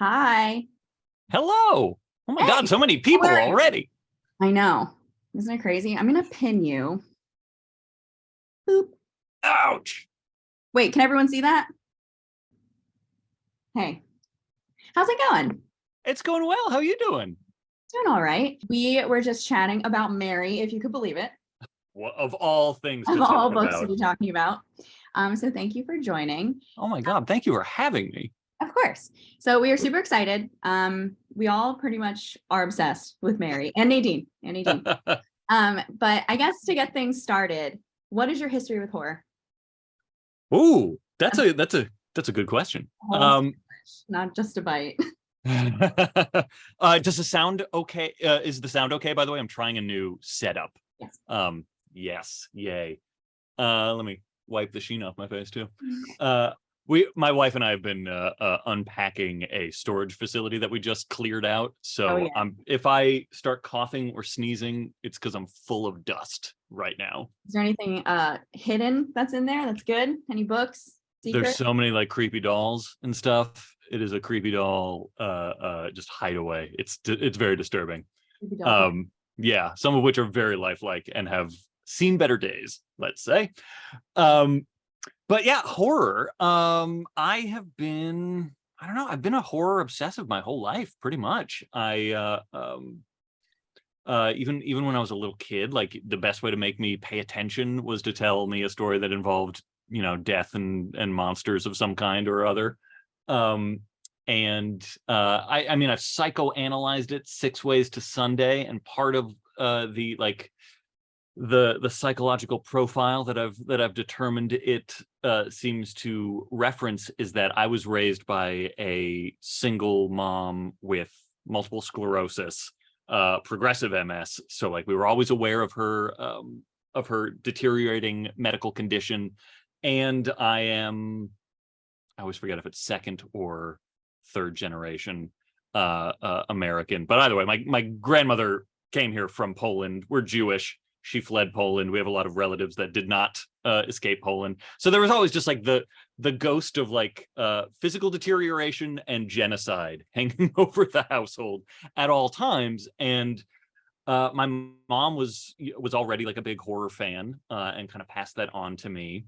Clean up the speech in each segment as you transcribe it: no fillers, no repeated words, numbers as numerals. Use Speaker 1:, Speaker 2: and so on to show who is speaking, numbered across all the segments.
Speaker 1: Hi.
Speaker 2: Hello. Oh my God,
Speaker 1: Hey,
Speaker 2: so many
Speaker 1: how
Speaker 2: people
Speaker 1: are you?
Speaker 2: already.
Speaker 1: I know. Isn't it crazy? I'm gonna pin you. Boop.
Speaker 2: Ouch.
Speaker 1: Wait, can everyone see that? Hey, how's it going?
Speaker 2: It's going well. How you doing?
Speaker 1: Doing all right. We were just chatting about Mary, if you could believe it,
Speaker 2: Well, of all things
Speaker 1: of
Speaker 2: to
Speaker 1: all
Speaker 2: talk
Speaker 1: books to
Speaker 2: about.
Speaker 1: be talking about. So thank you for joining.
Speaker 2: Oh my God, thank you for having me.
Speaker 1: Of course. So we are super excited. We all pretty much are obsessed with Mary and Nadine and Nadine. But I guess to get things started, what is your history with horror?
Speaker 2: Ooh, that's a good question.
Speaker 1: Whole sandwich, not just a bite.
Speaker 2: Does the sound okay? Is the sound okay, by the way? I'm trying a new setup.
Speaker 1: Yes.
Speaker 2: Yes, yay. Let me wipe the sheen off my face too. My wife and I have been unpacking a storage facility that we just cleared out.
Speaker 1: Oh
Speaker 2: So
Speaker 1: yeah.
Speaker 2: if I start coughing or sneezing, it's because I'm full of dust right now.
Speaker 1: Is there anything hidden that's in there that's good? Any books?
Speaker 2: There's
Speaker 1: Secret?
Speaker 2: so many like creepy dolls and stuff. It is a creepy doll just hideaway. It's very disturbing.
Speaker 1: Creepy doll park.
Speaker 2: Um, yeah, some of which are very lifelike and have seen better days, let's say. Um, but yeah, horror. I don't know, I've been a horror obsessive my whole life, pretty much. Even when I was a little kid, like the best way to make me pay attention was to tell me a story that involved, death and monsters of some kind or other. Um, and I mean, I've psychoanalyzed it 6 ways to Sunday, and part of the like the psychological profile that I've determined it seems to reference is that I was raised by a single mom with multiple sclerosis, progressive MS. So like we were always aware of her deteriorating medical condition, and I always forget if it's second or third generation American. But either way, my grandmother came here from Poland. We're Jewish. She fled Poland. We have a lot of relatives that did not escape Poland. So there was always just like the ghost of like physical deterioration and genocide hanging over the household at all times. And my mom was already like a big horror fan, and kind of passed that on to me.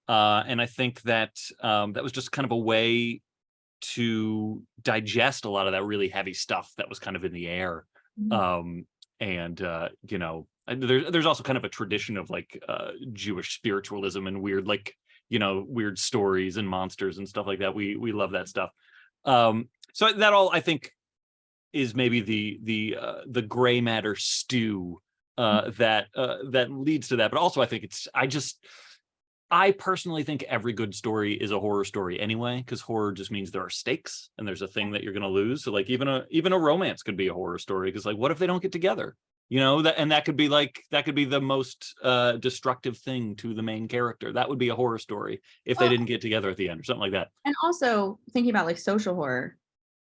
Speaker 2: And I think that that was just kind of a way to digest a lot of that really heavy stuff that was kind of in the air.
Speaker 1: Mhm.
Speaker 2: And there's also kind of a tradition of like Jewish spiritualism and weird like weird stories and monsters and stuff like that. We love that stuff. So that all I think is maybe the gray matter stew that leads to that. But also I think I personally think every good story is a horror story anyway, because horror just means there are stakes and there's a thing that you're going to lose. So like even a romance could be a horror story, because like what if they don't get together? That could be the most destructive thing to the main character. That would be a horror story if they
Speaker 1: Well,
Speaker 2: didn't get together at the end or something like that.
Speaker 1: and also thinking about like social horror,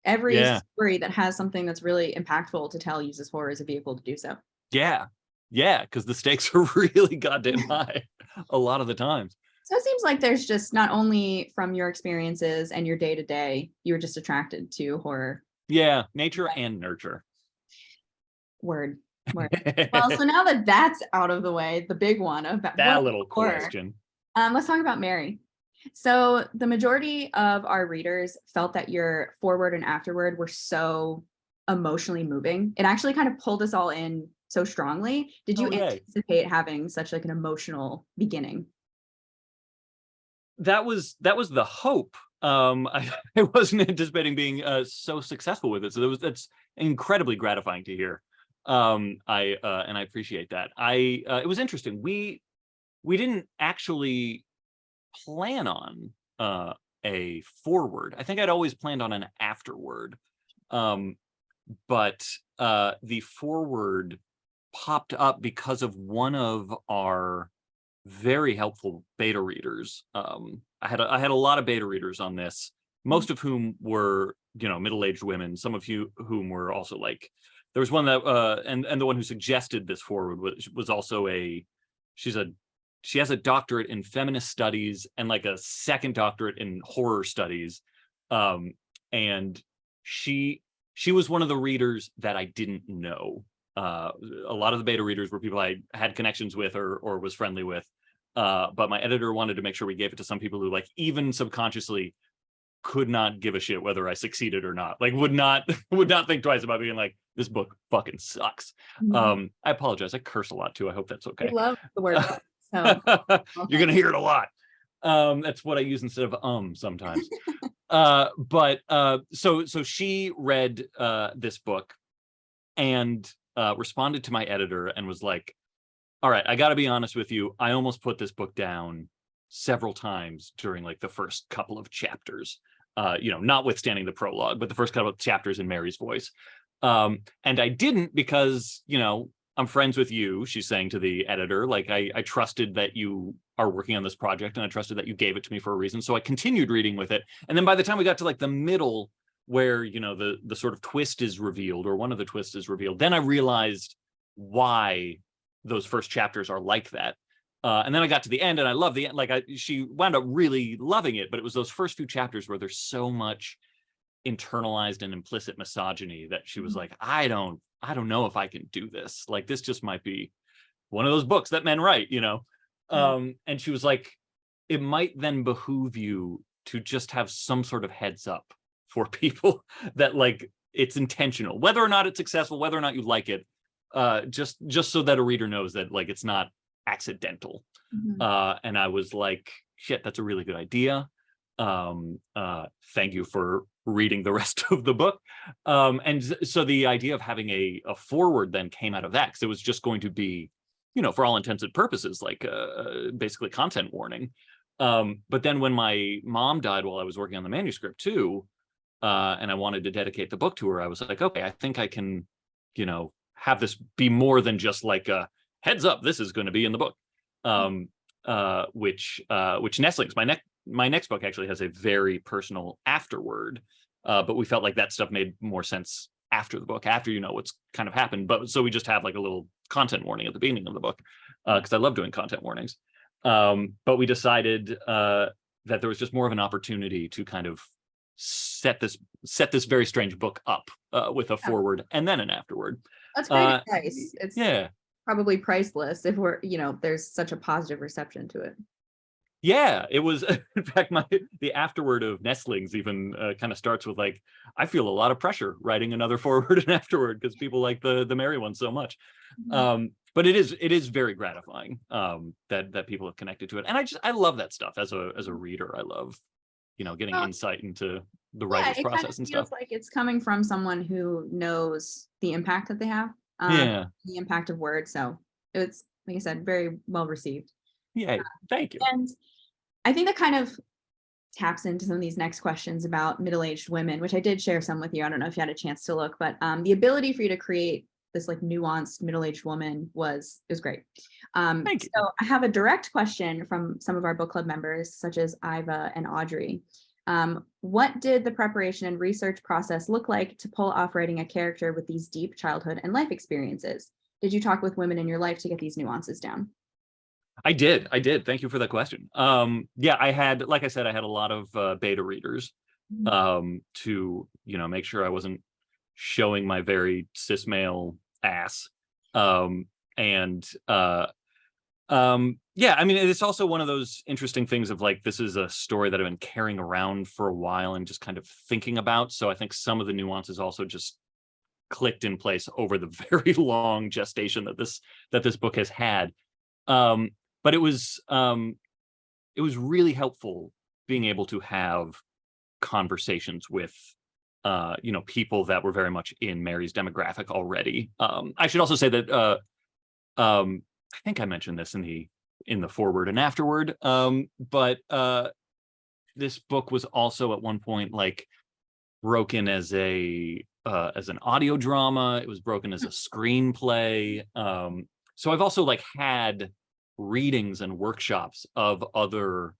Speaker 1: every
Speaker 2: Yeah.
Speaker 1: story that has something that's really impactful to tell uses horror as a vehicle to do so.
Speaker 2: Yeah. Yeah, because the stakes are really goddamn high a lot of the times.
Speaker 1: So it seems like there's just not only from your experiences and your day to day, you were just attracted to horror.
Speaker 2: Yeah, nature and nurture.
Speaker 1: Word. Word. Well, so now that that's out of the way, the big one about what
Speaker 2: That
Speaker 1: is
Speaker 2: little
Speaker 1: horror?
Speaker 2: question.
Speaker 1: Let's talk about Mary. So the majority of our readers felt that your forward and afterward were so emotionally moving. It actually kind of pulled us all in so strongly. Did you
Speaker 2: Oh, yay.
Speaker 1: anticipate having such like an emotional beginning?
Speaker 2: That was the hope. I wasn't anticipating being so successful with it. So that's incredibly gratifying to hear. I appreciate that. It was interesting. We didn't actually plan on a forward. I think I'd always planned on an afterward. But the forward popped up because of one of our very helpful beta readers. I had a lot of beta readers on this, most of whom were middle-aged women. Some of you whom were also like, there was one that and the one who suggested this forward was also she has a doctorate in feminist studies and like a second doctorate in horror studies, and she was one of the readers that I didn't know. A lot of the beta readers were people I had connections with or was friendly with. But my editor wanted to make sure we gave it to some people who, like, even subconsciously could not give a shit whether I succeeded or not. Like, would not think twice about being like, this book fucking sucks.
Speaker 1: Mhm.
Speaker 2: I apologize. I curse a lot too. I hope that's
Speaker 1: I
Speaker 2: okay.
Speaker 1: love the word fuck, so
Speaker 2: You're gonna hear it a lot. That's what I use instead of sometimes. So she read this book and responded to my editor and was like, all right, I got to be honest with you. I almost put this book down several times during like the first couple of chapters, notwithstanding the prologue, but the first couple of chapters in Mary's voice. And I didn't because, I'm friends with you, she's saying to the editor. Like, I trusted that you are working on this project, and I trusted that you gave it to me for a reason. So I continued reading with it. And then by the time we got to like the middle where, the sort of twist is revealed, or one of the twists is revealed, then I realized why those first chapters are like that. And then I got to the end and I love the end. Like, she wound up really loving it, but it was those first few chapters where there's so much internalized and implicit misogyny that she was like, I don't know if I can do this. Like, this just might be one of those books that men write, and she was like, it might then behoove you to just have some sort of heads up for people that, like, it's intentional, whether or not it's successful, whether or not you like it, just so that a reader knows that, like, it's not accidental. And I was like, shit, that's a really good idea. Thank you for reading the rest of the book. And so the idea of having a forward then came out of that, because it was just going to be, for all intents and purposes, like basically content warning. But then when my mom died while I was working on the manuscript too, and I wanted to dedicate the book to her, I was like, okay, I think I can, have this be more than just like a heads up, this is going to be in the book. Which Nestlings, my next book actually has a very personal afterword, but we felt like that stuff made more sense after the book, after what's kind of happened. But so we just have like a little content warning at the beginning of the book, because I love doing content warnings. But we decided that there was just more of an opportunity to kind of set this very strange book up with a forward and then an afterword.
Speaker 1: That's great advice. It's
Speaker 2: Yeah.
Speaker 1: probably priceless if there's such a positive reception to it.
Speaker 2: Yeah, it was. In fact, the afterword of Nestlings even kind of starts with like, I feel a lot of pressure writing another forward and afterword because people like the Mary one so much. But it is very gratifying that people have connected to it, and I love that stuff as a reader. I love getting insight into the writer's process and stuff.
Speaker 1: Like it's coming from someone who knows the impact that they have. The impact of words. So it's, like I said, very well received.
Speaker 2: Yeah, thank you.
Speaker 1: And I think that kind of taps into some of these next questions about middle-aged women, which I did share some with you. I don't know if you had a chance to look, but the ability for you to create this like nuanced middle-aged woman was great.
Speaker 2: Thank you.
Speaker 1: So I have a direct question from some of our book club members, such as Iva and Audrey. What did the preparation and research process look like to pull off writing a character with these deep childhood and life experiences? Did you talk with women in your life to get these nuances down?
Speaker 2: I did. Thank you for that question. Yeah, I had, like I said, I had a lot of beta readers to, make sure I wasn't showing my very cis male ass. Yeah, I mean, it's also one of those interesting things of like, this is a story that I've been carrying around for a while and just kind of thinking about. So I think some of the nuances also just clicked in place over the very long gestation that this book has had. But it was really helpful being able to have conversations with people that were very much in Mary's demographic already. I should also say that I think I mentioned this in the forward and afterward, but this book was also at one point like broken as an audio drama. It was broken as a screenplay. So I've also like had readings and workshops of other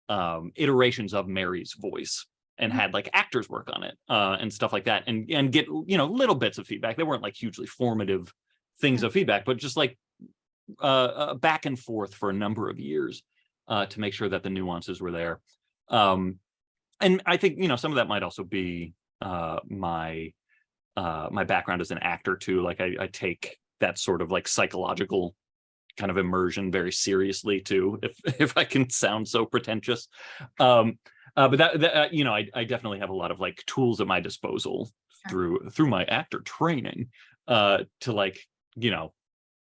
Speaker 2: iterations of Mary's voice and had like actors work on it and stuff like that, and get little bits of feedback. They weren't like hugely formative things of feedback, but just like back and forth for a number of years to make sure that the nuances were there. And I think some of that might also be my my background as an actor too. Like I take that sort of like psychological kind of immersion very seriously too, if I can sound so pretentious. But that you know, I definitely have a lot of like tools at my disposal through my actor training to like, you know,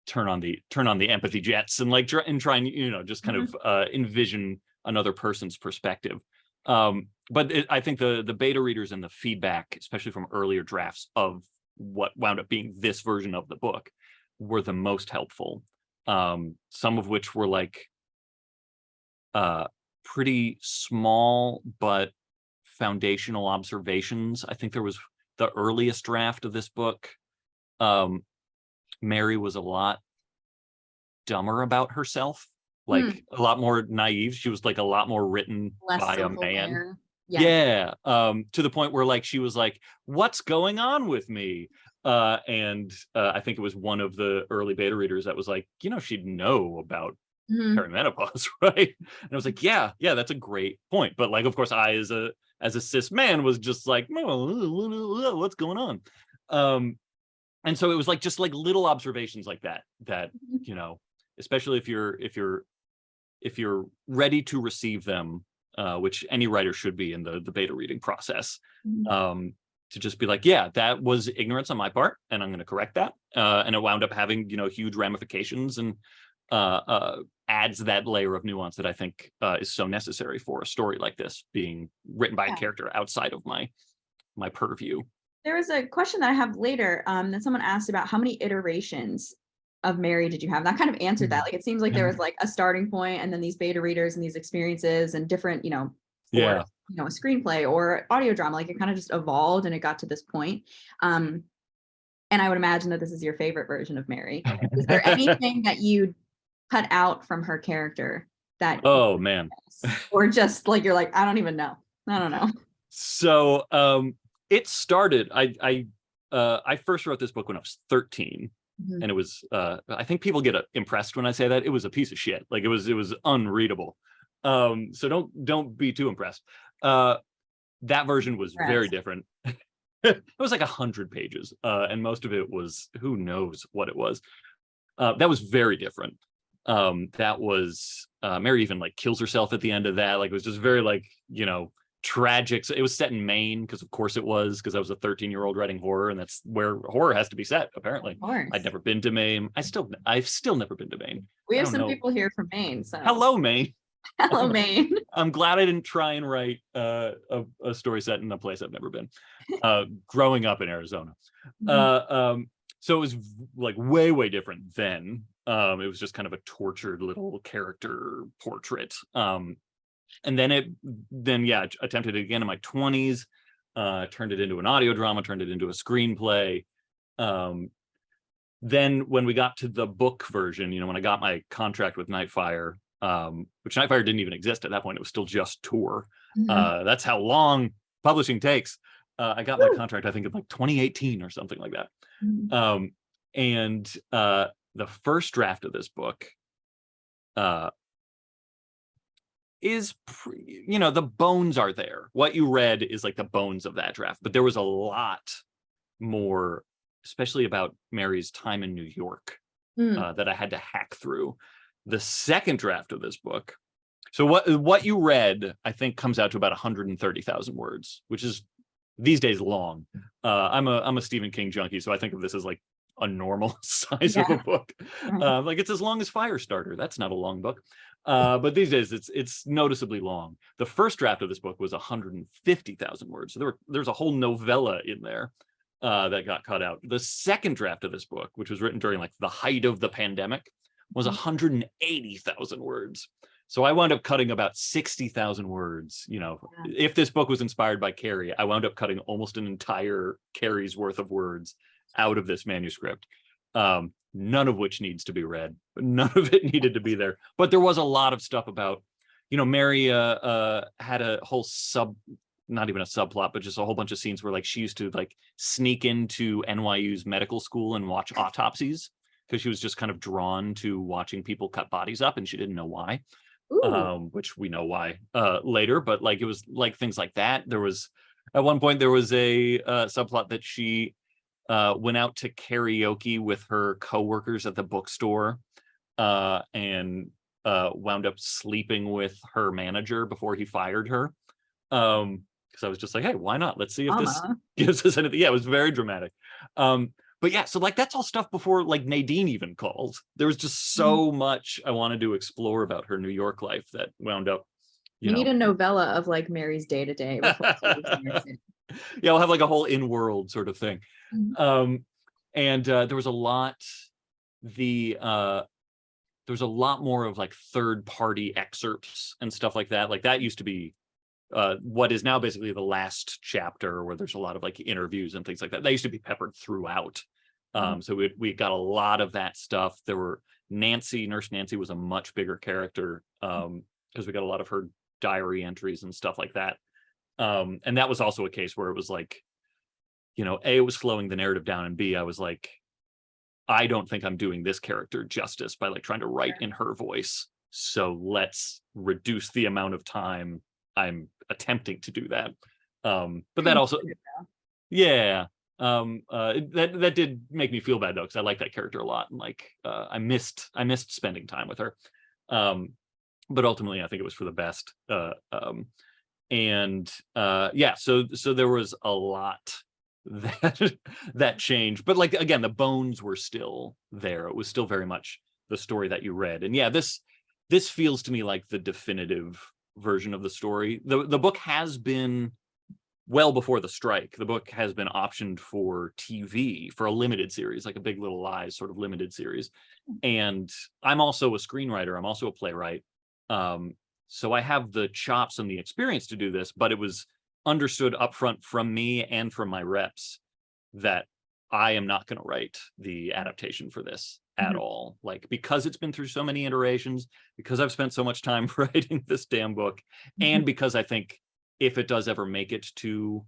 Speaker 2: turn on the empathy jets and like try and, you know, just kind of envision another person's perspective. But I think the beta readers and the feedback, especially from earlier drafts of what wound up being this version of the book, were the most helpful. Some of which were like pretty small but foundational observations. I think there was the earliest draft of this book. Mary was a lot dumber about herself, like a lot more naive. She was like a lot more written
Speaker 1: Less
Speaker 2: by a
Speaker 1: social
Speaker 2: man.
Speaker 1: layer.
Speaker 2: Yeah. To the point where like she was like, what's going on with me? And I think it was one of the early beta readers that was like, you know, she'd know about perimenopause, right? And I was like, yeah, that's a great point. But like, of course, I as a cis man was just like, oh, what's going on? And so it was like just like little observations like that you know, especially if you're ready to receive them, which any writer should be in the beta reading process, to just be like, yeah, that was ignorance on my part, and I'm going to correct that. And it wound up having, you know, huge ramifications and adds that layer of nuance that I think is so necessary for a story like this being written by a character outside of my purview.
Speaker 1: There was a question that I have later that someone asked about how many iterations of Mary did you have? And that kind of answered that. Like, it seems like there was like a starting point and then these beta readers and these experiences and different, you know, for, you know, a screenplay or audio drama, like it kind of just evolved and it got to this point. And I would imagine that this is your favorite version of Mary. Is there anything that you cut out from her character that
Speaker 2: oh man,
Speaker 1: or just like you're like, I don't even know. I don't know.
Speaker 2: So it started, I first wrote this book when I was 13. And it was I think people get impressed when I say that. It was a piece of shit. Like it was unreadable. So don't be too impressed. That version was very different. It was like 100 pages, and most of it was who knows what it was. That was very different. That was Mary even like kills herself at the end of that. Like it was just very like, you know, tragic. So it was set in Maine because of course it was, because I was a 13-year-old writing horror, and that's where horror has to be set apparently. I'd never been to Maine. I've still never been to Maine.
Speaker 1: We have some people here from Maine, so
Speaker 2: hello Maine.
Speaker 1: Hello Maine.
Speaker 2: I'm glad I didn't try and write a story set in a place I've never been, growing up in Arizona. So it was like way different then. It was just kind of a tortured little character portrait. And then attempted it again in my 20s, turned it into an audio drama, turned it into a screenplay. Then when we got to the book version, you know, when I got my contract with Nightfire, which Nightfire didn't even exist at that point, it was still just Tor. That's how long publishing takes. I got my contract, I think, in like 2018 or something like that. And the first draft of this book is, you know, the bones are there. What you read is like the bones of that draft, but there was a lot more, especially about Mary's time in New York, that I had to hack through. The second draft of this book, so what you read, I think, comes out to about 130,000 words, which is these days long. I'm a Stephen King junkie, so I think of this as like a normal size of a book. Like it's as long as Firestarter. That's not a long book. But these days it's noticeably long. The first draft of this book was 150,000 words. So there's a whole novella in there that got cut out. The second draft of this book, which was written during like the height of the pandemic, was 180,000 words. So I wound up cutting about 60,000 words. You know, if this book was inspired by Carrie, I wound up cutting almost an entire Carrie's worth of words out of this manuscript. None of which needs to be read, but none of it needed to be there. But there was a lot of stuff about, you know, Mary had a whole not even a subplot, but just a whole bunch of scenes where like she used to like sneak into NYU's medical school and watch autopsies because she was just kind of drawn to watching people cut bodies up and she didn't know why. Which we know why later, but like it was like things like that. There was At one point, there was a subplot that she went out to karaoke with her coworkers at the bookstore and wound up sleeping with her manager before he fired her. Because I was just like, hey, why not? Let's see if this gives us anything. Yeah, it was very dramatic. But yeah, so like that's all stuff before like Nadine even calls. There was just so much I wanted to explore about her New York life that wound up.
Speaker 1: You need a novella of like Mary's day to day before she leaves New York City.
Speaker 2: Yeah, we'll have like a whole in-world sort of thing. And there was a lot there was a lot more of like third-party excerpts and stuff like that. Like that used to be what is now basically the last chapter, where there's a lot of like interviews and things like that. They used to be peppered throughout. So we got a lot of that stuff. There were Nurse Nancy was a much bigger character because we got a lot of her diary entries and stuff like that. And that was also a case where it was like, you know, A, it was slowing the narrative down, and B, I was like, I don't think I'm doing this character justice by like trying to write in her voice. So let's reduce the amount of time I'm attempting to do that. But that also, yeah, that did make me feel bad though, because I like that character a lot, and like I missed spending time with her. But ultimately, I think it was for the best. Yeah, so there was a lot that changed, but like again, the bones were still there. It was still very much the story that you read, and yeah, this feels to me like the definitive version of the story. The book has been, well before the strike, the book has been optioned for TV for a limited series, like a Big Little Lies sort of limited series. And I'm also a screenwriter. I'm also a playwright. So I have the chops and the experience to do this, but it was understood upfront from me and from my reps that I am not going to write the adaptation for this at all. Like, because it's been through so many iterations, because I've spent so much time writing this damn book, and because I think if it does ever make it to,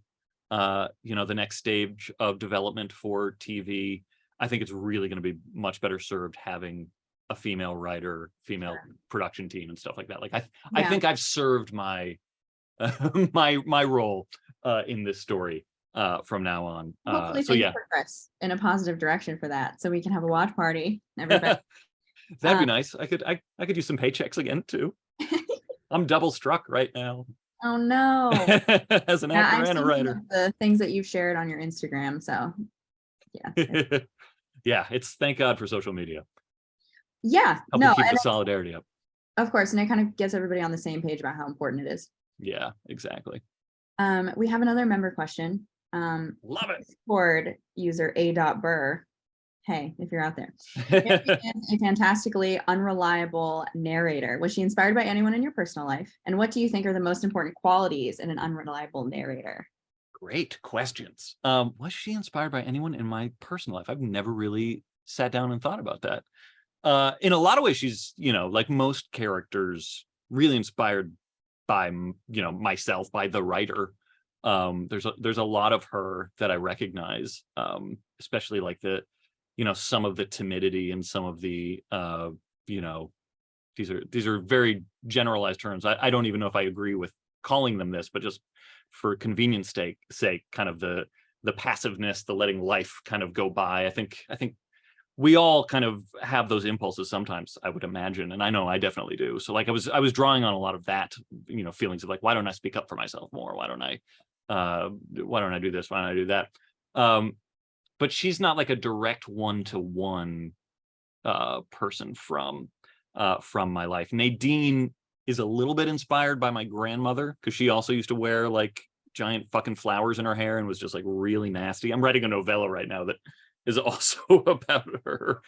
Speaker 2: you know, the next stage of development for TV, I think it's really going to be much better served having a female writer, female production team, and stuff like that. Like, I think I've served my my role in this story from now on.
Speaker 1: Hopefully
Speaker 2: so yeah,
Speaker 1: progress in a positive direction for that, so we can have a watch party. Everybody,
Speaker 2: that'd be nice. I could use some paychecks again too. I'm double struck right now.
Speaker 1: Oh no!
Speaker 2: As an actor and a writer.
Speaker 1: The things that you've shared on your Instagram, so yeah.
Speaker 2: Yeah, it's thank God for social media.
Speaker 1: Yeah,
Speaker 2: help keep the solidarity up.
Speaker 1: Of course, and it kind of gets everybody on the same page about how important it is.
Speaker 2: Yeah, exactly.
Speaker 1: We have another member question.
Speaker 2: Love it.
Speaker 1: Discord user A.Burr. Hey, if you're out there. Is a fantastically unreliable narrator. Was she inspired by anyone in your personal life? And what do you think are the most important qualities in an unreliable narrator?
Speaker 2: Great questions. Was she inspired by anyone in my personal life? I've never really sat down and thought about that. In a lot of ways, she's, you know, like most characters, really inspired by, you know, myself, by the writer. There's a lot of her that I recognize, especially like the, you know, some of the timidity and some of the, you know, these are very generalized terms. I don't even know if I agree with calling them this, but just for convenience sake, kind of the passiveness, the letting life kind of go by. I think we all kind of have those impulses sometimes, I would imagine, and I know I definitely do. So like I was drawing on a lot of that, you know, feelings of like, why don't I speak up for myself more? Why don't I do this? Why don't I do that? But she's not like a direct one-to-one person from my life. Nadine is a little bit inspired by my grandmother, because she also used to wear like giant fucking flowers in her hair and was just like really nasty. I'm writing a novella right now that is also about her.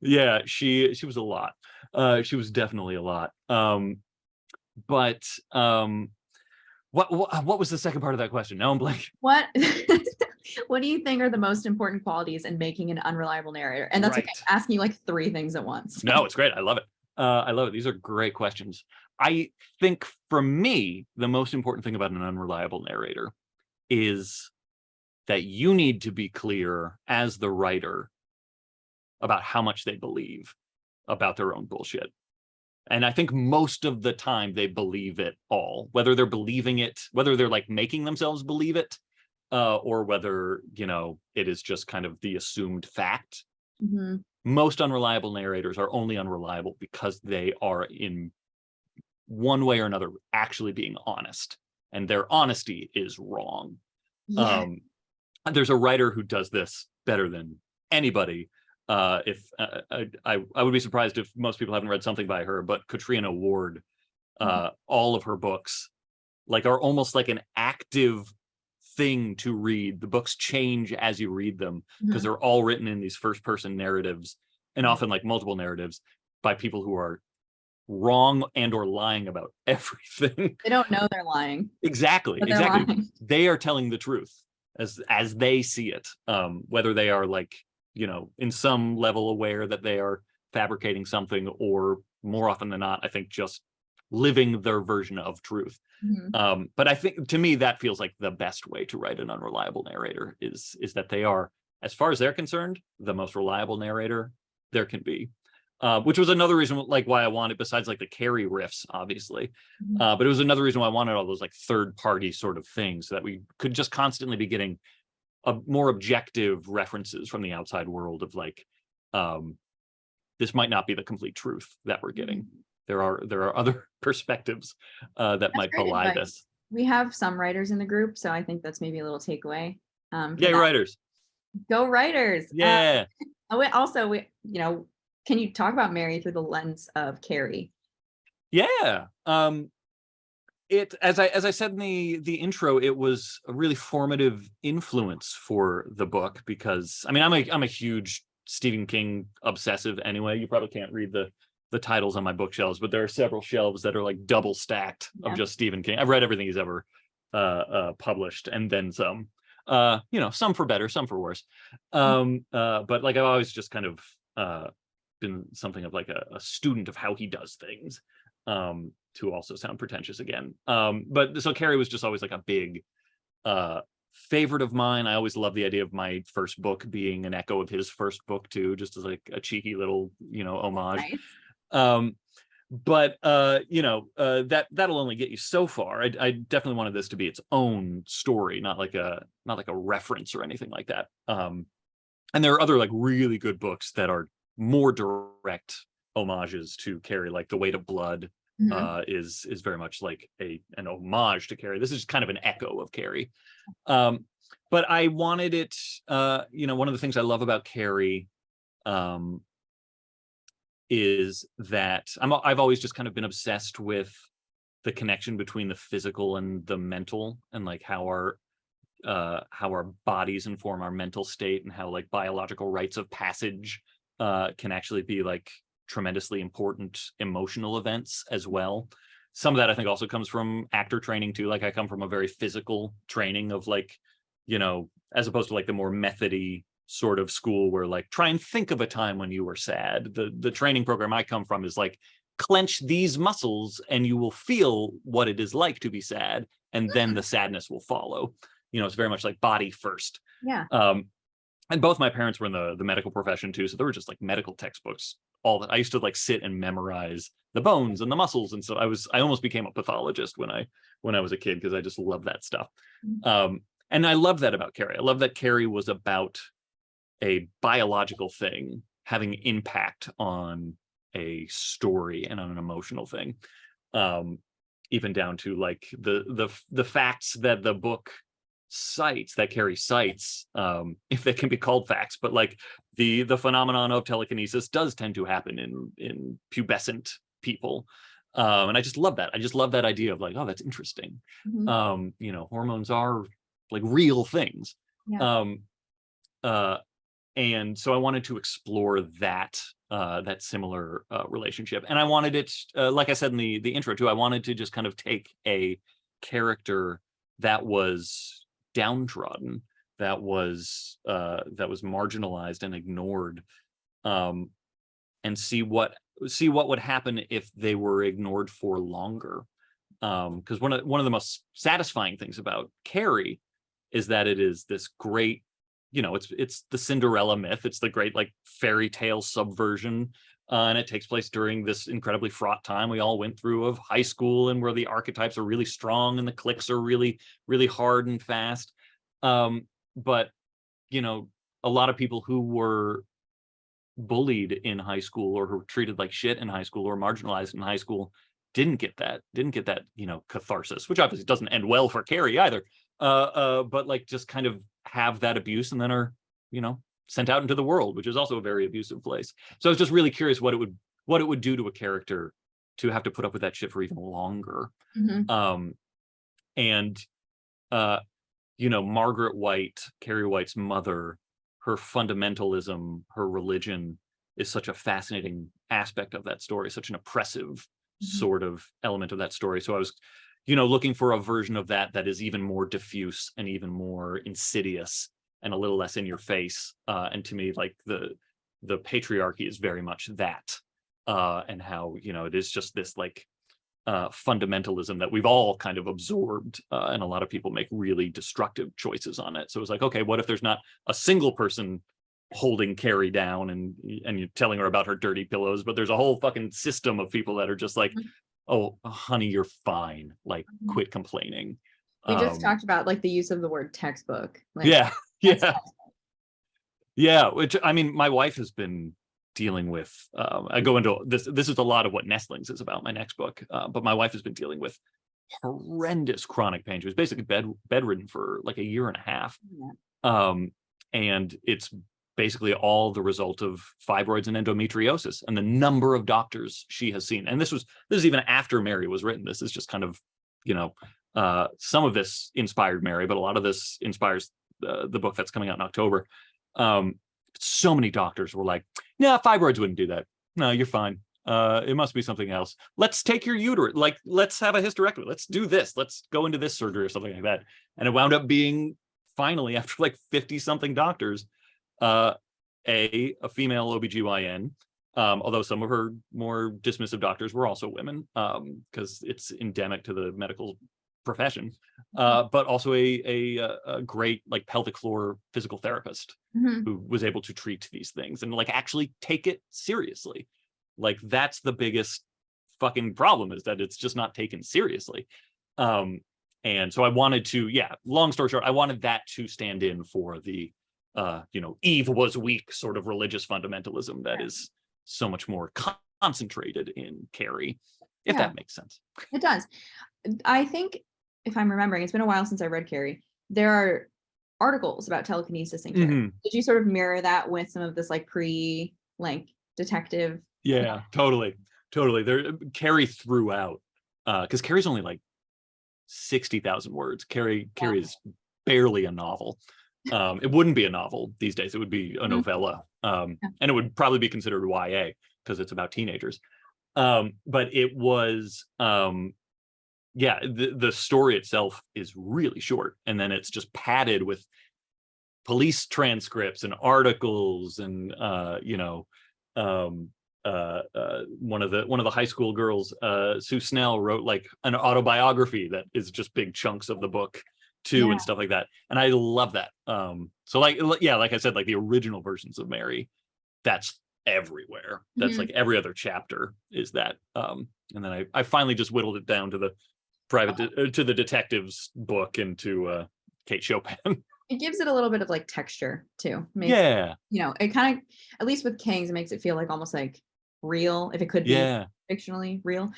Speaker 2: Yeah, she was a lot. She was definitely a lot. But what was the second part of that question? Now I'm blank.
Speaker 1: What do you think are the most important qualities in making an unreliable narrator? And that's right. Okay, asking you like 3 things at once.
Speaker 2: No, it's great. I love it. I love it. These are great questions. I think for me, the most important thing about an unreliable narrator is that you need to be clear as the writer about how much they believe about their own bullshit. And I think most of the time they believe it all, whether they're believing it, whether they're like making themselves believe it, or whether, you know, it is just kind of the assumed fact.
Speaker 1: Mm-hmm.
Speaker 2: Most unreliable narrators are only unreliable because they are in one way or another actually being honest, and their honesty is wrong.
Speaker 1: Yeah.
Speaker 2: There's a writer who does this better than anybody. If I would be surprised if most people haven't read something by her, but Katrina Ward, all of her books like are almost like an active thing to read. The books change as you read them because
Speaker 1: Mm-hmm.
Speaker 2: they're all written in these first person narratives, and often like multiple narratives by people who are wrong and or lying about everything.
Speaker 1: They don't know they're lying,
Speaker 2: Exactly,
Speaker 1: but they're
Speaker 2: exactly.
Speaker 1: lying.
Speaker 2: They are telling the truth as they see it, whether they are like, you know, in some level aware that they are fabricating something, or more often than not, I think just living their version of truth.
Speaker 1: Mm-hmm.
Speaker 2: But I think to me that feels like the best way to write an unreliable narrator is that they are, as far as they're concerned, the most reliable narrator there can be. Which was another reason like why I wanted, besides like the Carrie riffs, obviously, but it was another reason why I wanted all those like third party sort of things, so that we could just constantly be getting a more objective references from the outside world of like, this might not be the complete truth that we're getting. There are other perspectives that
Speaker 1: That's
Speaker 2: might
Speaker 1: great
Speaker 2: belie
Speaker 1: advice.
Speaker 2: this.
Speaker 1: We have some writers in the group, so I think that's maybe a little takeaway. For
Speaker 2: Yay,
Speaker 1: that.
Speaker 2: writers.
Speaker 1: Go writers.
Speaker 2: Yeah.
Speaker 1: Also, you know, can you talk about Mary through the lens of Carrie?
Speaker 2: Yeah. It, as I said in the intro, it was a really formative influence for the book because I mean I'm a huge Stephen King obsessive anyway. You probably can't read the titles on my bookshelves, but there are several shelves that are like double stacked of just Stephen King. I've read everything he's ever published, and then some. You know, some for better, some for worse. But like I've always just kind of been something of like a student of how he does things. To also sound pretentious again. But so Carrie was just always like a big favorite of mine. I always loved the idea of my first book being an echo of his first book too, just as like a cheeky little, you know, homage.
Speaker 1: Nice.
Speaker 2: But you know, that'll only get you so far. I definitely wanted this to be its own story, not like a reference or anything like that. And there are other like really good books that are more direct homages to Carrie, like The Weight of Blood. Is very much like an homage to Carrie. This is kind of an echo of Carrie. But I wanted it, you know, one of the things I love about Carrie is that I've always just kind of been obsessed with the connection between the physical and the mental, and like how our bodies inform our mental state, and how like biological rites of passage can actually be like tremendously important emotional events as well. Some of that I think also comes from actor training too. Like I come from a very physical training of like, you know, as opposed to like the more methody sort of school where like try and think of a time when you were sad. The training program I come from is like clench these muscles and you will feel what it is like to be sad, and then the sadness will follow. You know, it's very much like body first.
Speaker 1: Yeah.
Speaker 2: And both my parents were in the medical profession too, so there were just like medical textbooks all that. I used to like sit and memorize the bones and the muscles, and so I almost became a pathologist when I was a kid because I just love that stuff. And I love that about Carrie. I love that Carrie was about a biological thing having impact on a story and on an emotional thing, even down to like the facts that the book cites, that Carrie cites, if they can be called facts, but like the phenomenon of telekinesis does tend to happen in pubescent people. And I just love that. I just love that idea of like, oh, that's interesting. You know, hormones are like real things. And so I wanted to explore that similar relationship. And I wanted it, like I said in the intro too, I wanted to just kind of take a character that was downtrodden, that was marginalized and ignored, and see what would happen if they were ignored for longer. Because one of the most satisfying things about Carrie is that it is this great, you know, it's the Cinderella myth. It's the great like fairy tale subversion And it takes place during this incredibly fraught time we all went through of high school, and where the archetypes are really strong and the cliques are really, really hard and fast. But, you know, a lot of people who were bullied in high school, or who were treated like shit in high school, or marginalized in high school, didn't get that, you know, catharsis, which obviously doesn't end well for Carrie either. But like, just kind of have that abuse, and then are, you know, sent out into the world, which is also a very abusive place. So I was just really curious what it would do to a character to have to put up with that shit for even longer. And you know, Margaret White, Carrie White's mother, her fundamentalism, her religion is such a fascinating aspect of that story, such an oppressive sort of element of that story. So I was, you know, looking for a version of that that is even more diffuse and even more insidious and a little less in your face. And to me, like, the patriarchy is very much that, and how, you know, it is just this like fundamentalism that we've all kind of absorbed, and a lot of people make really destructive choices on it. So it's like, okay, what if there's not a single person holding Carrie down and you're telling her about her dirty pillows, but there's a whole fucking system of people that are just like, oh, honey, you're fine, like, quit complaining.
Speaker 1: We just talked about like the use of the word textbook. Like,
Speaker 2: yeah. Which, I mean, my wife has been dealing with, I go into this is a lot of what Nestlings is about, my next book, but my wife has been dealing with horrendous chronic pain. She was basically bedridden for like a year and a half. And it's basically all the result of fibroids and endometriosis, and the number of doctors she has seen. And this is even after Mary was written. This is just kind of, you know, some of this inspired Mary, but a lot of this inspires the book that's coming out in October. So many doctors were like, "No, fibroids wouldn't do that. No, you're fine. It must be something else. Let's take your uterus. Like, let's have a hysterectomy. Let's do this. Let's go into this surgery," or something like that. And it wound up being, finally, after like 50 something doctors, a female OBGYN, although some of her more dismissive doctors were also women, because it's endemic to the medical profession, but also a great like pelvic floor physical therapist who was able to treat these things and like actually take it seriously. Like, that's the biggest fucking problem, is that it's just not taken seriously. And so I wanted to, long story short, I wanted that to stand in for the you know, Eve was weak sort of religious fundamentalism that is so much more concentrated in Carrie, if that makes sense.
Speaker 1: It does. I think, if I'm remembering, it's been a while since I read Carrie, there are articles about telekinesis in Carrie. Did you sort of mirror that with some of this like detective?
Speaker 2: Yeah, totally. There, Carrie throughout, because Carrie's only like 60,000 words. Carrie is barely a novel. It wouldn't be a novel these days. It would be a novella, and it would probably be considered YA because it's about teenagers. But it was, the story itself is really short, and then it's just padded with police transcripts and articles, and you know, one of the high school girls, Sue Snell, wrote like an autobiography that is just big chunks of the book too, and stuff like that. And I love that. So like I said, like the original versions of Mary, that's everywhere. That's like every other chapter is that. And then I finally just whittled it down to the to the detectives book, and to Kate Chopin.
Speaker 1: It gives it a little bit of like texture too. Makes
Speaker 2: it,
Speaker 1: you know, it kind of, at least with King's, it makes it feel like almost like real, if it could be fictionally real.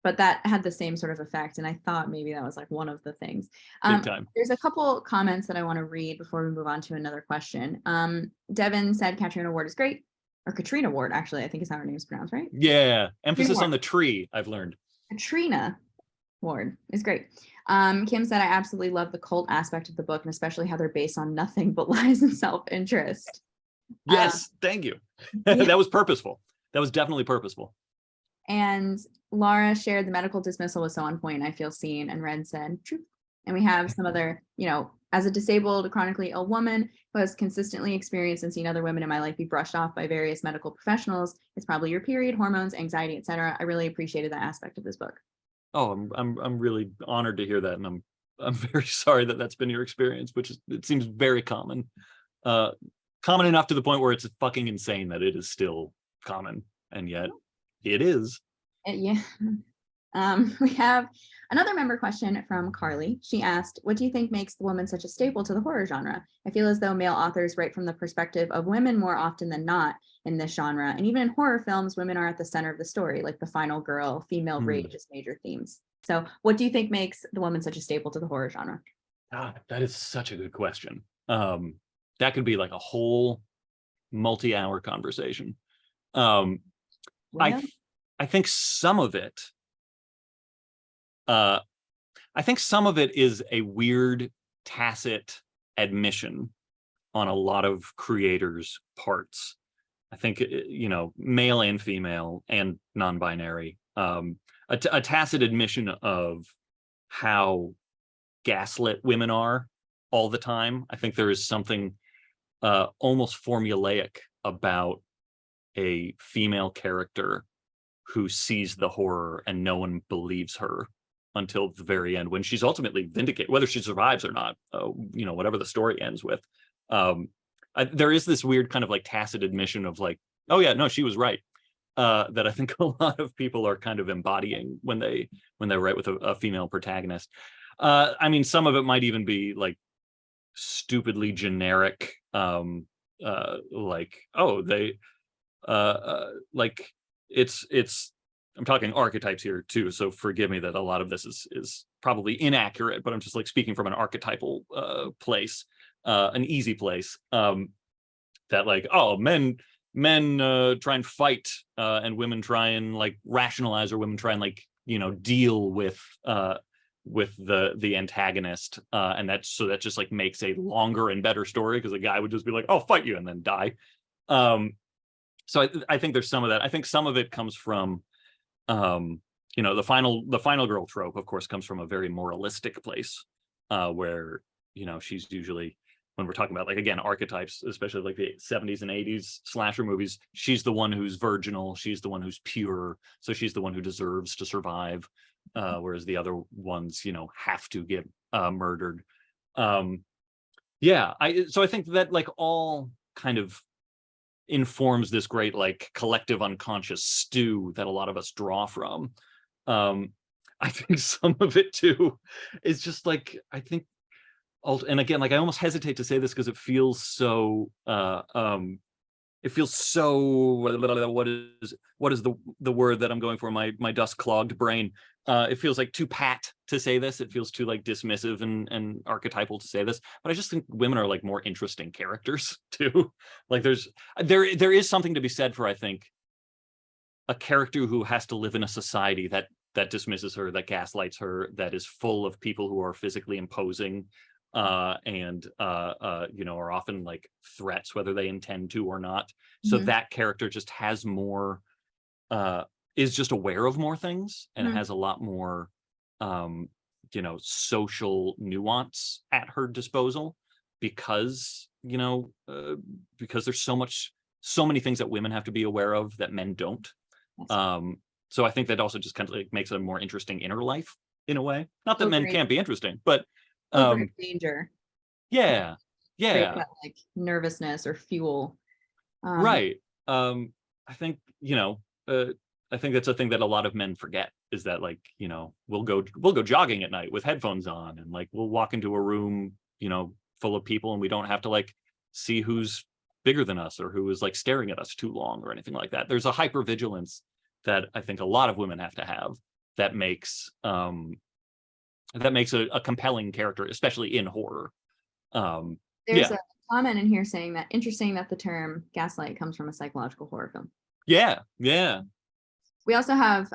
Speaker 1: But that had the same sort of effect, and I thought maybe that was like one of the things.
Speaker 2: Big time.
Speaker 1: There's a couple comments that I want to read before we move on to another question. Devin said Katrina Ward is great, or Katrina Ward, actually, I think is how her name is pronounced, right?
Speaker 2: Yeah, emphasis on the tree, I've learned.
Speaker 1: Katrina Ward is great. Kim said, I absolutely love the cult aspect of the book, and especially how they're based on nothing but lies and self-interest.
Speaker 2: Yes, thank you. That was purposeful. That was definitely purposeful.
Speaker 1: And Laura shared the medical dismissal was so on point. I feel seen. And Red said, true. And we have some other, you know, as a disabled, chronically ill woman who has consistently experienced and seen other women in my life be brushed off by various medical professionals. It's probably your period, hormones, anxiety, etc. I really appreciated that aspect of this book.
Speaker 2: Oh, I'm really honored to hear that, and I'm very sorry that that's been your experience, which is, it seems very common, common enough to the point where it's fucking insane that it is still common, and yet it is.
Speaker 1: Yeah. We have another member question from Carly. She asked, what do you think makes the woman such a staple to the horror genre? I feel as though male authors write from the perspective of women more often than not in this genre. And even in horror films, women are at the center of the story, like the final girl, female rage as major themes. So what do you think makes the woman such a staple to the horror genre?
Speaker 2: God, that is such a good question. That could be like a whole multi-hour conversation.
Speaker 1: Well,
Speaker 2: I think some of it I think some of it is a weird tacit admission on a lot of creators' parts. I think, male and female and non-binary, a tacit admission of how gaslit women are all the time. I think there is something almost formulaic about a female character who sees the horror and no one believes her until the very end, when she's ultimately vindicated, whether she survives or not, whatever the story ends with. There is this weird kind of like tacit admission of like, oh yeah, no, she was right. That I think a lot of people are kind of embodying when they write with a female protagonist. I mean, some of it might even be like stupidly generic, like, oh, they like it's I'm talking archetypes here too, so forgive me that a lot of this is probably inaccurate, but I'm just like speaking from an archetypal place, an easy place, that like, oh, men try and fight, and women try and like rationalize, or women try and like deal with the antagonist, and that just like makes a longer and better story, because a guy would just be like, oh, fight you, and then die. So I think there's some of that. I think some of it comes from the final girl trope, of course, comes from a very moralistic place, where she's usually, when we're talking about like, again, archetypes, especially like the 70s and 80s slasher movies, she's the one who's virginal, she's the one who's pure, so she's the one who deserves to survive, whereas the other ones have to get murdered. So I think that like all kind of informs this great like collective unconscious stew that a lot of us draw from. I think some of it too is just like, I think, and again, like I almost hesitate to say this because it feels so what is the word that I'm going for, my dust clogged brain. It feels like too pat to say this. It feels too like dismissive and archetypal to say this, but I just think women are like more interesting characters too. Like there is something to be said for, I think, a character who has to live in a society that dismisses her, that gaslights her, that is full of people who are physically imposing, and are often like threats, whether they intend to or not. So that character just has more, is just aware of more things, and has a lot more social nuance at her disposal, because there's so many things that women have to be aware of that men don't. So I think that also just kind of like makes it a more interesting inner life in a way. Not that men can't be interesting, but
Speaker 1: danger.
Speaker 2: Yeah.
Speaker 1: That, like nervousness or fuel.
Speaker 2: Right. I think I think that's a thing that a lot of men forget, is that like we'll go jogging at night with headphones on, and like we'll walk into a room full of people, and we don't have to like see who's bigger than us or who is like staring at us too long or anything like that. There's a hypervigilance that I think a lot of women have to have, that makes a compelling character, especially in horror.
Speaker 1: There's a comment in here saying that interesting that the term gaslight comes from a psychological horror film.
Speaker 2: Yeah.
Speaker 1: We also have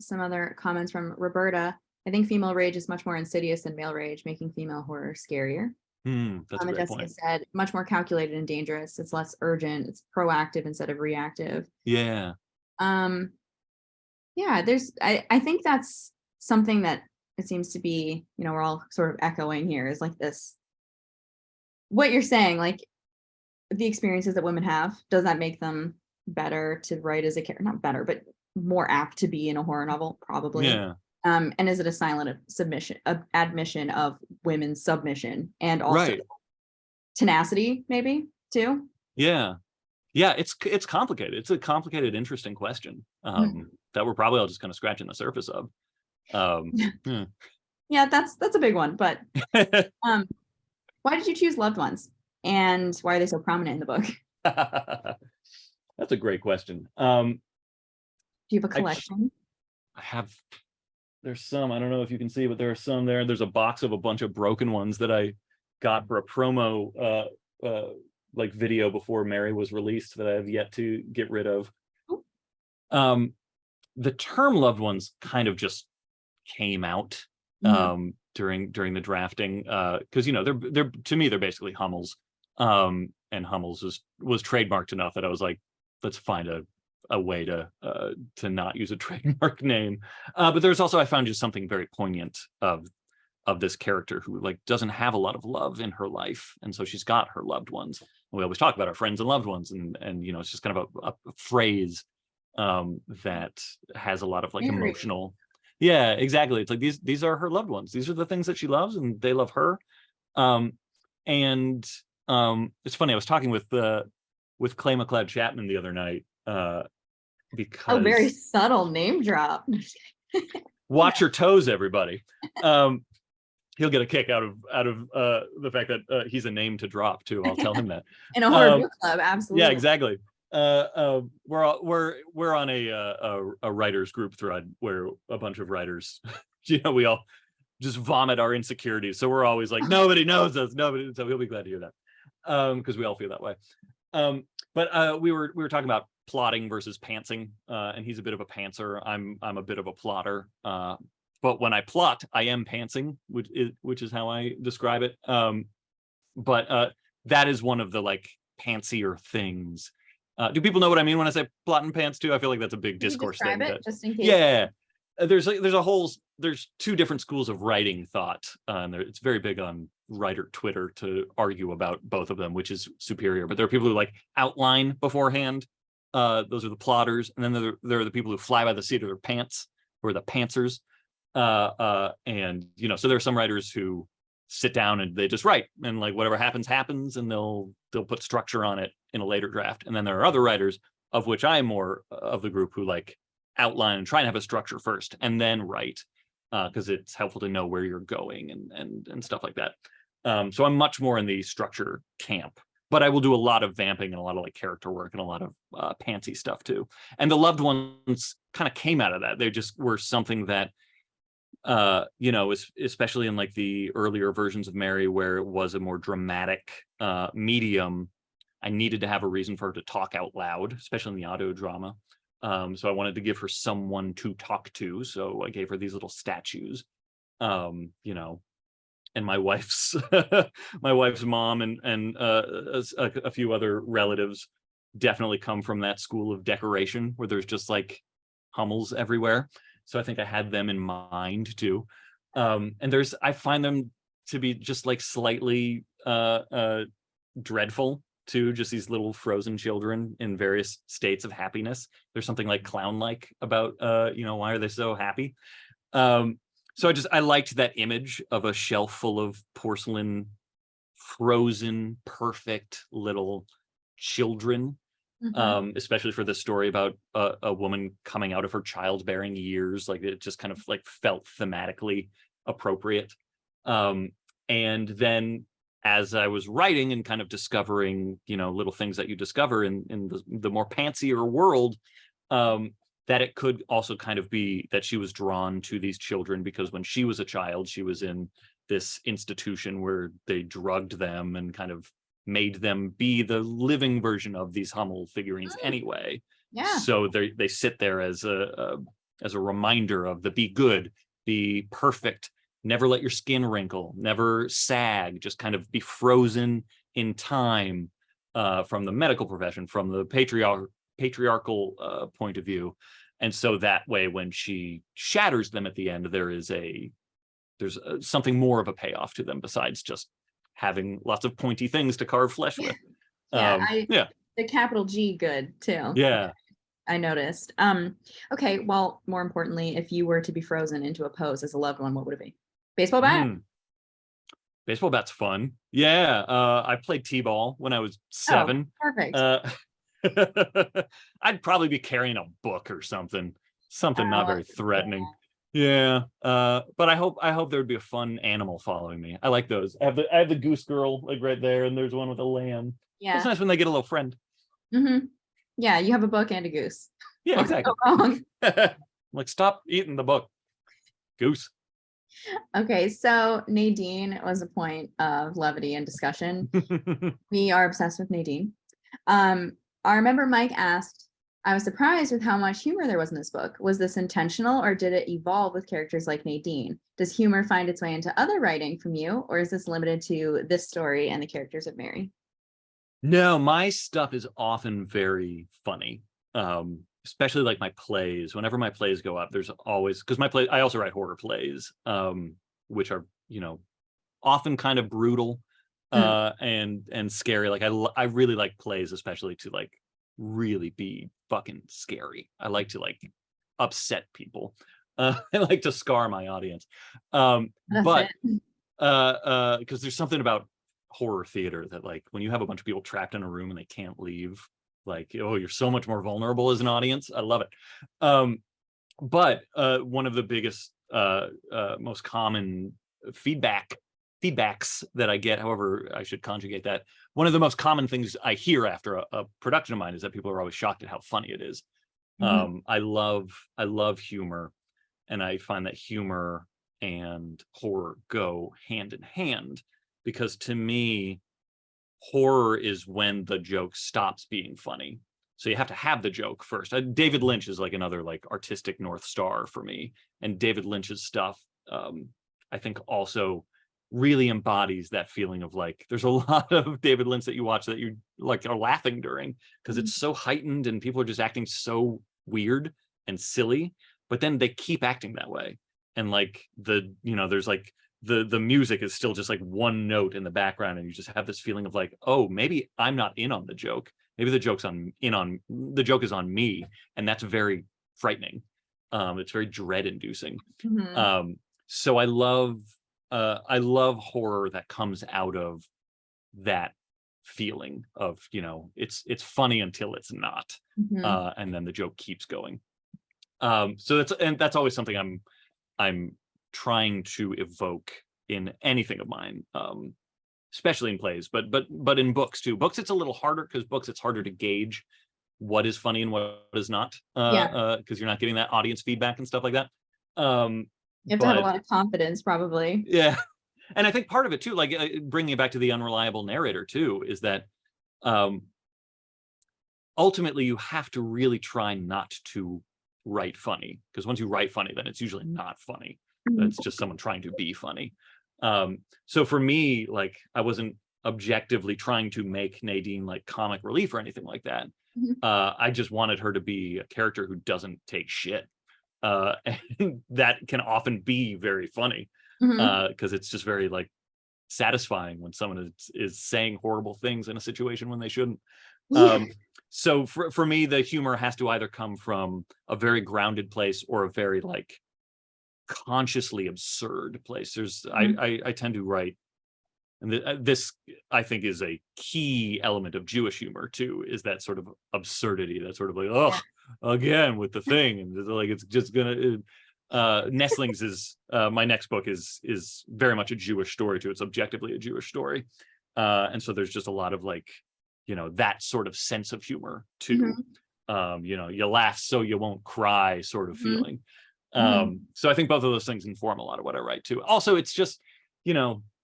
Speaker 1: some other comments from Roberta. I think female rage is much more insidious than male rage, making female horror scarier.
Speaker 2: That's a great
Speaker 1: Jessica
Speaker 2: point.
Speaker 1: said much more calculated and dangerous. It's less urgent. It's proactive instead of reactive.
Speaker 2: Yeah.
Speaker 1: I think that's something that it seems to be, we're all sort of echoing here, is like this, what you're saying, like the experiences that women have, does that make them better to write as a character? Not better, but more apt to be in a horror novel? Probably.
Speaker 2: Yeah.
Speaker 1: And is it a silent admission of women's submission, and also tenacity, maybe too?
Speaker 2: Yeah. Yeah, it's complicated. It's a complicated, interesting question that we're probably all just kind of scratching the surface of. Yeah.
Speaker 1: Yeah, that's a big one. But um, why did you choose loved ones, and why are they so prominent in the book?
Speaker 2: That's a great question.
Speaker 1: Do you have a
Speaker 2: I
Speaker 1: collection?
Speaker 2: have, there's some, I don't know if you can see, but there are some there. There's a box of a bunch of broken ones that I got for a promo like video before Mary was released that I have yet to get rid of. Um, the term loved ones kind of just came out during the drafting because they're to me they're basically Hummels, and Hummels was trademarked enough that I was like, let's find a way to not use a trademark name. But there's also, I found just something very poignant of this character who like doesn't have a lot of love in her life, and so she's got her loved ones. We always talk about our friends and loved ones, and it's just kind of a phrase that has a lot of like emotional. Yeah, exactly. It's like these are her loved ones. These are the things that she loves, and they love her. And it's funny. I was talking with Clay McLeod Chapman the other night because
Speaker 1: very subtle name drop.
Speaker 2: Watch your toes, everybody. He'll get a kick out of the fact that he's a name to drop too. I'll tell him that.
Speaker 1: In a horror book club, absolutely.
Speaker 2: Yeah, exactly. We're on a writers group thread where a bunch of writers, we all just vomit our insecurities. So we're always like, nobody knows us, nobody. So he'll be glad to hear that, because we all feel that way. But we were talking about plotting versus pantsing, and he's a bit of a pantser. I'm a bit of a plotter. But when I plot, I am pantsing, which is how I describe it. But that is one of the like pantsier things. Do people know what I mean when I say plot and pants too? I feel like that's a big discourse thing.
Speaker 1: Just in case.
Speaker 2: Yeah, there's two different schools of writing thought, and it's very big on writer Twitter to argue about both of them, which is superior. But there are people who like outline beforehand. Those are the plotters, and then there are the people who fly by the seat of their pants, who are the pantsers. And so there are some writers who sit down and they just write, and like whatever happens, and they'll put structure on it in a later draft. And then there are other writers, of which I'm more of the group, who like outline and try and have a structure first and then write, because it's helpful to know where you're going and stuff like that. So I'm much more in the structure camp, but I will do a lot of vamping and a lot of like character work and a lot of pantsy stuff too. And the loved ones kind of came out of that. They just were something that especially in like the earlier versions of Mary, where it was a more dramatic medium, I needed to have a reason for her to talk out loud, especially in the audio drama. So I wanted to give her someone to talk to. So I gave her these little statues, and my wife's my wife's mom and a few other relatives definitely come from that school of decoration where there's just like Hummels everywhere. So I think I had them in mind too. And I find them to be just like slightly dreadful too, just these little frozen children in various states of happiness. There's something like clown-like about, why are they so happy? So I liked that image of a shelf full of porcelain, frozen, perfect little children. Especially for this story about a woman coming out of her childbearing years. Like it just kind of like felt thematically appropriate. And then as I was writing and kind of discovering, little things that you discover in the more pantsier world, that it could also kind of be that she was drawn to these children because when she was a child, she was in this institution where they drugged them and kind of made them be the living version of these Hummel figurines anyway.
Speaker 1: Yeah.
Speaker 2: So they sit there as a reminder of the be good, be perfect, never let your skin wrinkle, never sag, just kind of be frozen in time, from the medical profession, from the patriarchal point of view. And so that way, when she shatters them at the end, there's something more of a payoff to them besides just having lots of pointy things to carve flesh with.
Speaker 1: The capital G good too.
Speaker 2: Yeah.
Speaker 1: I noticed. Okay, well, more importantly, if you were to be frozen into a pose as a loved one, what would it be? Baseball bat?
Speaker 2: Baseball bat's fun. Yeah. I played t-ball when I was 7.
Speaker 1: Oh, perfect.
Speaker 2: I'd probably be carrying a book or something not very threatening.
Speaker 1: Yeah.
Speaker 2: Yeah. But I hope there would be a fun animal following me. I like those. I have the goose girl like right there, and there's one with a lamb. It's nice when they get a little friend.
Speaker 1: Yeah, you have a book and a goose.
Speaker 2: Yeah,
Speaker 1: What could
Speaker 2: exactly.
Speaker 1: go wrong?
Speaker 2: Like, stop eating the book, goose.
Speaker 1: Okay, so Nadine was a point of levity and discussion. We are obsessed with Nadine. Our member Mike asked, I was surprised with how much humor there was in this book. Was this intentional, or did it evolve with characters like Nadine? Does humor find its way into other writing from you, or is this limited to this story and the characters of Mary?
Speaker 2: No, my stuff is often very funny. Especially like my plays. Whenever my plays go up, there's always, because I also write horror plays, which are, often kind of brutal and scary. Like I really like plays, especially to like really be fucking scary. I like to like upset people. I like to scar my audience. But because there's something about horror theater that, like, when you have a bunch of people trapped in a room and they can't leave, like, oh, you're so much more vulnerable as an audience. I love it. But one of the biggest most common feedbacks that I get, however I should conjugate that, one of the most common things I hear after a production of mine is that people are always shocked at how funny it is. I love humor, and I find that humor and horror go hand in hand, because to me, horror is when the joke stops being funny. So you have to have the joke first. David Lynch is like another like artistic North Star for me, and David Lynch's stuff, I think, also really embodies that feeling of like, there's a lot of David Lynch that you watch that you like are laughing during, because it's so heightened and people are just acting so weird and silly, but then they keep acting that way, and like there's like the music is still just like one note in the background, and you just have this feeling of like, oh, maybe I'm not in on the joke, maybe the joke is on me, and that's very frightening. It's very dread inducing. So I love horror that comes out of that feeling of, it's funny until it's not, and then the joke keeps going. So that's always something I'm trying to evoke in anything of mine, especially in plays, but in books too. Books, it's a little harder, because books, it's harder to gauge what is funny and what is not, because you're not getting that audience feedback and stuff like that.
Speaker 1: You have to have a lot of confidence, probably.
Speaker 2: Yeah. And I think part of it too, like bringing it back to the unreliable narrator too, is that ultimately you have to really try not to write funny, because once you write funny, then it's usually not funny. That's just someone trying to be funny. So for me, like, I wasn't objectively trying to make Nadine like comic relief or anything like that. I just wanted her to be a character who doesn't take shit. And that can often be very funny, because it's just very like satisfying when someone is saying horrible things in a situation when they shouldn't. So for me, the humor has to either come from a very grounded place or a very like consciously absurd place. I tend to write, and this I think is a key element of Jewish humor too, is that sort of absurdity, that sort of like, oh, again with the thing, and like it's just gonna. Nestlings is my next book is very much a Jewish story too. It's objectively a Jewish story, and so there's just a lot of like, that sort of sense of humor too. You laugh so you won't cry sort of feeling. So I think both of those things inform a lot of what I write too. Also, it's just,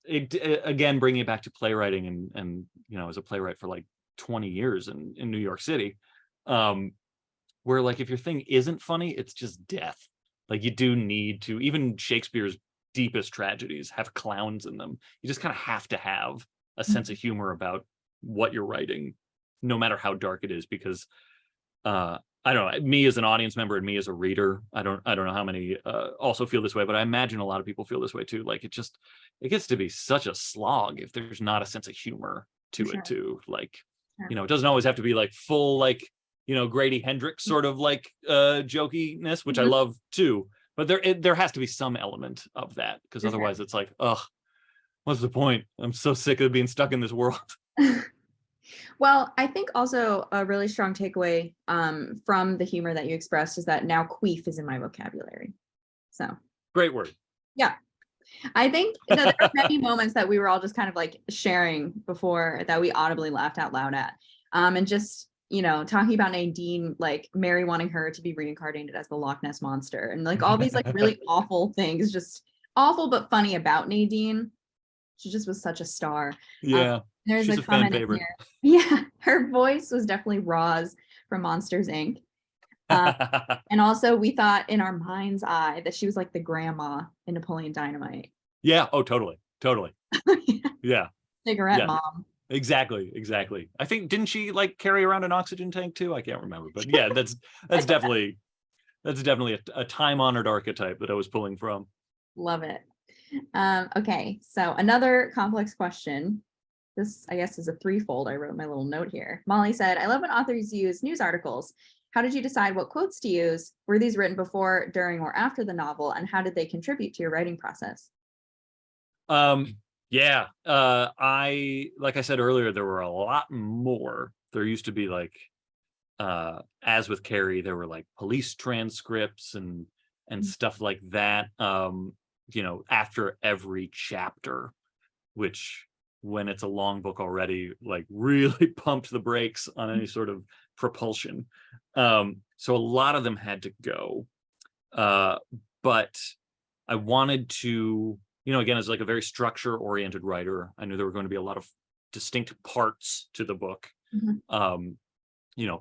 Speaker 2: again, bringing it back to playwriting, and as a playwright for like 20 years in New York City, where like if your thing isn't funny, it's just death. Like, you do need to, even Shakespeare's deepest tragedies have clowns in them. You just kind of have to have a sense of humor about what you're writing, no matter how dark it is, because I don't know, me as an audience member and me as a reader, I don't know how many also feel this way, but I imagine a lot of people feel this way too. Like, it gets to be such a slog if there's not a sense of humor to it too. Like, it doesn't always have to be like full, like, Grady Hendrix sort of like jokiness, which I love too, but there has to be some element of that, because otherwise it's like, ugh, what's the point? I'm so sick of being stuck in this world.
Speaker 1: Well, I think also a really strong takeaway from the humor that you expressed is that now queef is in my vocabulary. So
Speaker 2: Great word.
Speaker 1: yeah, I think that there are many moments that we were all just kind of like sharing before that we audibly laughed out loud at. And just, talking about Nadine, like Mary wanting her to be reincarnated as the Loch Ness monster and like all these like really awful things, just awful but funny about Nadine. She just was such a star. Um,
Speaker 2: Yeah,
Speaker 1: there's
Speaker 2: she's
Speaker 1: a
Speaker 2: a fan
Speaker 1: comment in
Speaker 2: favorite.
Speaker 1: here. Yeah, her voice was definitely Roz from Monsters Inc. Um, and also we thought in our mind's eye that she was like the grandma in Napoleon Dynamite.
Speaker 2: Yeah. Oh, totally. Totally. Yeah.
Speaker 1: Cigarette
Speaker 2: Yeah.
Speaker 1: mom.
Speaker 2: Exactly. I think, didn't she like carry around an oxygen tank too? I can't remember, but yeah, that's definitely a time-honored archetype that I was pulling from.
Speaker 1: Love it. Okay, so another complex question. This, I guess, is a threefold. I wrote my little note here. Molly said, I love when authors use news articles. How did you decide what quotes to use? Were these written before, during, or after the novel? And how did they contribute to your writing process?
Speaker 2: Yeah. Like I said earlier, there were a lot more. There used to be like, as with Carrie, there were like police transcripts and stuff like that. After every chapter, which when it's a long book already, like really pumped the brakes on any sort of propulsion. So a lot of them had to go. But I wanted to, again, as like a very structure oriented writer, I knew there were going to be a lot of distinct parts to the book.
Speaker 1: Mhm.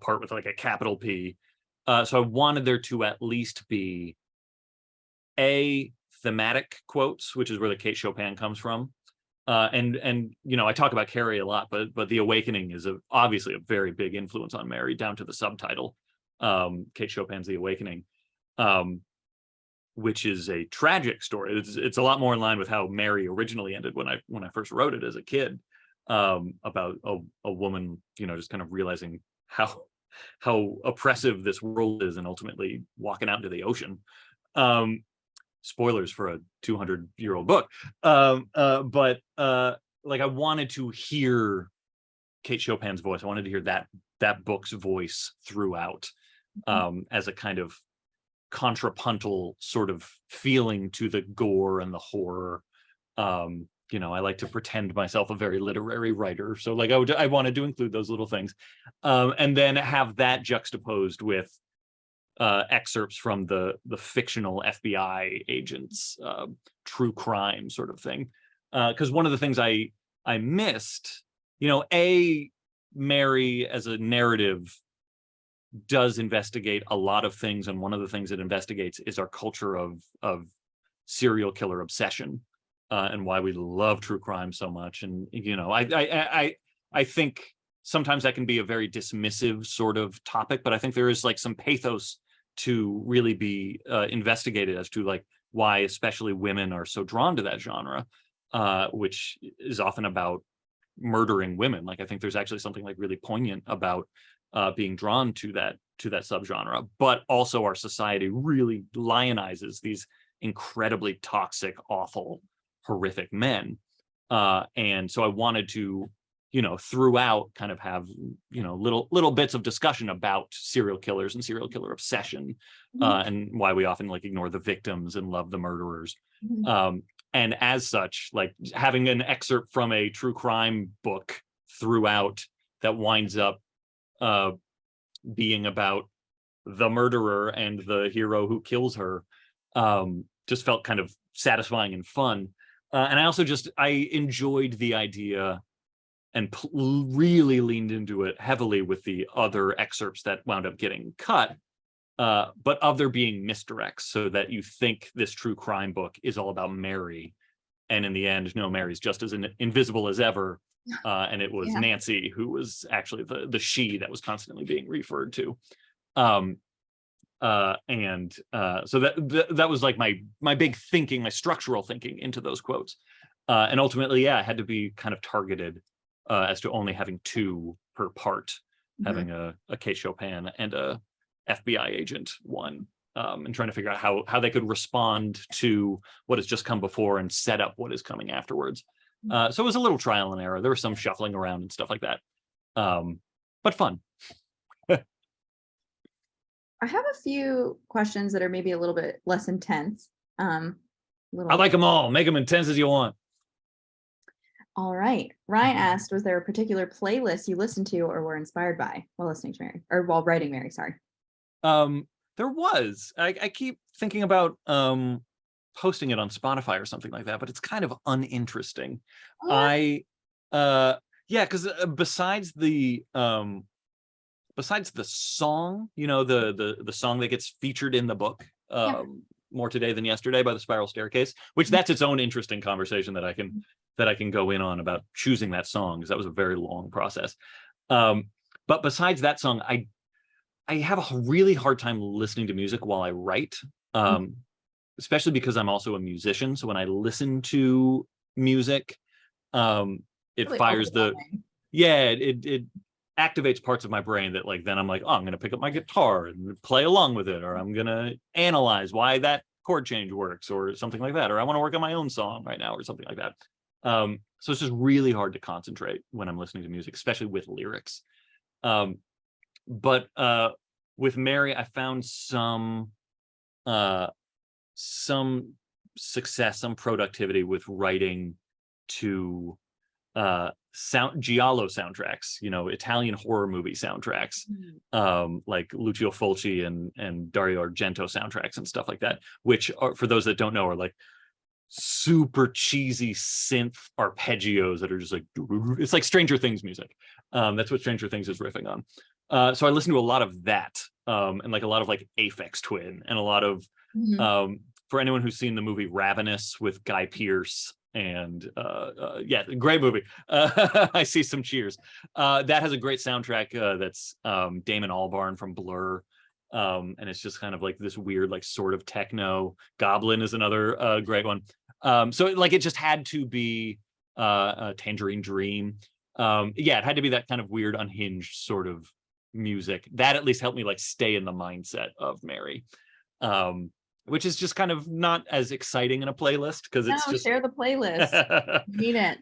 Speaker 2: Part with like a capital P. So I wanted there to at least be thematic quotes, which is where the Kate Chopin comes from. And I talk about Carrie a lot, but The Awakening is obviously a very big influence on Mary, down to the subtitle. Kate Chopin's The Awakening, which is a tragic story. It's a lot more in line with how Mary originally ended when I first wrote it as a kid, about a woman, just kind of realizing how oppressive this world is and ultimately walking out into the ocean. Spoilers for a 200-year-old book. But like I wanted to hear Kate Chopin's voice. I wanted to hear that book's voice throughout, as a kind of contrapuntal sort of feeling to the gore and the horror. I like to pretend myself a very literary writer, so like I wanted to include those little things, and then have that juxtaposed with excerpts from the fictional FBI agents, true crime sort of thing. Because one of the things I missed, Mary as a narrative does investigate a lot of things, and one of the things it investigates is our culture of serial killer obsession, and why we love true crime so much. And I think sometimes that can be a very dismissive sort of topic, but I think there is like some pathos to really be investigated as to like why especially women are so drawn to that genre, which is often about murdering women. Like I think there's actually something like really poignant about being drawn to that subgenre, but also our society really lionizes these incredibly toxic, awful, horrific men. And so I wanted to, throughout kind of have, little bits of discussion about serial killers and serial killer obsession, and why we often like ignore the victims and love the murderers. And as such, like having an excerpt from a true crime book throughout that winds up being about the murderer and the hero who kills her, just felt kind of satisfying and fun. And I enjoyed the idea and really leaned into it heavily with the other excerpts that wound up getting cut, but of there being misdirects, so that you think this true crime book is all about Mary, and in the end, no, Mary's just as invisible as ever, and it was
Speaker 1: Yeah.
Speaker 2: Nancy who was actually the she that was constantly being referred to. So that was like my big thinking, my structural thinking into those quotes, and ultimately, yeah, it had to be kind of targeted, as to only having two per part, having a Kate Chopin and a FBI agent one, and trying to figure out how they could respond to what has just come before and set up what is coming afterwards. So it was a little trial and error. There was some shuffling around and stuff like that. But fun.
Speaker 1: I have a few questions that are maybe a little bit less intense.
Speaker 2: I
Speaker 1: Little.
Speaker 2: like them all. Make them intense as you want.
Speaker 1: All right. Ryan asked, was there a particular playlist you listened to or were inspired by while listening to Mary, or while writing Mary? Sorry.
Speaker 2: There was. I keep thinking about posting it on Spotify or something like that, but it's kind of uninteresting. I yeah, because besides the song, you know, the song that gets featured in the book, More Today Than Yesterday by the Spiral Staircase, which that's its own interesting conversation that I can go in on about choosing that song, because that was a very long process. But besides that song, I have a really hard time listening to music while I write, especially because I'm also a musician. So when I listen to music, it
Speaker 1: Really
Speaker 2: fires
Speaker 1: overwhelming.
Speaker 2: it activates parts of my brain that, like, then I'm like, oh, I'm going to pick up my guitar and play along with it, or I'm going to analyze why that chord change works or something like that, or I want to work on my own song right now or something like that. So it's just really hard to concentrate when I'm listening to music, especially with lyrics. But with Mary, I found some success, some productivity with writing to giallo soundtracks, you know, Italian horror movie soundtracks, like Lucio Fulci and Dario Argento soundtracks and stuff like that, which are, for those that don't know, are like super cheesy synth arpeggios that are just like, it's like Stranger Things music. That's what Stranger Things is riffing on. So I listened to a lot of that, and like a lot of like Aphex Twin, and a lot of for anyone who's seen the movie Ravenous with Guy Pearce, and yeah, great movie. I see some cheers. That has a great soundtrack that's Damon Albarn from Blur. And it's just kind of like this weird, like sort of techno. Goblin is another great one. So like it just had to be Tangerine Dream. Yeah, it had to be that kind of weird, unhinged sort of music. That at least helped me like stay in the mindset of Mary. Which is just kind of not as exciting in a playlist, because it's just
Speaker 1: share the playlist. Need it.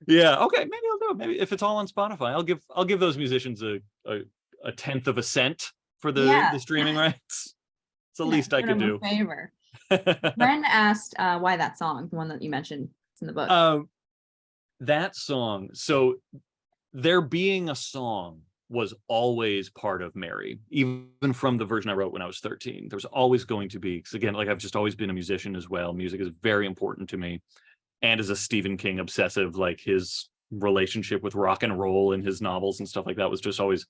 Speaker 2: Yeah, okay, maybe I'll do it. Maybe if it's all on Spotify, I'll give those musicians a tenth of a cent for the streaming rights. It's the least I could do.
Speaker 1: Favor. Bren asked why that song, the one that you mentioned in the book.
Speaker 2: That song. So there being a song was always part of Mary, even from the version I wrote when I was 13. There was always going to be, because again, like I've just always been a musician as well. Music is very important to me. And as a Stephen King obsessive, like his relationship with rock and roll in his novels and stuff like that was just always,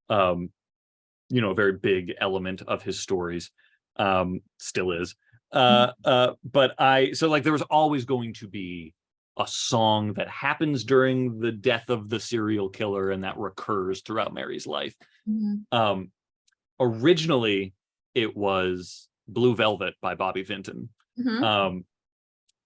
Speaker 2: you know, a very big element of his stories. Still is. But so like there was always going to be a song that happens during the death of the serial killer and that recurs throughout Mary's life. Originally, it was Blue Velvet by Bobby Vinton.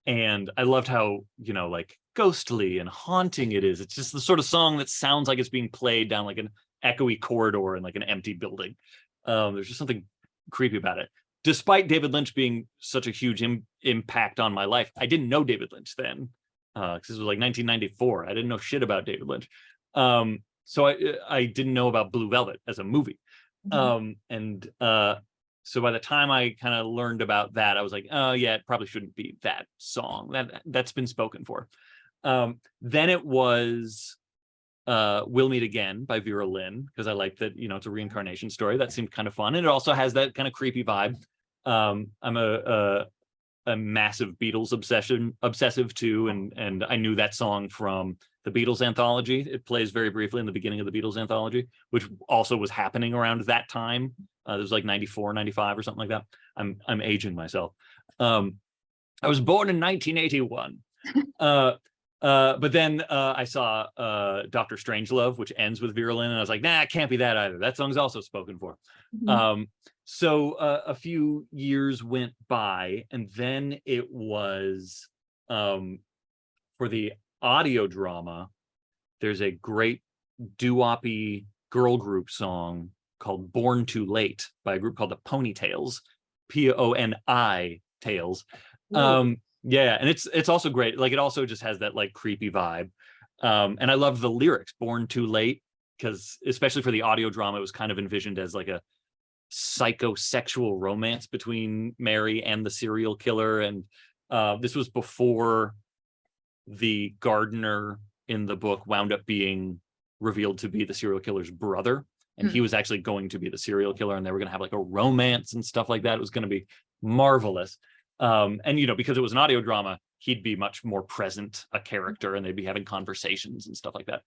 Speaker 2: And I loved how, you know, like ghostly and haunting it is. It's just the sort of song that sounds like it's being played down like an echoey corridor in like an empty building. There's just something creepy about it. Despite David Lynch being such a huge impact on my life, I didn't know David Lynch then. Because this was like 1994. I didn't know shit about David Lynch. So I didn't know about Blue Velvet as a movie. So by the time I kind of learned about that, I was like, oh yeah, it probably shouldn't be that song. That's been spoken for. Then it was We'll Meet Again by Vera Lynn, because I like that, you know, it's a reincarnation story. That seemed kind of fun. And it also has that kind of creepy vibe. I'm a massive Beatles obsessive too, and I knew that song from the Beatles anthology. It plays very briefly in the beginning of the Beatles anthology, which also was happening around that time. It was like 94, 95 or something like that. I'm aging myself. I was born in 1981. But then I saw Dr. Strangelove, which ends with Vera Lynn, and I was like, nah, it can't be that either. That song's also spoken for. So a few years went by, and then it was for the audio drama, there's a great doo-woppy girl group song called Born Too Late by a group called the Ponytails, Poni Tails. Yeah, and it's also great. Like it also just has that like creepy vibe. And I loved the lyrics, Born Too Late, because especially for the audio drama, it was kind of envisioned as like a psychosexual romance between Mary and the serial killer. And this was before the gardener in the book wound up being revealed to be the serial killer's brother. And he was actually going to be the serial killer, and they were going to have like a romance and stuff like that. It was going to be marvelous. And, you know, because it was an audio drama, he'd be much more present, a character, and they'd be having conversations and stuff like that.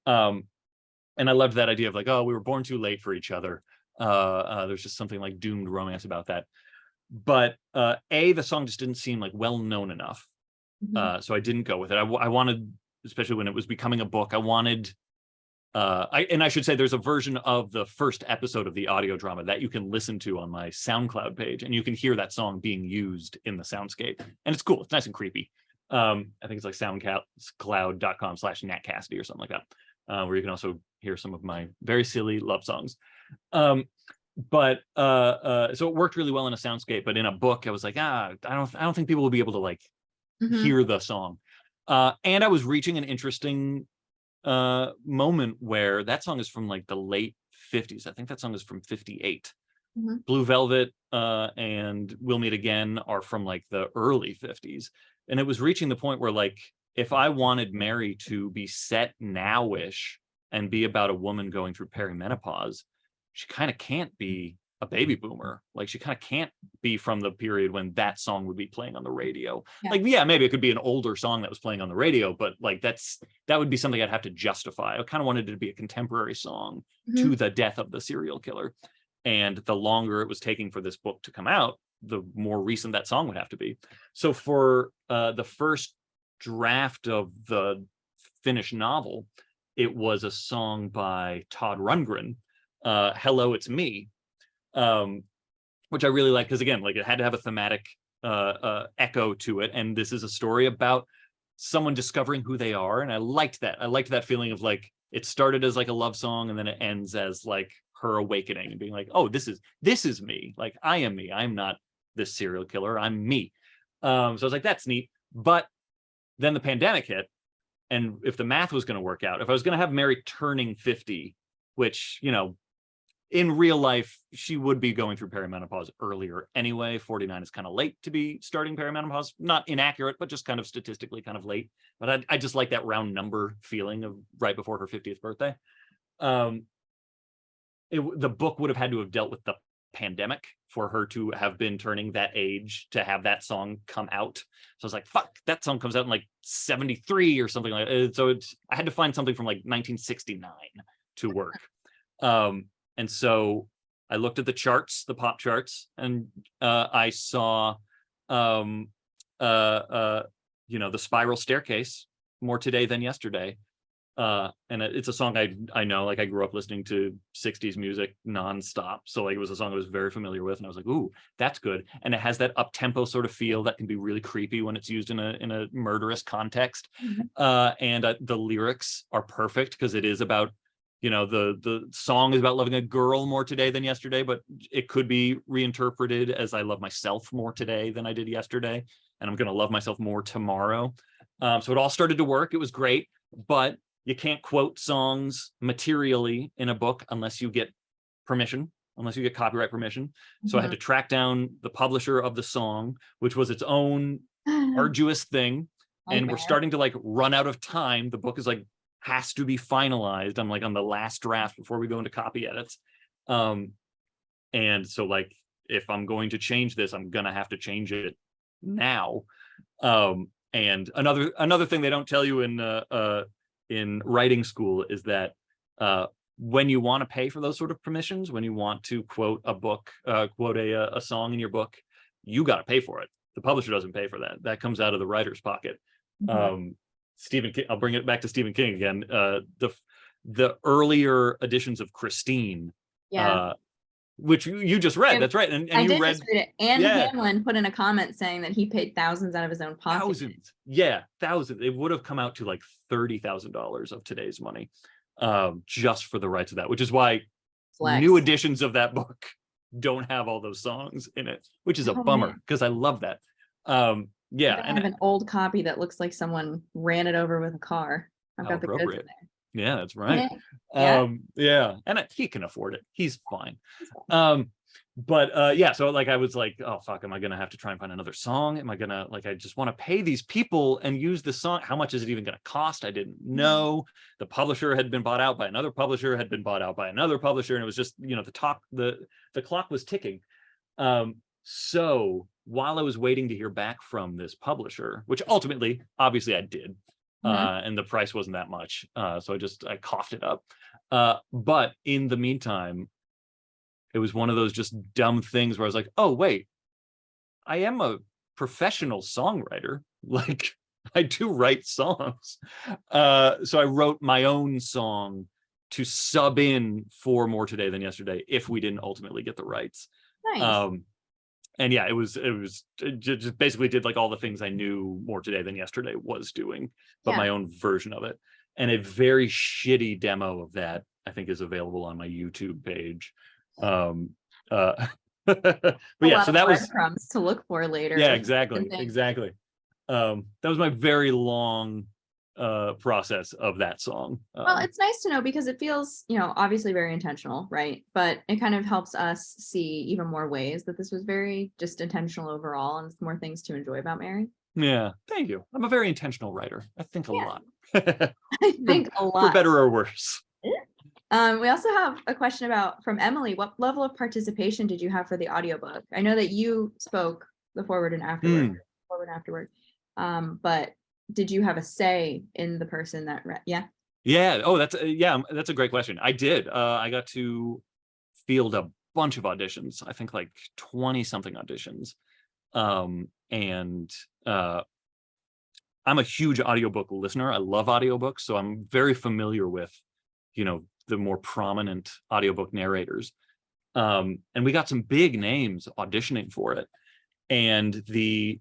Speaker 2: And I loved that idea of like, oh, we were born too late for each other. There's just something like doomed romance about that. But the song just didn't seem like well known enough. So I didn't go with it. I wanted, especially when it was becoming a book, I wanted, and I should say there's a version of the first episode of the audio drama that you can listen to on my SoundCloud page, and you can hear that song being used in the soundscape. And it's cool. It's nice and creepy. I think it's like soundcloud.com/Nat Cassidy or something like that, where you can also hear some of my very silly love songs. So it worked really well in a soundscape, but in a book, I was like, I don't think people will be able to like hear the song. And I was reaching an interesting moment where that song is from like the late 50s. I think that song is from 58. Blue Velvet and We'll Meet Again are from like the early 50s. And it was reaching the point where like, if I wanted Mary to be set now-ish and be about a woman going through perimenopause, she kind of can't be a baby boomer. Like she kind of can't be from the period when that song would be playing on the radio. Like, yeah, maybe it could be an older song that was playing on the radio, but like that would be something I'd have to justify. I kind of wanted it to be a contemporary song to the death of the serial killer. And the longer it was taking for this book to come out, the more recent that song would have to be. So for the first draft of the finished novel, it was a song by Todd Rundgren, Hello, It's Me, which I really like, because again, like it had to have a thematic echo to it. And this is a story about someone discovering who they are. And I liked that. I liked that feeling of like, it started as like a love song and then it ends as like her awakening and being like, oh, this is me. Like I am me. I'm not this serial killer. I'm me. So I was like, that's neat. But then the pandemic hit. And if the math was going to work out, if I was going to have Mary turning 50, which, you know, in real life, she would be going through perimenopause earlier anyway. 49 is kind of late to be starting perimenopause. Not inaccurate, but just kind of statistically kind of late. But I just like that round number feeling of right before her 50th birthday. The book would have had to have dealt with the pandemic for her to have been turning that age to have that song come out. So I was like, fuck, that song comes out in like 73 or something like that. So I had to find something from like 1969 to work. And so I looked at the charts, the pop charts, and I saw, The Spiral Staircase, More Today Than Yesterday. And it's a song I know, like I grew up listening to 60s music nonstop. So like it was a song I was very familiar with. And I was like, ooh, that's good. And it has that up-tempo sort of feel that can be really creepy when it's used in a murderous context. And the lyrics are perfect because it is about, you know, the song is about loving a girl more today than yesterday, but it could be reinterpreted as I love myself more today than I did yesterday. And I'm going to love myself more tomorrow. So it all started to work. It was great, but you can't quote songs materially in a book unless you get permission, unless you get copyright permission. So I had to track down the publisher of the song, which was its own arduous thing. And we're starting to like run out of time. The book is like, has to be finalized. I'm like on the last draft before we go into copy edits. And so like, if I'm going to change this, I'm going to have to change it now. And another thing they don't tell you in writing school is that when you want to pay for those sort of permissions, when you want to quote a book, quote a song in your book, you got to pay for it. The publisher doesn't pay for that. That comes out of the writer's pocket. Stephen King, I'll bring it back to Stephen King again. The earlier editions of Christine, which you just read. That's right. And
Speaker 1: I
Speaker 2: you
Speaker 1: did
Speaker 2: read
Speaker 1: just read it. And Hamlin put in a comment saying that he paid thousands out of his own pocket.
Speaker 2: Thousands. Yeah, thousands. It would have come out to like $30,000 of today's money, just for the rights of that, which is why new editions of that book don't have all those songs in it, which is a bummer because I love that. And
Speaker 1: I have an old copy that looks like someone ran it over with a car. I've
Speaker 2: How
Speaker 1: got the goods in
Speaker 2: appropriate.
Speaker 1: there.
Speaker 2: Yeah, that's right.
Speaker 1: Yeah.
Speaker 2: Yeah, and he can afford it. He's fine.
Speaker 1: That's fine.
Speaker 2: But yeah, so like I was like, oh fuck, am I gonna have to try and find another song? Am I gonna, like, I just want to pay these people and use the song? How much is it even gonna cost? I didn't know. The publisher had been bought out by another publisher, had been bought out by another publisher, and it was just, the clock was ticking. So while I was waiting to hear back from this publisher, which ultimately, obviously I did, and the price wasn't that much, so I coughed it up. But in the meantime, it was one of those just dumb things where I was like, oh wait, I am a professional songwriter. Like, I do write songs. So I wrote my own song to sub in for More Today Than Yesterday if we didn't ultimately get the rights.
Speaker 1: Nice.
Speaker 2: And yeah, it just basically did like all the things I knew More Today Than Yesterday was doing, but my own version of it. And a very shitty demo of that, I think, is available on my YouTube page. But yeah, so that was
Speaker 1: crumbs to look for later.
Speaker 2: Yeah, exactly. That was my very long process of that song.
Speaker 1: Well, it's nice to know because it feels, obviously very intentional, right? But it kind of helps us see even more ways that this was very just intentional overall, and it's more things to enjoy about Mary.
Speaker 2: Yeah, thank you. I'm a very intentional writer. I think a lot.
Speaker 1: I think a lot.
Speaker 2: For better or worse.
Speaker 1: We also have a question from Emily. What level of participation did you have for the audiobook? I know that you spoke the forward and afterward, but did you have a say in the person that read?
Speaker 2: Yeah. Oh, that's a great question. I did. I got to field a bunch of auditions. I think like 20 something auditions. And I'm a huge audiobook listener. I love audiobooks, so I'm very familiar with, the more prominent audiobook narrators. And we got some big names auditioning for it. And the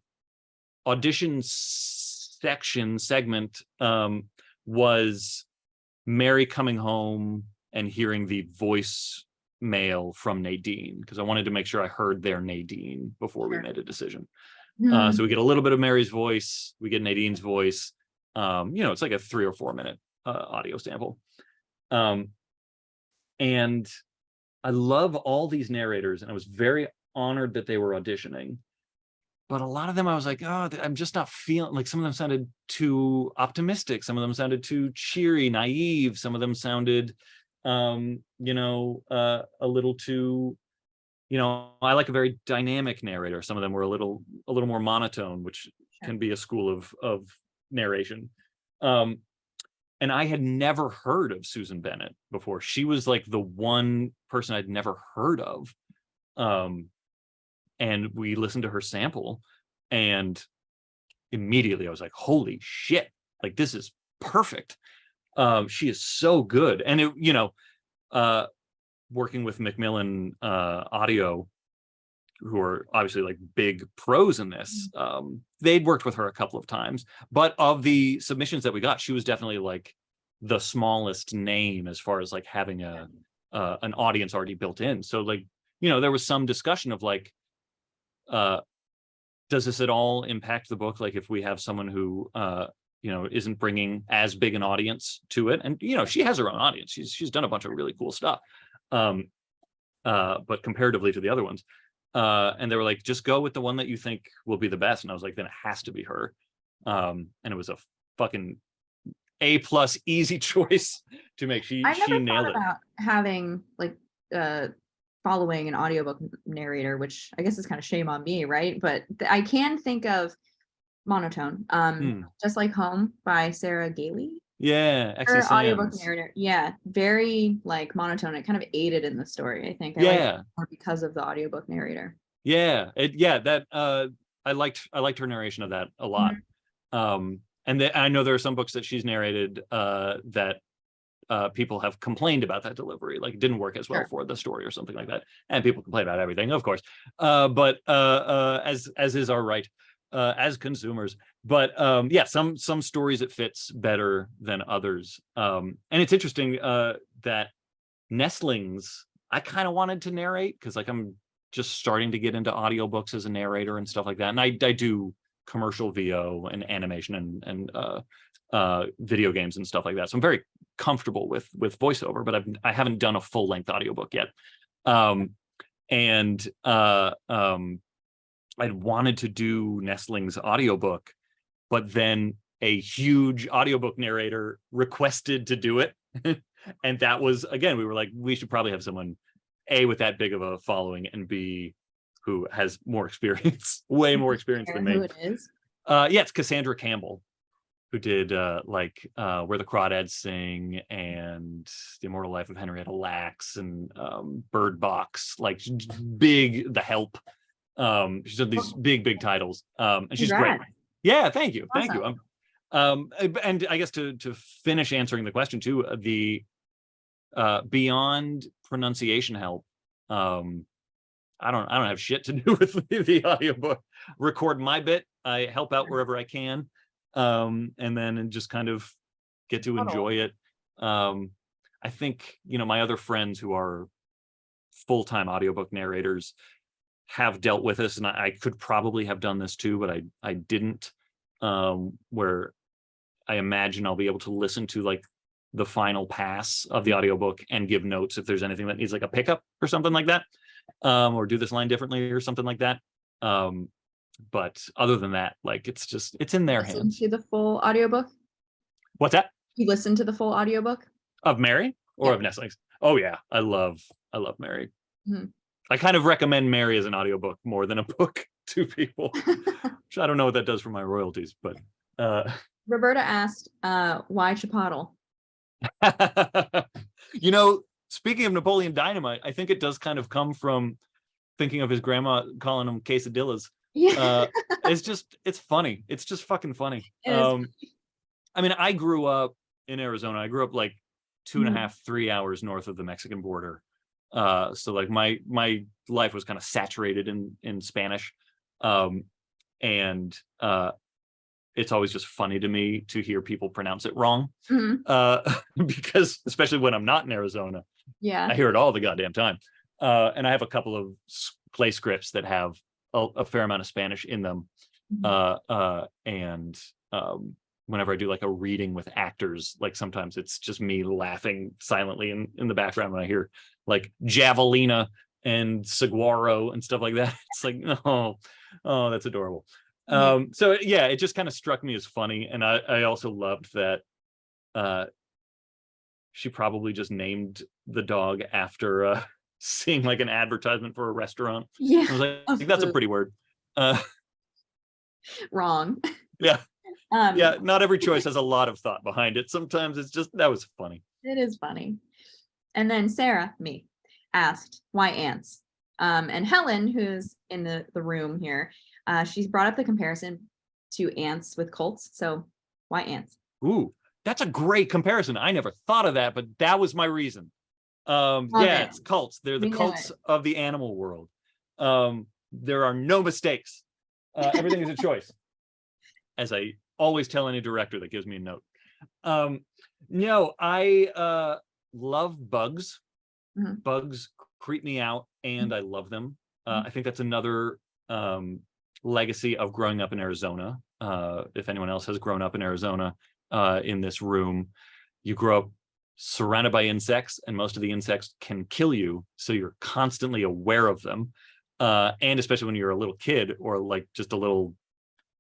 Speaker 2: audition segment was Mary coming home and hearing the voice mail from Nadine, because I wanted to make sure I heard their Nadine before we made a decision. So we get a little bit of Mary's voice, we get Nadine's voice. It's like a 3 or 4 minute audio sample. And I love all these narrators, and I was very honored that they were auditioning. But a lot of them, I was like, oh, I'm just not feeling, like, some of them sounded too optimistic. Some of them sounded too cheery, naive. Some of them sounded, a little too, I like a very dynamic narrator. Some of them were a little more monotone, which can be a school of narration. And I had never heard of Susan Bennett before. She was like the one person I'd never heard of. And we listened to her sample, and immediately I was like, holy shit, like, this is perfect. She is so good. And working with Macmillan Audio, who are obviously like big pros in this, they'd worked with her a couple of times, but of the submissions that we got, she was definitely like the smallest name as far as like having an audience already built in. So like, there was some discussion of like, does this at all impact the book? Like, if we have someone who isn't bringing as big an audience to it, and she has her own audience, she's done a bunch of really cool stuff, but comparatively to the other ones, and they were like, just go with the one that you think will be the best. And I was like, then it has to be her. And it was a fucking A+ easy choice to make. She nailed it.
Speaker 1: About having like following an audiobook narrator, which I guess is kind of shame on me, right? But I can think of Monotone, Just Like Home by Sarah Gailey.
Speaker 2: Yeah,
Speaker 1: her audiobook narrator. Yeah, very like monotone. It kind of aided in the story, I think. I liked it more because of the audiobook narrator.
Speaker 2: Yeah, I liked her narration of that a lot. And I know there are some books that she's narrated that people have complained about that delivery, like it didn't work as well for the story or something like that. And people complain about everything, of course. But as is our right as consumers. But some stories it fits better than others. And it's interesting that Nestlings, I kind of wanted to narrate, because like I'm just starting to get into audiobooks as a narrator and stuff like that. And I do commercial VO and animation and video games and stuff like that. So I'm very comfortable with voiceover, but I haven't done a full length audiobook yet. And I'd wanted to do Nestlings audiobook, but then a huge audiobook narrator requested to do it. And that was, again, we were like, we should probably have someone A, with that big of a following, and B, who has more experience, way more experience than me.
Speaker 1: Who it is?
Speaker 2: Yeah, it's Cassandra Campbell, who did Where the Crawdads Sing and The Immortal Life of Henrietta Lacks and Bird Box, like big, The Help. She's done these big titles. And she's great. Yeah, thank you. Awesome. Thank you. And I guess to finish answering the question too, the beyond pronunciation help, I don't have shit to do with the audiobook. Record my bit, I help out wherever I can, and then just kind of get to enjoy it. I think, my other friends who are full-time audiobook narrators have dealt with this, and I could probably have done this too, but I didn't, where I imagine I'll be able to listen to like the final pass of the audiobook and give notes if there's anything that needs like a pickup or something like that, or do this line differently or something like that. But other than that, like it's in their hands.
Speaker 1: To the full audiobook?
Speaker 2: What's that?
Speaker 1: You listen to the full audiobook?
Speaker 2: Of Mary or of Nestlings? Oh yeah, I love Mary. Mm-hmm. I kind of recommend Mary as an audiobook more than a book to people. Which I don't know what that does for my royalties, but
Speaker 1: Roberta asked, why Chipotle?
Speaker 2: Speaking of Napoleon Dynamite, I think it does kind of come from thinking of his grandma calling them quesadillas. Yeah. It's funny. It's just fucking funny. I mean, I grew up in Arizona. I grew up like 2.5, 3 hours north of the Mexican border. So like my life was kind of saturated in Spanish. And it's always just funny to me to hear people pronounce it wrong. Mm-hmm. Because especially when I'm not in Arizona, I hear it all the goddamn time. And I have a couple of play scripts that have a fair amount of Spanish in them. Mm-hmm. And whenever I do like a reading with actors, like sometimes it's just me laughing silently in the background when I hear like javelina and saguaro and stuff like that. It's like, oh, that's adorable. So yeah, it just kind of struck me as funny. And I also loved that she probably just named the dog after seeing like an advertisement for a restaurant. Yeah, I was like that's a pretty word.
Speaker 1: Wrong.
Speaker 2: Yeah. Yeah, not every choice has a lot of thought behind it. Sometimes it's just, that was funny.
Speaker 1: It is funny. And then Sarah, me, asked, why ants? And Helen, who's in the room here, she's brought up the comparison to ants with cults. So why ants?
Speaker 2: Ooh, that's a great comparison. I never thought of that, but that was my reason. It's cults. They're the cults of the animal world. There are no mistakes. Everything is a choice. As I always tell any director that gives me a note. No, I love bugs. Mm-hmm. Bugs creep me out, and I love them. I think that's another legacy of growing up in Arizona. If anyone else has grown up in Arizona in this room, you grow up surrounded by insects, and most of the insects can kill you, so you're constantly aware of them. And especially when you're a little kid or like just a little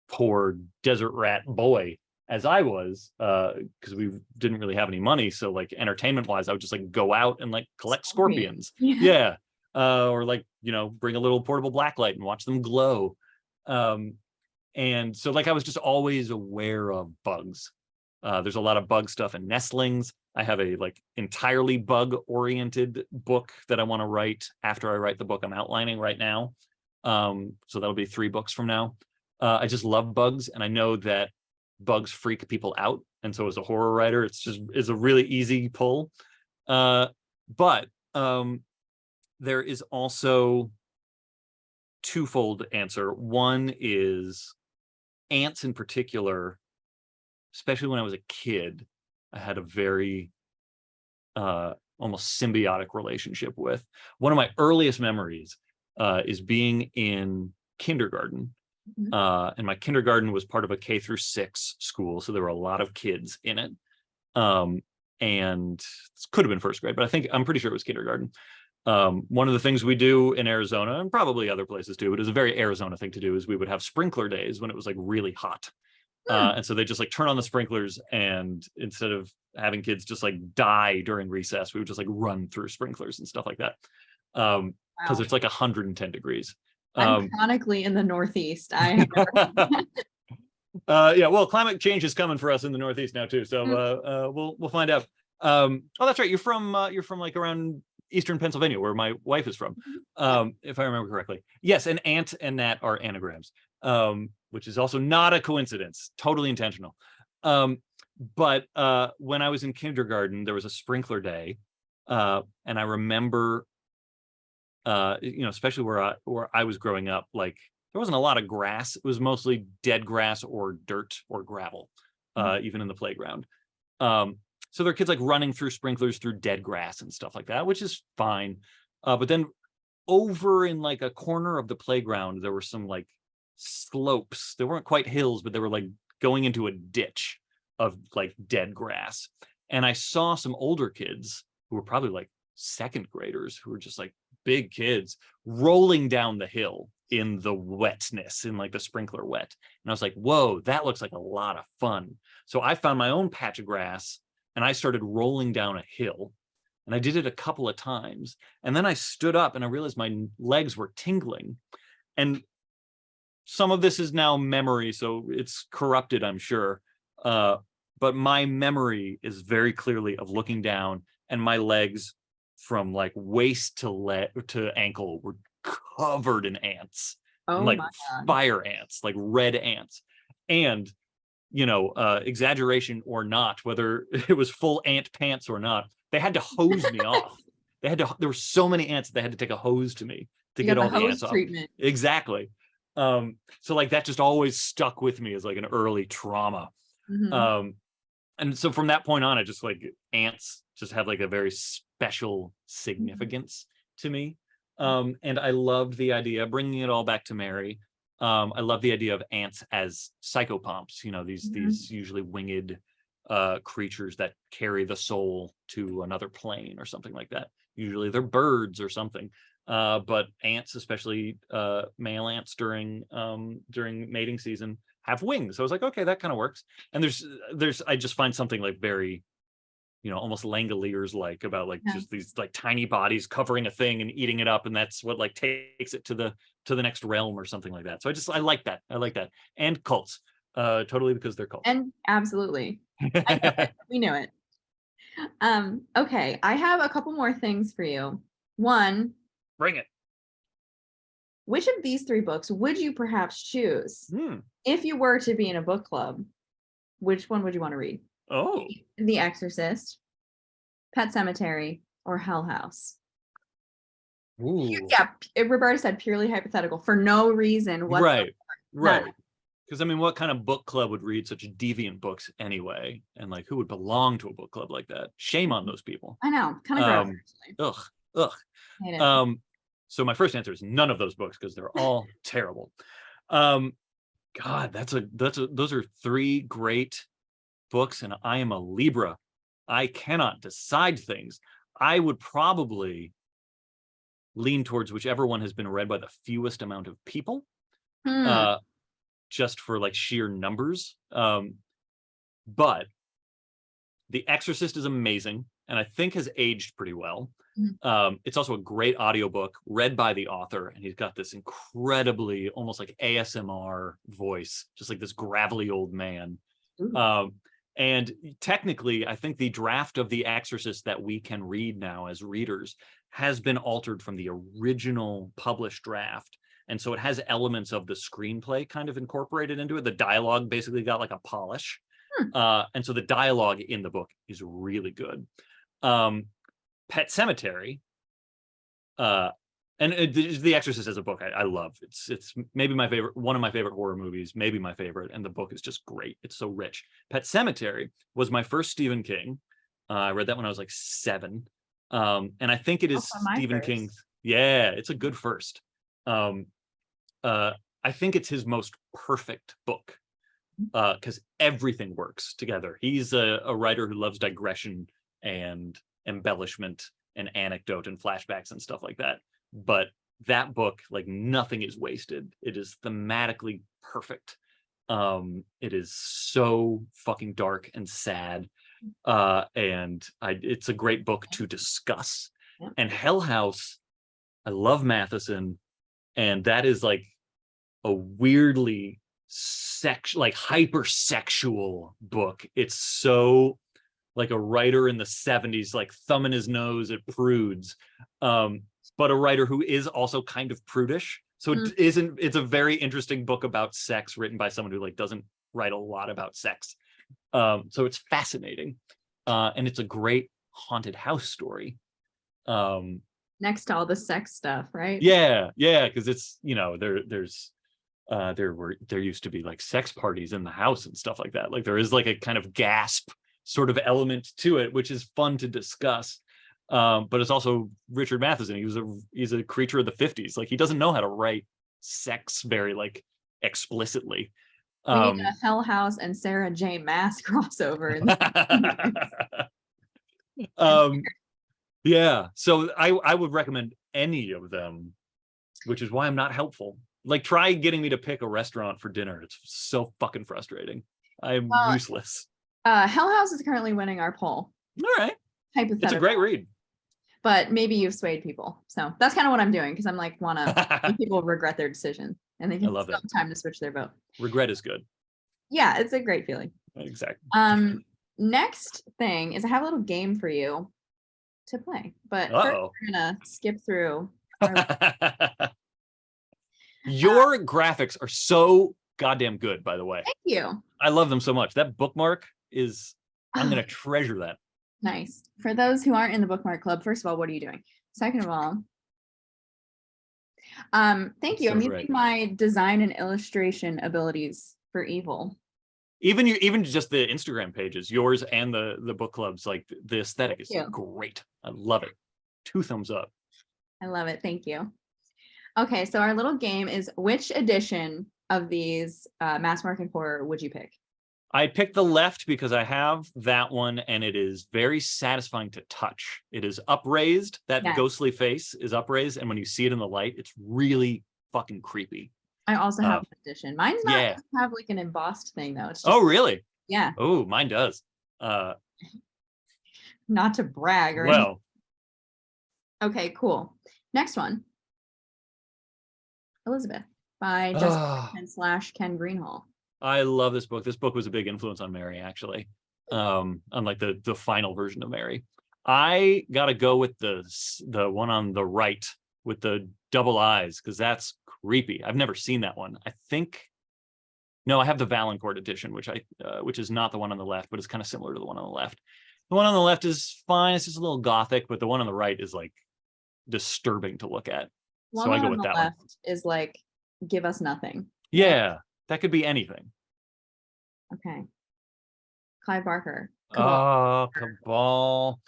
Speaker 2: poor desert rat boy, as I was, because we didn't really have any money. So like entertainment wise, I would just like go out and like collect scorpions. Yeah. Or like, bring a little portable blacklight and watch them glow. And so like I was just always aware of bugs. There's a lot of bug stuff in Nestlings. I have a like entirely bug oriented book that I want to write after I write the book I'm outlining right now. So that'll be 3 books from now. I just love bugs, and I know that bugs freak people out. And so as a horror writer, it's a really easy pull. But there is also twofold answer. One is ants in particular, especially when I was a kid, I had a very almost symbiotic relationship with. One of my earliest memories is being in kindergarten And my kindergarten was part of a K-6 school, so there were a lot of kids in it. And this could have been first grade, but I'm pretty sure it was kindergarten. One of the things we do in Arizona, and probably other places too, but it was a very Arizona thing to do, is we would have sprinkler days when it was like really hot. And so they just like turn on the sprinklers, and instead of having kids just like die during recess, we would just like run through sprinklers and stuff like that. Because
Speaker 1: Wow.
Speaker 2: it's like 110 degrees.
Speaker 1: I'm chronically in the Northeast. I have never seen that.
Speaker 2: Yeah, well, climate change is coming for us in the Northeast now too, so we'll find out. Oh, that's right. You're from like around Eastern Pennsylvania, where my wife is from, if I remember correctly. Yes, and Ant and Nat are anagrams, which is also not a coincidence, totally intentional. But when I was in kindergarten, there was a sprinkler day, and I remember, especially where I was growing up, like there wasn't a lot of grass. It was mostly dead grass or dirt or gravel, even in the playground. So there are kids like running through sprinklers through dead grass and stuff like that, which is fine. But then over in like a corner of the playground, there were some like slopes. They weren't quite hills, but they were like going into a ditch of like dead grass. And I saw some older kids who were probably like second graders, who were just like big kids, rolling down the hill in the wetness, in like the sprinkler wet. And I was like, whoa, that looks like a lot of fun. So I found my own patch of grass and I started rolling down a hill. And I did it a couple of times. And then I stood up and I realized my legs were tingling. And some of this is now memory, so it's corrupted, I'm sure. But my memory is very clearly of looking down, and my legs from like waist to ankle were covered in ants, and
Speaker 1: Oh
Speaker 2: like
Speaker 1: my God.
Speaker 2: fire ants, like red ants. And exaggeration or not, whether it was full ant pants or not, they had to hose me off. There were so many ants that they had to take a hose to me to
Speaker 1: You
Speaker 2: get
Speaker 1: got the
Speaker 2: all the
Speaker 1: hose
Speaker 2: ants off.
Speaker 1: treatment.
Speaker 2: Exactly. So like that just always stuck with me as like an early trauma. And so from that point on, I just like ants just have like a very special significance to me. And I loved the idea, bringing it all back to Mary. I love the idea of ants as psychopomps, these usually winged creatures that carry the soul to another plane or something like that. Usually they're birds or something. But ants, especially male ants during mating season, have wings. So I was like, okay, that kind of works. And I just find something like very, almost Langoliers like about like just these like tiny bodies covering a thing and eating it up, and that's what like takes it to the next realm or something like that. So I like that. I like that. And cults, totally, because they're cults.
Speaker 1: And absolutely. I know it. We knew it. Okay, I have a couple more things for you. One,
Speaker 2: Bring it.
Speaker 1: which of these three books would you perhaps choose if you were to be in a book club? Which one would you want to read?
Speaker 2: Oh,
Speaker 1: The Exorcist, Pet Cemetery, or Hell House?
Speaker 2: ooh.
Speaker 1: Yeah, Roberta said purely hypothetical for no reason whatsoever.
Speaker 2: Right. Because I mean, what kind of book club would read such deviant books anyway? And like, who would belong to a book club like that? Shame on those people.
Speaker 1: I know, kind of gross. Actually.
Speaker 2: Ugh.
Speaker 1: Hate it.
Speaker 2: So my first answer is none of those books, because they're all terrible. God, those are three great books, and I am a Libra. I cannot decide things. I would probably lean towards whichever one has been read by the fewest amount of people, just for like sheer numbers. But The Exorcist is amazing, and I think has aged pretty well. It's also a great audiobook read by the author, and he's got this incredibly almost like ASMR voice, just like this gravelly old man. And technically, I think the draft of The Exorcist that we can read now as readers has been altered from the original published draft. And so it has elements of the screenplay kind of incorporated into it. The dialogue basically got like a polish. And so the dialogue in the book is really good. Pet Cemetery, and The Exorcist as a book, I love. It's maybe my favorite, one of my favorite horror movies, maybe my favorite, and the book is just great. It's so rich. Pet Cemetery was my first Stephen King. I read that when I was like 7. And I think it is Stephen King's. Yeah, it's a good first. I think it's his most perfect book, because everything works together. He's a writer who loves digression and embellishment and anecdote and flashbacks and stuff like that. But that book, like, nothing is wasted. It is thematically perfect. It is so fucking dark and sad. It's a great book to discuss.
Speaker 1: Yeah.
Speaker 2: And Hell House, I love Matheson, and that is like a weirdly hypersexual book. It's so like a writer in the 70s, like thumbing his nose at prudes, but a writer who is also kind of prudish. So it's a very interesting book about sex written by someone who like doesn't write a lot about sex. So it's fascinating. And it's a great haunted house story.
Speaker 1: Next to all the sex stuff, right?
Speaker 2: Yeah, because it's, there used to be like sex parties in the house and stuff like that. Like there is like a kind of gasp sort of element to it, which is fun to discuss. But it's also Richard Matheson. He's a creature of the 50s. Like he doesn't know how to write sex very like explicitly.
Speaker 1: We need a Hell House and Sarah J. Maas crossover.
Speaker 2: Yeah. So I would recommend any of them, which is why I'm not helpful. Like, try getting me to pick a restaurant for dinner. It's so fucking frustrating. I'm useless.
Speaker 1: Hell House is currently winning our poll.
Speaker 2: All right.
Speaker 1: Hypothetical.
Speaker 2: It's a great read.
Speaker 1: But maybe you've swayed people. So that's kind of what I'm doing, because I'm like, want to make people regret their decision, and they can still have time to switch their vote.
Speaker 2: Regret is good.
Speaker 1: Yeah, it's a great feeling.
Speaker 2: Exactly.
Speaker 1: Next thing is I have a little game for you to play, but first we're gonna skip through.
Speaker 2: Your graphics are so goddamn good, by the way.
Speaker 1: Thank you.
Speaker 2: I love them so much. That bookmark is, I'm gonna treasure that.
Speaker 1: Nice. For those who aren't in the bookmark club, first of all, what are you doing? Second of all, thank you. I'm using my design and illustration abilities for evil.
Speaker 2: Even just the Instagram pages, yours and the book clubs, like the aesthetic is great. I love it. 2 thumbs up.
Speaker 1: I love it. Thank you. Okay, so our little game is, which edition of these mass market horror would you pick?
Speaker 2: I picked the left because I have that one, and it is very satisfying to touch. It is upraised. That ghostly face is upraised, and when you see it in the light, it's really fucking creepy.
Speaker 1: I also have an edition. Mine's not have like an embossed thing though. It's just,
Speaker 2: really?
Speaker 1: Yeah.
Speaker 2: Oh, mine does.
Speaker 1: Not to brag or anything. Okay, cool. Next one. Elizabeth by Jessica Ken Greenhall.
Speaker 2: I love this book. This book was a big influence on Mary, actually. Unlike the final version of Mary. I gotta go with the one on the right with the double eyes, because that's creepy. I've never seen that one. I think I have the Valancourt edition, which is not the one on the left, but it's kind of similar to the one on the left. The one on the left is fine. It's just a little gothic, but the one on the right is like disturbing to look at. So I go with that one.
Speaker 1: Is like, give us nothing.
Speaker 2: Yeah, that could be anything.
Speaker 1: Okay. Clive Barker.
Speaker 2: Cabal. Cabal.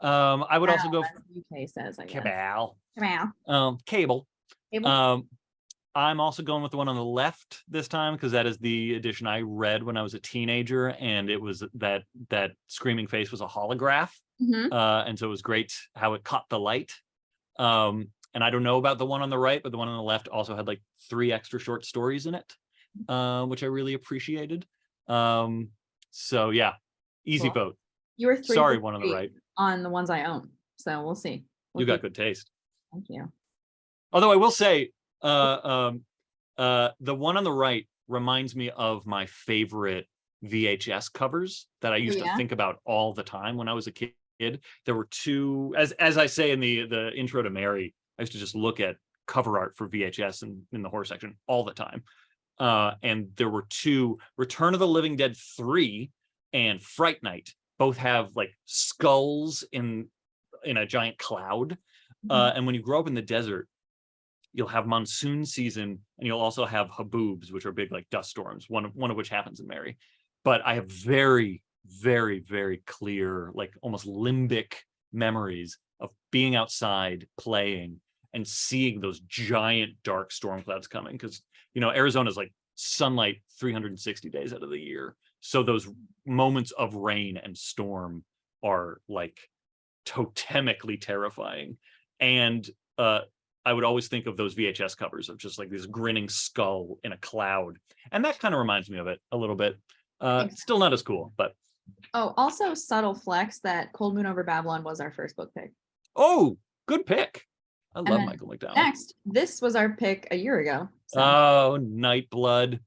Speaker 2: I would also go.
Speaker 1: UK says, I guess.
Speaker 2: Cabal.
Speaker 1: Cable.
Speaker 2: I'm also going with the one on the left this time, because that is the edition I read when I was a teenager, and it was that screaming face was a holograph, and so it was great how it caught the light. And I don't know about the one on the right, but the one on the left also had like 3 extra short stories in it, which I really appreciated. So yeah, easy vote.
Speaker 1: You were 3
Speaker 2: sorry, one on the right
Speaker 1: on the ones I own, so we'll see.
Speaker 2: You got good taste.
Speaker 1: Thank you.
Speaker 2: Although I will say, the one on the right reminds me of my favorite VHS covers that I used to think about all the time when I was a kid. There were 2, as I say in the intro to Mary, I used to just look at cover art for VHS in the horror section all the time. And there were 2, Return of the Living Dead 3 and Fright Night. Both have like skulls in a giant cloud. And when you grow up in the desert, you'll have monsoon season, and you'll also have haboobs, which are big like dust storms, one of which happens in Mary. But I have very, very, very clear, like almost limbic memories of being outside playing and seeing those giant dark storm clouds coming, because Arizona's like sunlight 360 days out of the year, so those moments of rain and storm are like totemically terrifying. And I would always think of those VHS covers of just like this grinning skull in a cloud, and that kind of reminds me of it a little bit. Still not as cool, but
Speaker 1: also subtle flex that Cold Moon Over Babylon was our first book pick.
Speaker 2: Oh, good pick. I love Michael McDowell.
Speaker 1: Next, this was our pick a year ago.
Speaker 2: So. Oh, Nightblood.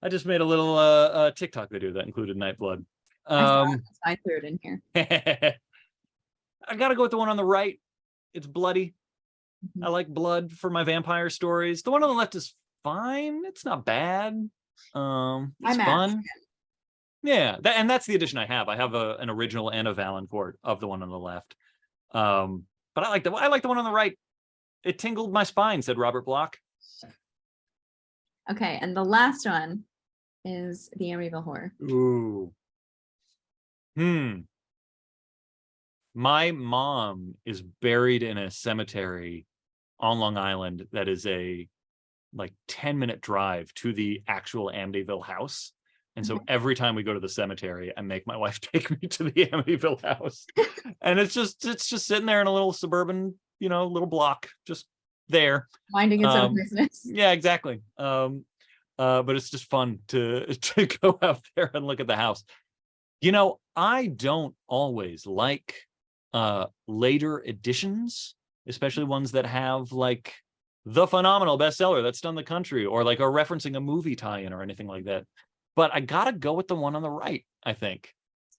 Speaker 2: I just made a little TikTok video that included Nightblood.
Speaker 1: I threw it in here.
Speaker 2: I gotta go with the one on the right. It's bloody. I like blood for my vampire stories. The one on the left is fine. It's not bad. It's fun. Yeah, and that's the edition I have. I have an original and a Valancourt of the one on the left. But I like the one on the right. It tingled my spine, said Robert Bloch.
Speaker 1: Okay, and the last one is the Amityville Horror.
Speaker 2: Ooh. My mom is buried in a cemetery on Long Island that is a like 10-minute drive to the actual Amityville house. And so every time we go to the cemetery, I make my wife take me to the Amityville house. And it's just sitting there in a little suburban, little block, just there.
Speaker 1: Minding its own business.
Speaker 2: Yeah, exactly. But it's just fun to go out there and look at the house. I don't always like later editions, especially ones that have like the phenomenal bestseller that stunned the country, or like are referencing a movie tie-in or anything like that. But I gotta go with the one on the right, I think.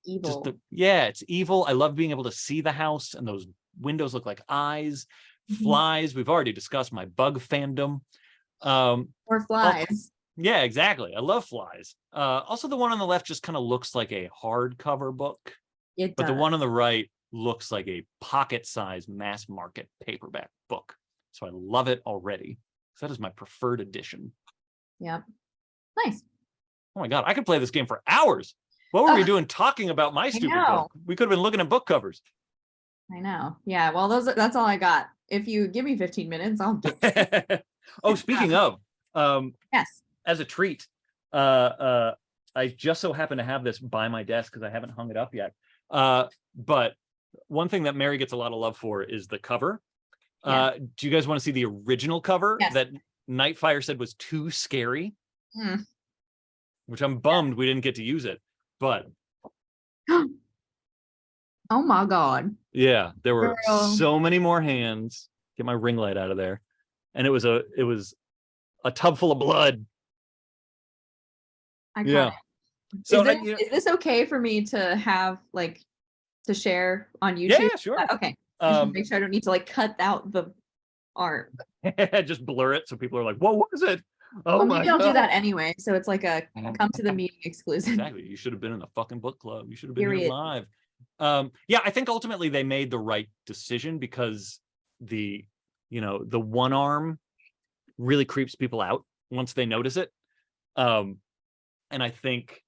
Speaker 1: It's evil.
Speaker 2: It's evil. I love being able to see the house, and those windows look like eyes. Flies. We've already discussed my bug fandom.
Speaker 1: Or flies.
Speaker 2: Yeah, exactly. I love flies. Also, the one on the left just kind of looks like a hardcover book.
Speaker 1: It
Speaker 2: but
Speaker 1: does.
Speaker 2: The one on the right looks like a pocket-sized mass market paperback book. So I love it already. So that is my preferred edition.
Speaker 1: Yep. Nice.
Speaker 2: Oh my God, I could play this game for hours. What were we doing talking about my stupid book? We could have been looking at book covers.
Speaker 1: I know. Yeah, well, that's all I got. If you give me 15 minutes, I'll do it.
Speaker 2: Oh, speaking of,
Speaker 1: yes.
Speaker 2: As a treat, I just so happen to have this by my desk because I haven't hung it up yet. But one thing that Mary gets a lot of love for is the cover. Yeah. Do you guys want to see the original cover that Nightfire said was too scary? Which I'm bummed we didn't get to use it, but
Speaker 1: oh my God.
Speaker 2: Yeah, there were so many more hands. Get my ring light out of there. And it was a tub full of blood.
Speaker 1: Yeah. So is this okay for me to have to share on YouTube?
Speaker 2: Yeah, sure.
Speaker 1: Okay. Make sure I don't need to cut out the art.
Speaker 2: Just blur it so people are like, what was it?
Speaker 1: Oh my God. Maybe I'll do that anyway. So it's like a come to the meeting exclusive.
Speaker 2: Exactly. You should have been in the fucking book club. You should have been here live. Yeah, I think ultimately they made the right decision because the one arm really creeps people out once they notice it. And I think,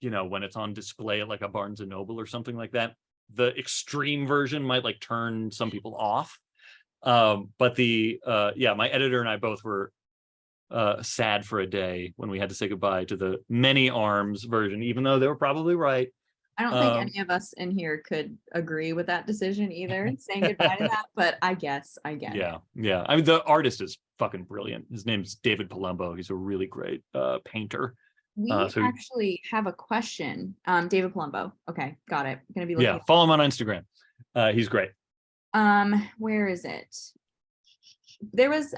Speaker 2: when it's on display at like a Barnes and Noble or something like that, the extreme version might turn some people off. But my editor and I both were sad for a day when we had to say goodbye to the many arms version, even though they were probably right.
Speaker 1: I don't think any of us in here could agree with that decision either, saying goodbye to that, but I guess I get it.
Speaker 2: Yeah. I mean, the artist is fucking brilliant. His name's David Palumbo. He's a really great painter.
Speaker 1: We actually have a question. David Palumbo. Okay, got it. Gonna be
Speaker 2: looking. Yeah, follow him on Instagram. He's great.
Speaker 1: Where is it? There was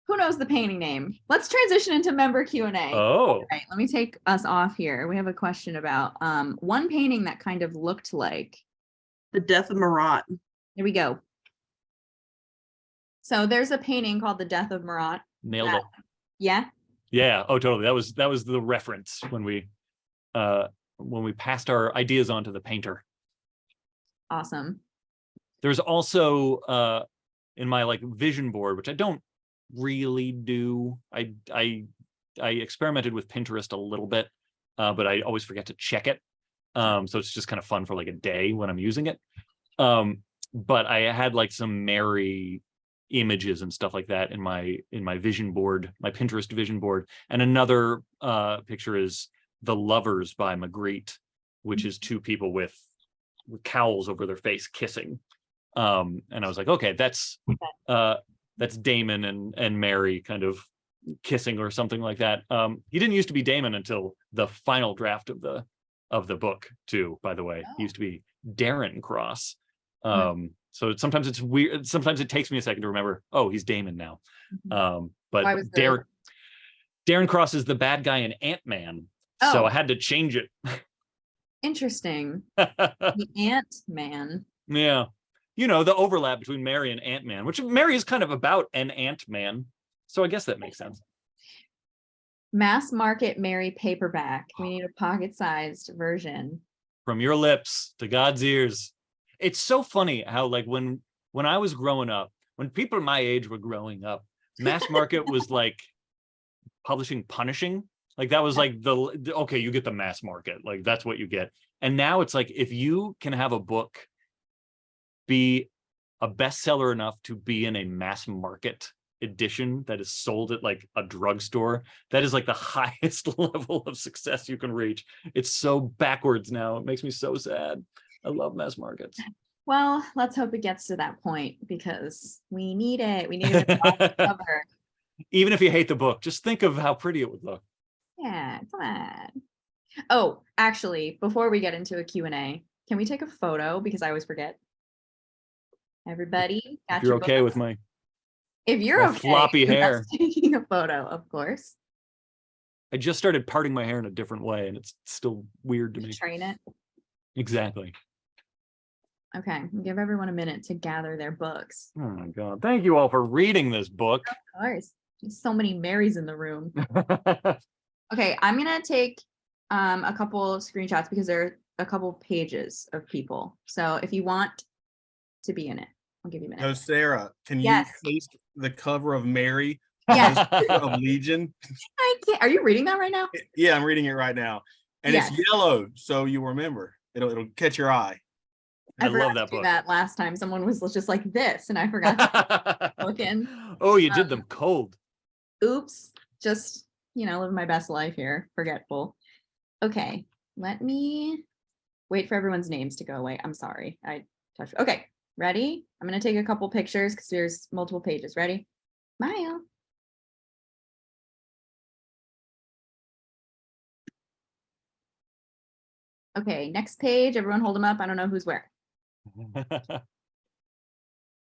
Speaker 1: who knows the painting name? Let's transition into member Q&A.
Speaker 2: Oh.
Speaker 1: All right, let me take us off here. We have a question about one painting that kind of looked like
Speaker 3: The Death of Marat.
Speaker 1: Here we go. So there's a painting called The Death of Marat.
Speaker 2: Nailed it.
Speaker 1: Yeah.
Speaker 2: Yeah. Oh, totally. That was the reference when we passed our ideas on to the painter.
Speaker 1: Awesome.
Speaker 2: There's also in my vision board, which I don't really do. I experimented with Pinterest a little bit, but I always forget to check it. So it's just kind of fun for a day when I'm using it. but I had like some Mary images and stuff like that in my vision board, my Pinterest vision board. And another picture is The Lovers by Magritte, which is two people with cowls over their face kissing. And I was like, okay, that's Damon and Mary kind of kissing or something like that. He didn't used to be Damon until the final draft of the book too, by the way. He used to be Darren Cross. So sometimes it's weird. Sometimes it takes me a second to remember, oh, he's Damon now. But Darren Cross is the bad guy in Ant-Man. So I had to change it.
Speaker 1: Interesting. The Ant-Man.
Speaker 2: Yeah. You know, the overlap between Mary and Ant-Man, which Mary is kind of about an Ant-Man. So I guess that makes sense.
Speaker 1: Mass market Mary paperback. We need a pocket-sized version.
Speaker 2: From your lips to God's ears. It's so funny how, like, when I was growing up, when people my age were growing up, mass market was like publishing punishing. Like that was like okay, you get the mass market. Like that's what you get. And now it's like, if you can have a book be a bestseller enough to be in a mass market edition that is sold at like a drugstore, that is like the highest level of success you can reach. It's so backwards now. It makes me so sad. I love mass markets.
Speaker 1: Well, let's hope it gets to that point because we need it. We need it to cover.
Speaker 2: Even if you hate the book, just think of how pretty it would look.
Speaker 1: Yeah, come on. Oh, actually, before we get into a Q&A, can we take a photo? Because I always forget. Everybody,
Speaker 2: if you're okay with my floppy hair,
Speaker 1: taking a photo, of course.
Speaker 2: I just started parting my hair in a different way, and it's still weird to me.
Speaker 1: Train it.
Speaker 2: Exactly.
Speaker 1: Okay, give everyone a minute to gather their books.
Speaker 2: Oh my God! Thank you all for reading this book.
Speaker 1: Of course, there's so many Marys in the room. Okay, I'm gonna take a couple screenshots because there are a couple pages of people. So if you want to be in it, I'll give you a minute.
Speaker 4: No, Sarah, can you paste the cover of Mary?
Speaker 1: Yes.
Speaker 4: Of Legion.
Speaker 1: I can't. Are you reading that right now?
Speaker 4: Yeah, I'm reading it right now, and it's yellow, so you remember. It'll catch your eye.
Speaker 2: I love that
Speaker 1: to do
Speaker 2: book.
Speaker 1: That last time someone was just like this, and I forgot to look in.
Speaker 2: Oh, you did them cold.
Speaker 1: Oops. Just living my best life here. Forgetful. Okay, let me wait for everyone's names to go away. I'm sorry. I touched. Okay, ready? I'm gonna take a couple pictures because there's multiple pages. Ready? Smile. Okay, next page. Everyone hold them up. I don't know who's where.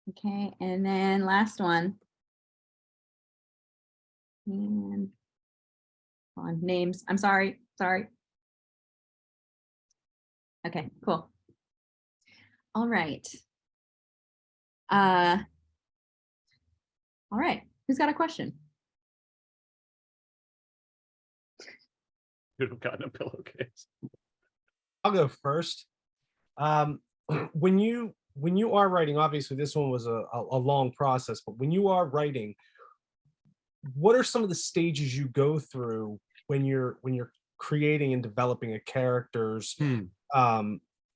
Speaker 1: Okay, and then last one. And on names. I'm sorry. Okay, cool. All right. All right. Who's got a question?
Speaker 2: Could have gotten a pillowcase.
Speaker 5: I'll go first. When you are writing, obviously this one was a long process, but when you are writing, what are some of the stages you go through when you're creating and developing a character's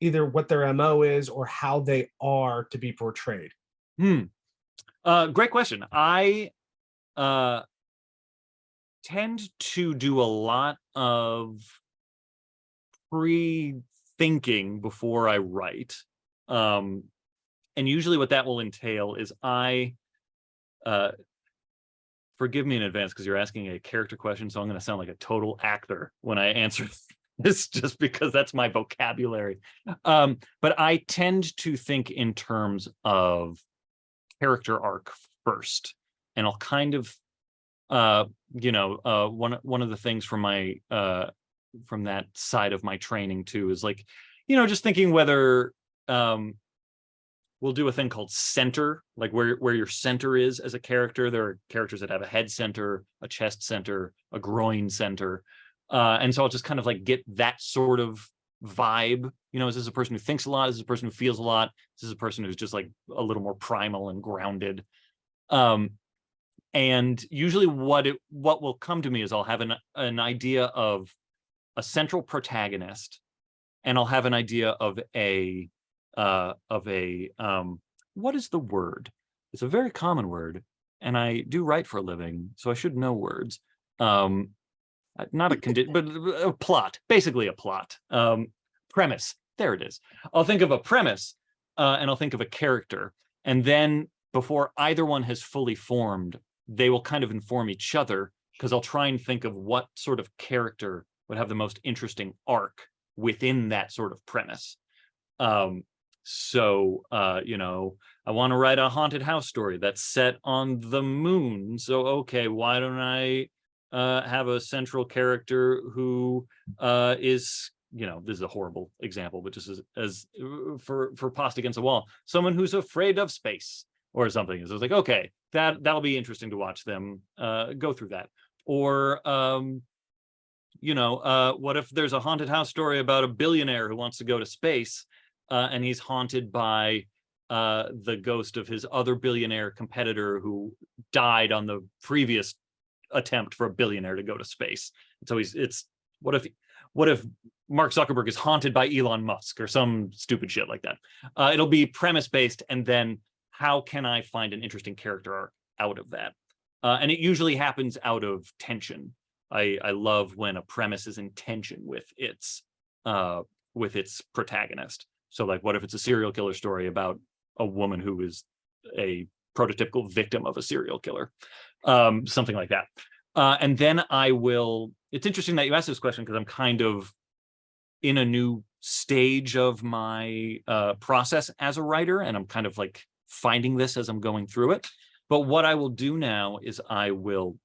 Speaker 5: either what their MO is or how they are to be portrayed?
Speaker 2: Great question. I tend to do a lot of pre-thinking before I write. And usually what that will entail is forgive me in advance because you're asking a character question, so I'm going to sound like a total actor when I answer this just because that's my vocabulary. But I tend to think in terms of character arc first, and I'll kind of one of the things from my from that side of my training too is like just thinking whether we'll do a thing called center, like where your center is as a character. There are characters that have a head center, a chest center, a groin center, and so I'll just kind of like get that sort of vibe. Is this a person who thinks a lot? Is this a person who feels a lot? Is this a person who's just like a little more primal and grounded? And usually what will come to me is I'll have an idea of a central protagonist, and I'll have an idea of a what is the word? It's a very common word, and I do write for a living, so I should know words. Not a condition, but a plot, basically a plot. Premise. There it is. I'll think of a premise, and I'll think of a character, and then before either one has fully formed, they will kind of inform each other, because I'll try and think of what sort of character would have the most interesting arc within that sort of premise. So I want to write a haunted house story that's set on the moon. So, okay, why don't I have a central character who is, this is a horrible example, but just as for pasta against the wall, someone who's afraid of space or something. So it's like, okay, that'll be interesting to watch them go through that. Or what if there's a haunted house story about a billionaire who wants to go to space, and he's haunted by the ghost of his other billionaire competitor who died on the previous attempt for a billionaire to go to space. So what if Mark Zuckerberg is haunted by Elon Musk or some stupid shit like that? It'll be premise based, and then how can I find an interesting character arc out of that? And it usually happens out of tension. I love when a premise is in tension with its protagonist. So like, what if it's a serial killer story about a woman who is a prototypical victim of a serial killer? Something like that. And then it's interesting that you asked this question, because I'm kind of in a new stage of my process as a writer, and I'm kind of like finding this as I'm going through it. But what I will do now is I will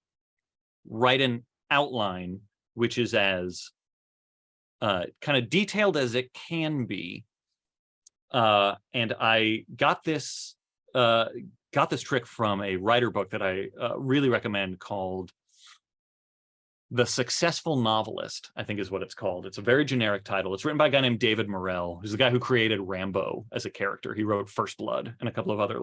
Speaker 2: write an outline, which is as kind of detailed as it can be. And I got this trick from a writer book that I really recommend, called The Successful Novelist, I think is what it's called. It's a very generic title. It's written by a guy named David Morrell, who's the guy who created Rambo as a character. He wrote First Blood and a couple of other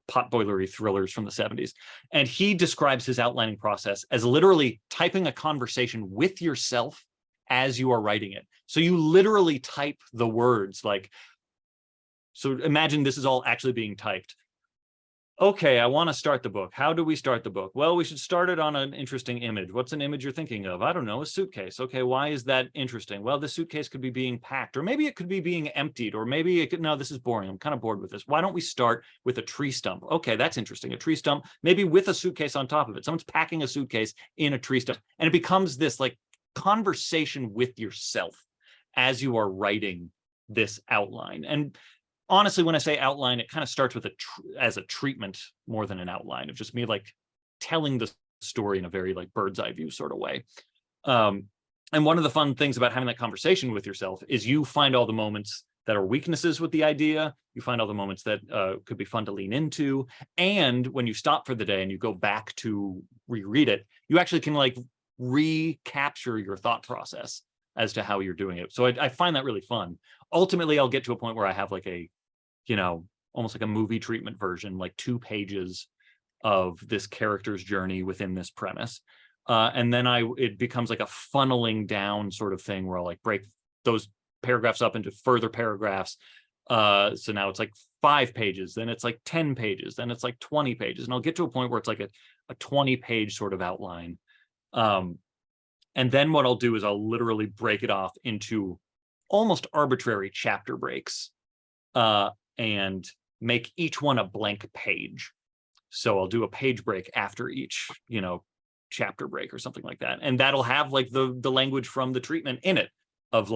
Speaker 2: potboilery thrillers from the 70s. And he describes his outlining process as literally typing a conversation with yourself as you are writing it. So you literally type the words so imagine this is all actually being typed. Okay, I want to start the book. How do we start the book? Well, we should start it on an interesting image. What's an image you're thinking of? I don't know, a suitcase. Okay, why is that interesting? Well, the suitcase could be being packed, or maybe it could be being emptied, or maybe it could, no, this is boring. I'm kind of bored with this. Why don't we start with a tree stump? Okay, that's interesting. A tree stump, maybe with a suitcase on top of it. Someone's packing a suitcase in a tree stump. And it becomes this conversation with yourself as you are writing this outline. And honestly, when I say outline, it kind of starts with as a treatment more than an outline of just me telling the story in a very bird's eye view sort of way. And one of the fun things about having that conversation with yourself is you find all the moments that are weaknesses with the idea. You find all the moments that could be fun to lean into. And when you stop for the day and you go back to reread it, you actually can recapture your thought process as to how you're doing it. So I find that really fun. Ultimately, I'll get to a point where I have almost like a movie treatment version, 2 pages of this character's journey within this premise. And then it becomes a funneling down sort of thing where I'll break those paragraphs up into further paragraphs. So now it's 5 pages, then it's 10 pages, then it's 20 pages. And I'll get to a point where it's a 20-page sort of outline. And then what I'll do is I'll literally break it off into almost arbitrary chapter breaks, and make each one a blank page. So I'll do a page break after each, chapter break or something like that. And that'll have the language from the treatment in it of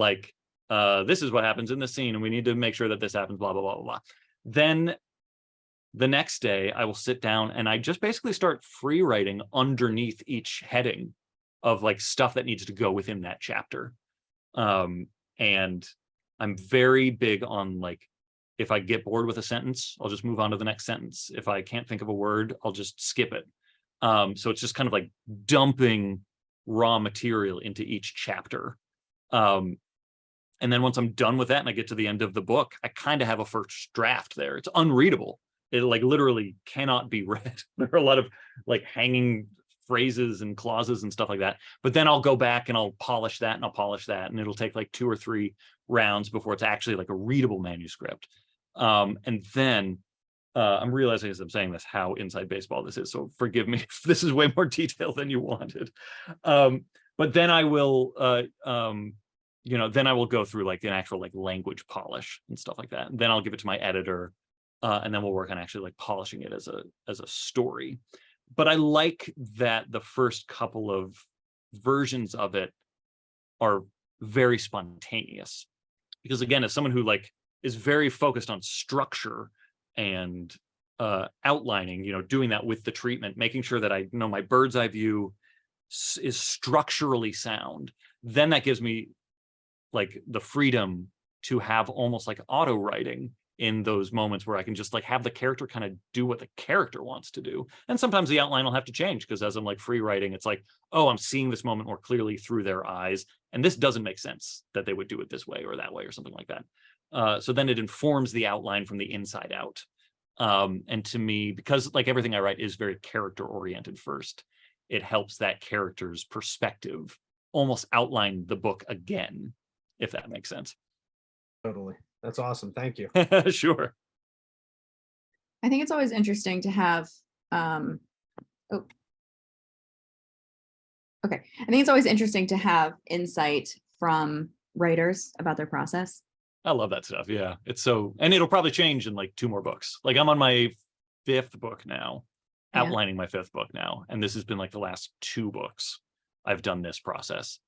Speaker 2: this is what happens in the scene, and we need to make sure that this happens, blah, blah, blah, blah, blah. Then the next day I will sit down and I just basically start free writing underneath each heading of stuff that needs to go within that chapter. And I'm very big on if I get bored with a sentence, I'll just move on to the next sentence. If I can't think of a word, I'll just skip it. So it's just kind of dumping raw material into each chapter. And then once I'm done with that and I get to the end of the book, I kind of have a first draft there. It's unreadable. It literally cannot be read. There are a lot of hanging phrases and clauses and stuff like that. But then I'll go back and I'll polish that and I'll polish that, and it'll take like 2 or 3 rounds before it's actually like a readable manuscript. And then I'm realizing as I'm saying this how inside baseball this is, so forgive me if this is way more detail than you wanted. But then I will then I will go through like an actual like language polish and stuff like that, and then I'll give it to my editor, and then we'll work on actually like polishing it as a story. But I like that the first couple of versions of it are very spontaneous, because again, as someone who like is very focused on structure and outlining, doing that with the treatment, making sure that I know my bird's eye view is structurally sound, then that gives me like the freedom to have almost like auto writing in those moments where I can just like have the character kind of do what the character wants to do. And sometimes the outline will have to change, because as I'm like free writing, it's like, oh, I'm seeing this moment more clearly through their eyes, and this doesn't make sense that they would do it this way or that way or something like that. So then it informs the outline from the inside out. And to me, because like everything I write is very character oriented first, it helps that character's perspective almost outline the book again, if that makes sense.
Speaker 5: Totally. That's awesome. Thank you.
Speaker 2: Sure.
Speaker 1: I think it's always interesting to have I think it's always interesting to have insight from writers about their process.
Speaker 2: I love that stuff. Yeah. It's so, and it'll probably change in like 2 more books. Like I'm on my 5th book now, outlining my 5th book now. And this has been like the last 2 books I've done this process.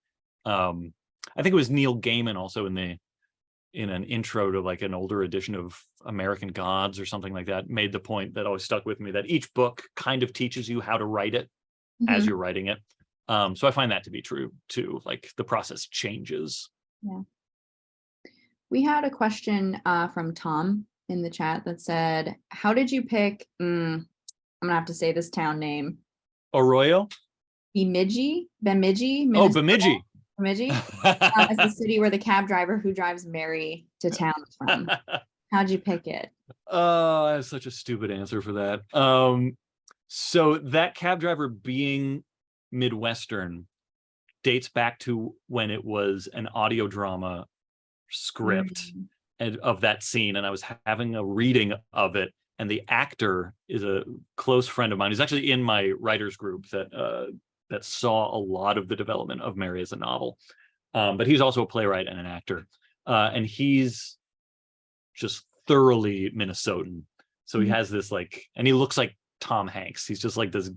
Speaker 2: I think it was Neil Gaiman also in an intro to like an older edition of American Gods or something like that, made the point that always stuck with me, that each book kind of teaches you how to write it as you're writing it. So I find that to be true too. Like the process changes.
Speaker 1: Yeah. We had a question from Tom in the chat that said, how did you pick, I'm gonna have to say this town name.
Speaker 2: Arroyo?
Speaker 1: Bemidji?
Speaker 2: Oh, Bemidji.
Speaker 1: Bemidji, as the city where the cab driver who drives Mary to town is from. How'd you pick it?
Speaker 2: I have such a stupid answer for that. So that cab driver being Midwestern dates back to when it was an audio drama script of that scene, and I was having a reading of it, and the actor is a close friend of mine who's actually in my writers group that saw a lot of the development of Mary as a novel, but he's also a playwright and an actor, and he's just thoroughly Minnesotan, so he has this like, and he looks like Tom Hanks. He's just like this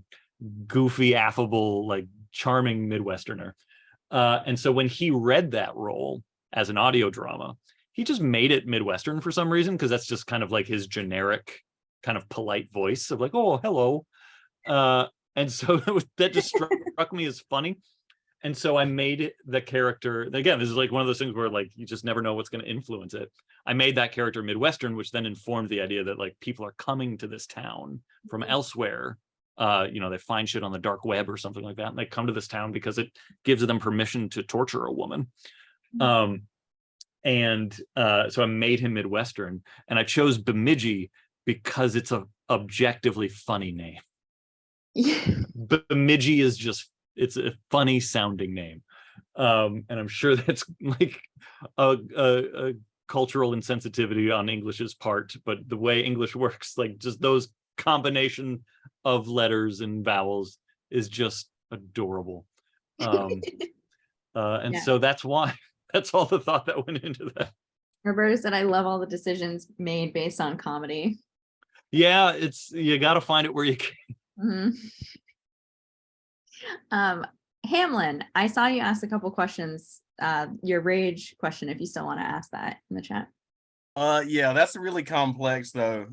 Speaker 2: goofy, affable, like charming Midwesterner, and so when he read that role as an audio drama, he just made it Midwestern for some reason, because that's just kind of like his generic kind of polite voice of like, oh, hello. And so that just struck me as funny. And so I made the character, again, this is like one of those things where like you just never know what's going to influence it. I made that character Midwestern, which then informed the idea that like people are coming to this town from elsewhere. They find shit on the dark web or something like that, and they come to this town because it gives them permission to torture a woman. So I made him Midwestern, and I chose Bemidji because it's a objectively funny name. Bemidji is just, it's a funny sounding name, and I'm sure that's like a cultural insensitivity on English's part, but the way English works, like just those combination of letters and vowels is just adorable. So that's why. That's all the thought that went into that.
Speaker 1: Roberta said, I love all the decisions made based on comedy.
Speaker 2: Yeah, you got to find it where you can.
Speaker 1: Hamlin, I saw you ask a couple questions, your rage question, if you still want to ask that in the chat.
Speaker 4: Yeah, that's really complex though.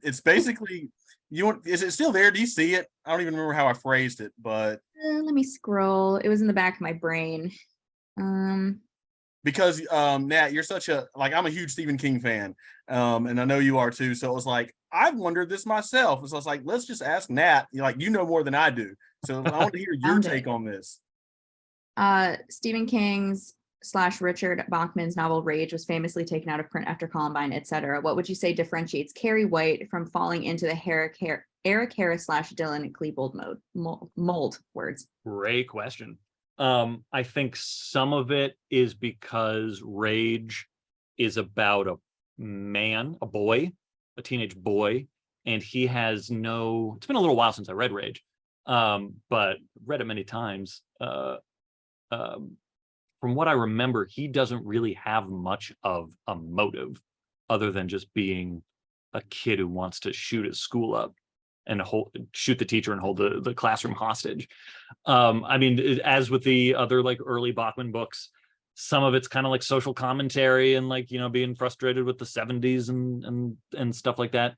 Speaker 4: It's basically, is it still there? Do you see it? I don't even remember how I phrased it, but
Speaker 1: let me scroll. It was in the back of my brain.
Speaker 4: Because Nat, you're I'm a huge Stephen King fan, and I know you are too, so it was like I've wondered this myself, so I was like, let's just ask Nat, you know more than I do, so I want to hear your take on this.
Speaker 1: Stephen King's / Richard Bachman's novel Rage was famously taken out of print after Columbine, etc. What would you say differentiates Carrie White from falling into the Eric Harris / Dylan Klebold mold words?
Speaker 2: Great question. I think some of it is because Rage is about a boy, a teenage boy, and he has no, it's been a little while since I read Rage, but read it many times. From what I remember, he doesn't really have much of a motive other than just being a kid who wants to shoot his school up and shoot the teacher and hold the classroom hostage. I mean, as with the other like early Bachman books, some of it's kind of like social commentary and like, you know, being frustrated with the 70s and stuff like that.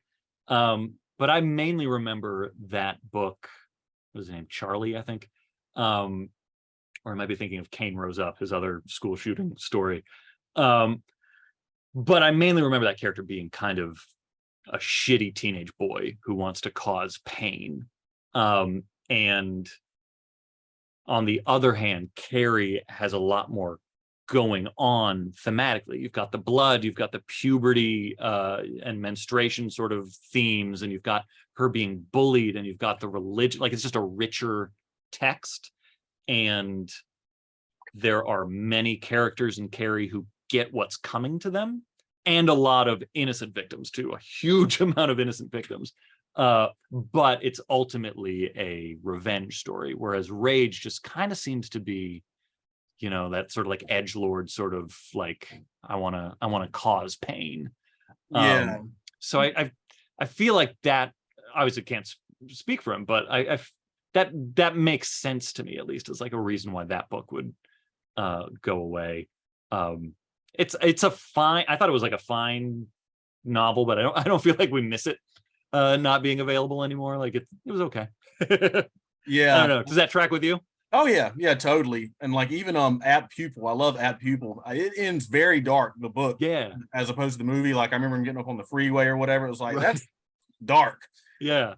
Speaker 2: But I mainly remember that book, what was his name? Charlie, I think. Or I might be thinking of Kane Rose Up, his other school shooting story. But I mainly remember that character being kind of a shitty teenage boy who wants to cause pain. And on the other hand, Carrie has a lot more going on thematically. You've got the blood, you've got the puberty and menstruation sort of themes, and you've got her being bullied, and you've got the religion. Like, it's just a richer text. And there are many characters in Carrie who get what's coming to them, and a lot of innocent victims too, a huge amount of innocent victims. But it's ultimately a revenge story, whereas Rage just kind of seems to be, you know, that sort of like edgelord sort of like, I want to cause pain.
Speaker 4: Yeah.
Speaker 2: So I feel like that, obviously can't speak for him, but that makes sense to me, at least, as like a reason why that book would go away. It's a fine, I thought it was like a fine novel, but I don't feel like we miss it not being available anymore. Like it was okay.
Speaker 4: Yeah.
Speaker 2: I don't know. Does that track with you?
Speaker 4: Oh yeah, totally. And like even Apt Pupil, I love Apt Pupil. It ends very dark, the book.
Speaker 2: Yeah.
Speaker 4: As opposed to the movie. Like I remember him getting up on the freeway or whatever. It was like,
Speaker 2: Right.
Speaker 4: That's dark.
Speaker 2: Yeah.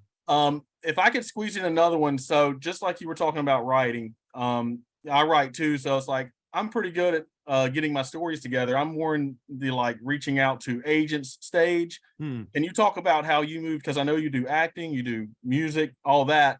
Speaker 4: If I could squeeze in another one, so just like you were talking about writing, I write too. So it's like I'm pretty good at getting my stories together. I'm more in the like reaching out to agents stage. And you talk about how you moved, because I know you do acting, you do music, all that.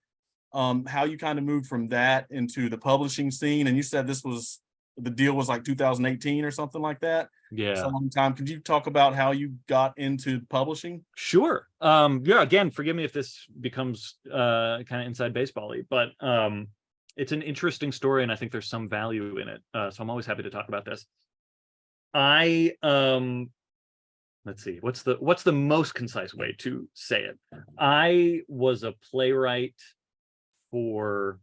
Speaker 4: How you kind of moved from that into the publishing scene. And you said the deal was like 2018 or something like that.
Speaker 2: Yeah.
Speaker 4: It's a long time. Could you talk about how you got into publishing?
Speaker 2: Sure. Yeah, again, forgive me if this becomes kind of inside baseball-y, but it's an interesting story, and I think there's some value in it. So I'm always happy to talk about this. I let's see, what's the most concise way to say it? I was a playwright for,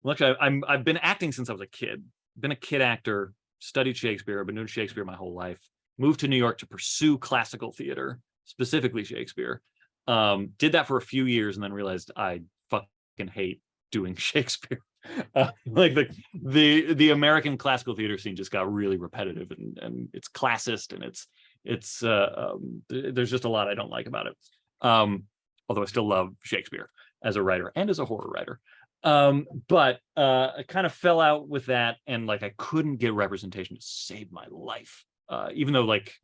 Speaker 2: well, actually, I've been acting since I was a kid. Been a kid actor, studied Shakespeare. I've been doing Shakespeare my whole life. Moved to New York to pursue classical theater, specifically Shakespeare. Did that for a few years and then realized I fucking hate doing Shakespeare. Like the American classical theater scene just got really repetitive, and it's classist, and it's there's just a lot I don't like about it. Although I still love Shakespeare as a writer and as a horror writer. But I kind of fell out with that, and like I couldn't get representation to save my life. Even though like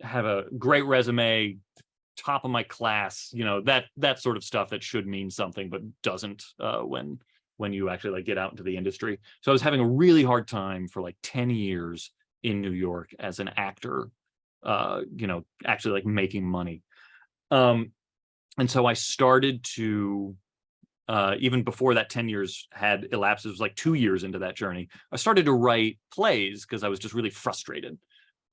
Speaker 2: I have a great resume, top of my class, you know, that sort of stuff that should mean something but doesn't when you actually like get out into the industry. So I was having a really hard time for like 10 years in New York as an actor, you know, actually like making money. And so I started to even before that 10 years had elapsed, it was like 2 years into that journey, I started to write plays because I was just really frustrated.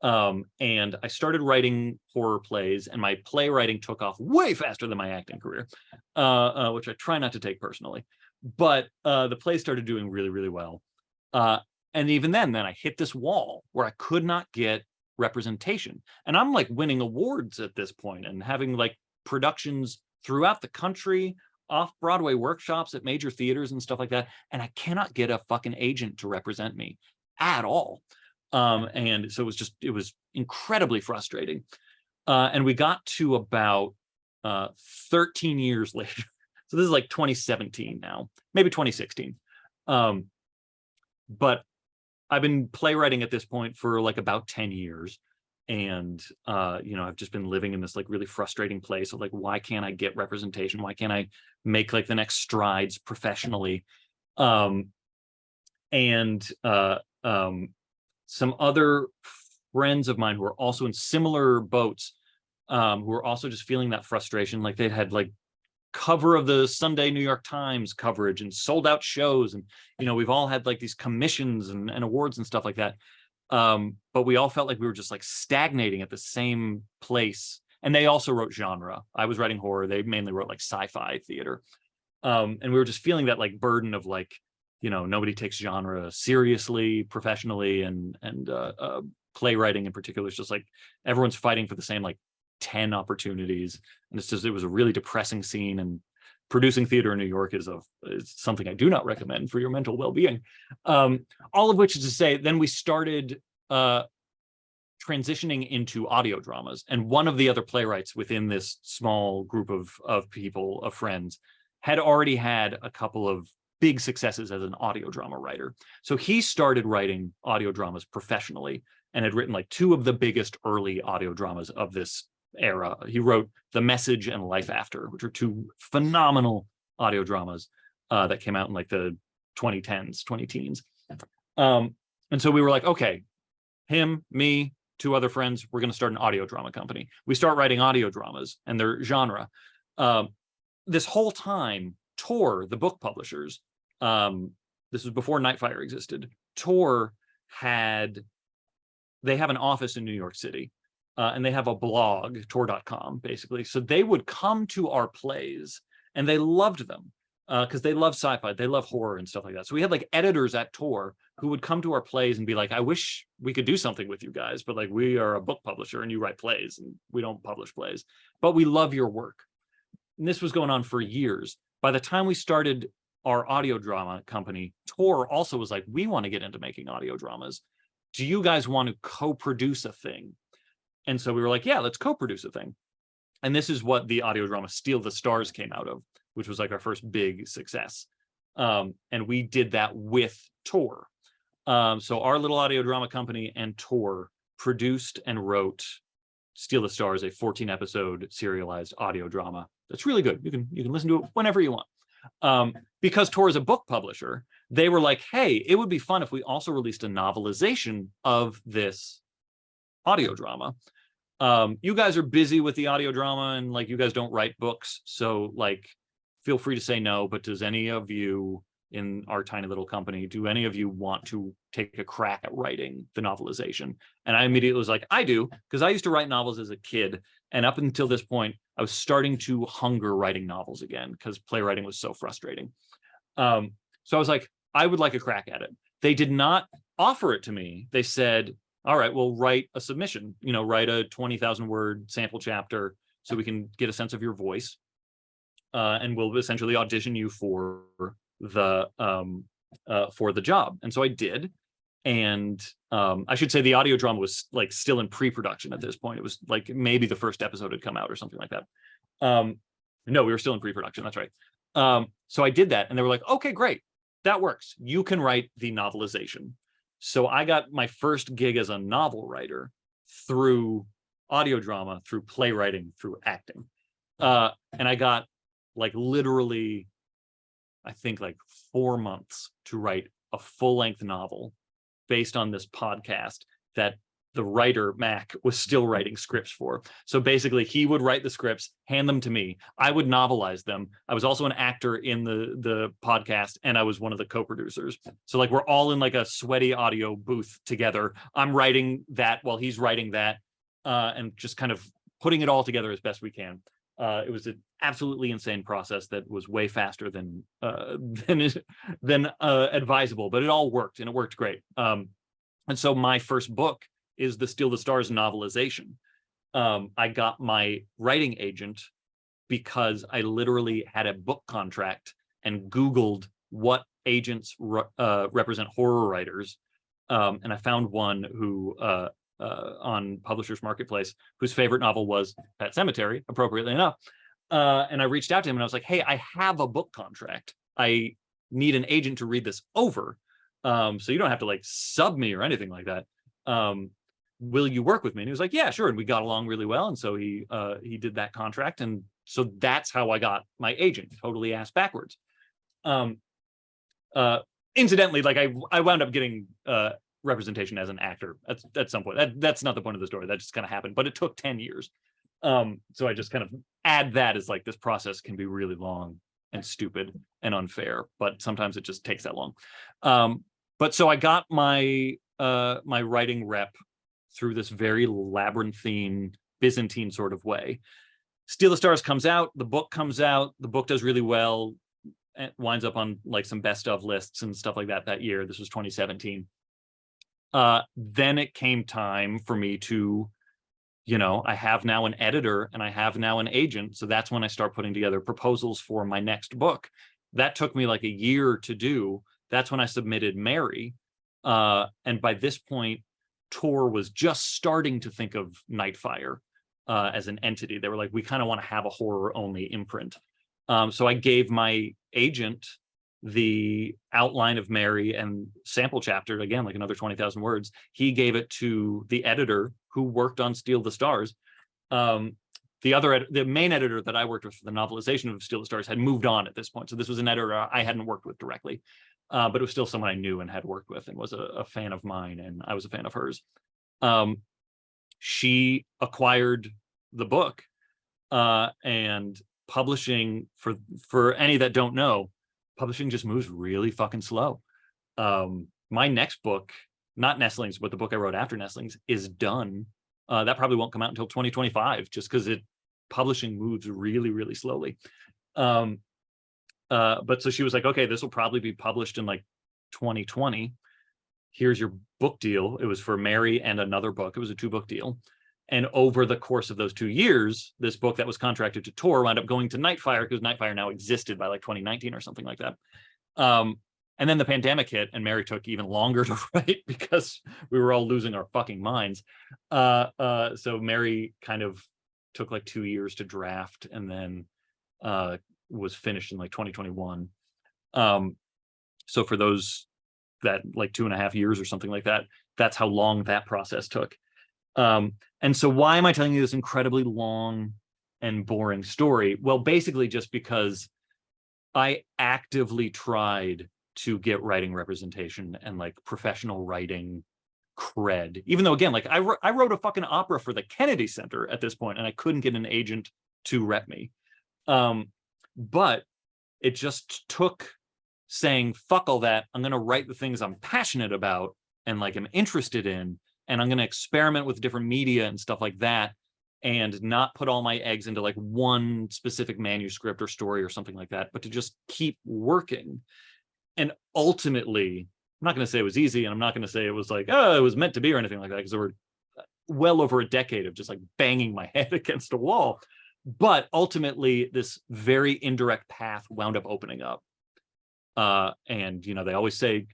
Speaker 2: And I started writing horror plays, and my playwriting took off way faster than my acting career, which I try not to take personally. But the plays started doing really, really well. And even then I hit this wall where I could not get representation. And I'm like winning awards at this point and having like productions throughout the country, off-Broadway workshops at major theaters and stuff like that. And I cannot get a fucking agent to represent me at all. And so it was incredibly frustrating. And we got to about 13 years later. So this is like 2017 now, maybe 2016. But I've been playwriting at this point for like about 10 years. and I've just been living in this like really frustrating place of like, why can't I get representation? Why can't I make like the next strides professionally? And some other friends of mine who are also in similar boats, who are also just feeling that frustration. Like they'd had like cover of the Sunday New York Times coverage and sold out shows. And, we've all had like these commissions and awards and stuff like that. But we all felt like we were just like stagnating at the same place. And they also wrote genre. I was writing horror. They mainly wrote like sci-fi theater. And we were just feeling that like burden of like, nobody takes genre seriously, professionally, and playwriting in particular is just like everyone's fighting for the same like 10 opportunities. And it was a really depressing scene. And producing theater in New York is something I do not recommend for your mental well-being. All of which is to say, then we started transitioning into audio dramas. And one of the other playwrights within this small group of people, of friends, had already had a couple of big successes as an audio drama writer. So he started writing audio dramas professionally and had written like 2 of the biggest early audio dramas of this era. He wrote The Message and Life After, which are 2 phenomenal audio dramas that came out in like the 2010s, 20-teens. And so we were like, okay, him, me, 2 other friends, we're going to start an audio drama company. We start writing audio dramas and their genre. This whole time, Tor, the book publishers, this was before Nightfire existed. Tor they have an office in New York City, and they have a blog, tor.com, basically. So they would come to our plays, and they loved them because they love sci-fi, they love horror and stuff like that. So we had like editors at Tor who would come to our plays and be like, I wish we could do something with you guys, but like we are a book publisher and you write plays and we don't publish plays, but we love your work. And this was going on for years. By the time we started our audio drama company, Tor also was like, we want to get into making audio dramas. Do you guys want to co-produce a thing? And so we were like, yeah, let's co-produce a thing. And this is what the audio drama Steal the Stars came out of, which was like our first big success. And we did that with Tor. So our little audio drama company and Tor produced and wrote Steal the Stars, a 14-episode serialized audio drama that's really good. You can listen to it whenever you want. Because Tor is a book publisher, they were like, hey, it would be fun if we also released a novelization of this audio drama. You guys are busy with the audio drama and like you guys don't write books, so like feel free to say no, but does any of you in our tiny little company, do any of you want to take a crack at writing the novelization? And I immediately was like, I do, because I used to write novels as a kid, and up until this point I was starting to hunger writing novels again because playwriting was so frustrating. So I was like, I would like a crack at it. They did not offer it to me. They said, all right, we'll write a submission, write a 20,000 word sample chapter so we can get a sense of your voice. And we'll essentially audition you for the job. And so I did. And I should say the audio drama was like still in pre-production at this point. It was like maybe the first episode had come out or something like that. No, we were still in pre-production. That's right. So I did that and they were like, okay, great. That works. You can write the novelization. So I got my first gig as a novel writer through audio drama, through playwriting, through acting. And I got like literally, I think like 4 months to write a full-length novel based on this podcast that the writer, Mac, was still writing scripts for. So basically he would write the scripts, hand them to me. I would novelize them. I was also an actor in the podcast, and I was one of the co-producers. So like we're all in like a sweaty audio booth together. I'm writing that while he's writing that, and just kind of putting it all together as best we can. It was an absolutely insane process that was way faster than advisable, but it all worked, and it worked great. And so my first book is the Steal the Stars novelization. I got my writing agent because I literally had a book contract and Googled what agents represent horror writers. And I found one who on Publishers Marketplace, whose favorite novel was Pet Sematary, appropriately enough. And I reached out to him and I was like, hey, I have a book contract. I need an agent to read this over. So you don't have to like sub me or anything like that. will you work with me? And he was like, yeah, sure. And we got along really well. And so he did that contract. And so that's how I got my agent, totally ass backwards. Incidentally, like I wound up getting representation as an actor at some point. That's not the point of the story. That just kind of happened, but it took 10 years. So I just kind of add that as like, this process can be really long and stupid and unfair, but sometimes it just takes that long. But so I got my my writing rep through this very labyrinthine Byzantine sort of way. Steal the Stars comes out, the book does really well. It winds up on like some best of lists and stuff like that year. This was 2017. Then it came time for me to, I have now an editor and I have now an agent. So that's when I start putting together proposals for my next book. That took me like a year to do. That's when I submitted Mary. And by this point, Tor was just starting to think of Nightfire as an entity. They were like, we kind of want to have a horror only imprint. So I gave my agent the outline of Mary and sample chapter, again, like another 20,000 words. He gave it to the editor who worked on Steal the Stars. The main editor that I worked with for the novelization of Steal the Stars had moved on at this point. So this was an editor I hadn't worked with directly, but it was still someone I knew and had worked with and was a fan of mine, and I was a fan of hers. She acquired the book, and publishing, for any that don't know, publishing just moves really fucking slow. My next book, not Nestlings, but the book I wrote after Nestlings, is done. That probably won't come out until 2025, just because publishing moves really, really slowly. But so she was like, okay, this will probably be published in like 2020. Here's your book deal. It was for Mary and another book. It was a 2-book deal. And over the course of those 2 years, this book that was contracted to Tor wound up going to Nightfire, because Nightfire now existed by like 2019 or something like that. And then the pandemic hit, and Mary took even longer to write because we were all losing our fucking minds. So Mary kind of took like 2 years to draft, and then was finished in like 2021. So for those that like 2.5 years or something like that, that's how long that process took. And so why am I telling you this incredibly long and boring story? Well, basically just because I actively tried to get writing representation and like professional writing cred, even though, again, like I wrote a fucking opera for the Kennedy Center at this point, and I couldn't get an agent to rep me. But it just took saying, fuck all that. I'm going to write the things I'm passionate about and like I'm interested in, and I'm going to experiment with different media and stuff like that, and not put all my eggs into like one specific manuscript or story or something like that, but to just keep working. And ultimately, I'm not going to say it was easy, and I'm not going to say it was like, oh, it was meant to be or anything like that, because there were well over a decade of just like banging my head against a wall. But ultimately, this very indirect path wound up opening up. And, they always say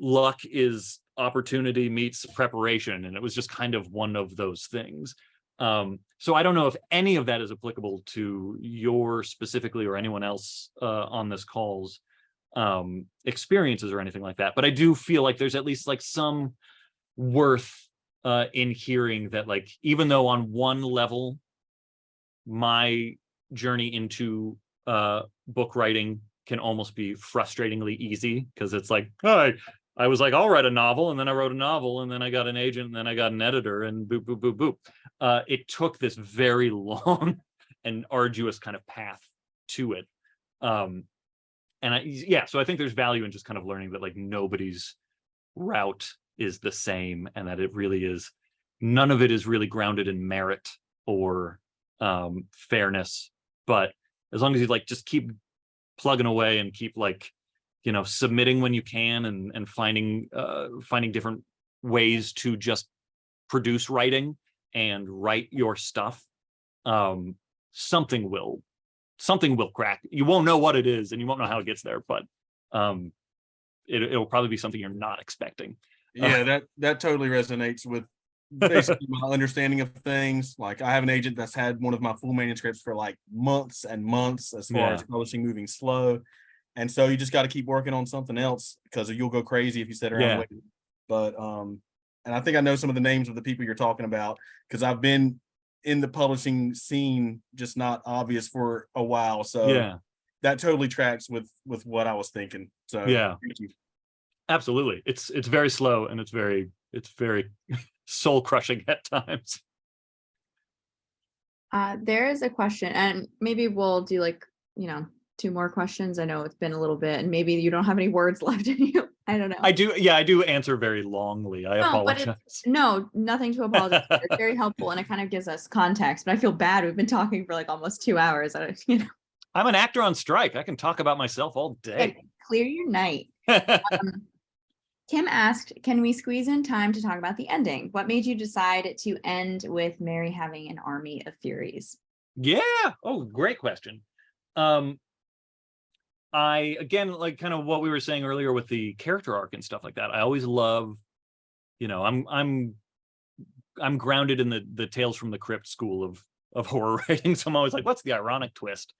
Speaker 2: luck is opportunity meets preparation. And it was just kind of one of those things. So I don't know if any of that is applicable to your specifically or anyone else on this call's experiences or anything like that. But I do feel like there's at least like some worth in hearing that, like, even though on one level, my journey into book writing can almost be frustratingly easy, because it's like, oh, I was like, I'll write a novel, and then I wrote a novel, and then I got an agent, and then I got an editor, and boop, boop, boop, boop. It took this very long and arduous kind of path to it. So I think there's value in just kind of learning that like nobody's route is the same, and that it really is, none of it is really grounded in merit or fairness. But as long as you like just keep plugging away and keep like, submitting when you can, and finding different ways to just produce writing and write your stuff, something will crack. You won't know what it is, and you won't know how it gets there, but it'll probably be something you're not expecting.
Speaker 4: Yeah, that totally resonates with basically my understanding of things. Like, I have an agent that's had one of my full manuscripts for like months and months, as far as publishing moving slow. And so you just got to keep working on something else, because you'll go crazy if you sit around waiting. But and I think I know some of the names of the people you're talking about because I've been in the publishing scene, just not obvious for a while. So
Speaker 2: Yeah.
Speaker 4: that totally tracks with what I was thinking. So
Speaker 2: Yeah.
Speaker 4: thank you.
Speaker 2: Absolutely. It's very slow and it's very soul crushing at times.
Speaker 1: There is a question, and maybe we'll do like, 2 more questions. I know it's been a little bit, and maybe you don't have any words left in you. I don't know.
Speaker 2: I do answer very longly. I
Speaker 1: No, but
Speaker 2: apologize.
Speaker 1: no, nothing to apologize for. It's very helpful, and it kind of gives us context. But I feel bad. We've been talking for like almost 2 hours.
Speaker 2: I'm an actor on strike. I can talk about myself all day.
Speaker 1: Clear your night. Kim asked, can we squeeze in time to talk about the ending? What made you decide to end with Mary having an army of Furies?
Speaker 2: Yeah. Oh, great question. I, again, like kind of what we were saying earlier with the character arc and stuff like that. I always love, I'm grounded in the Tales from the Crypt school of horror writing. So I'm always like, what's the ironic twist?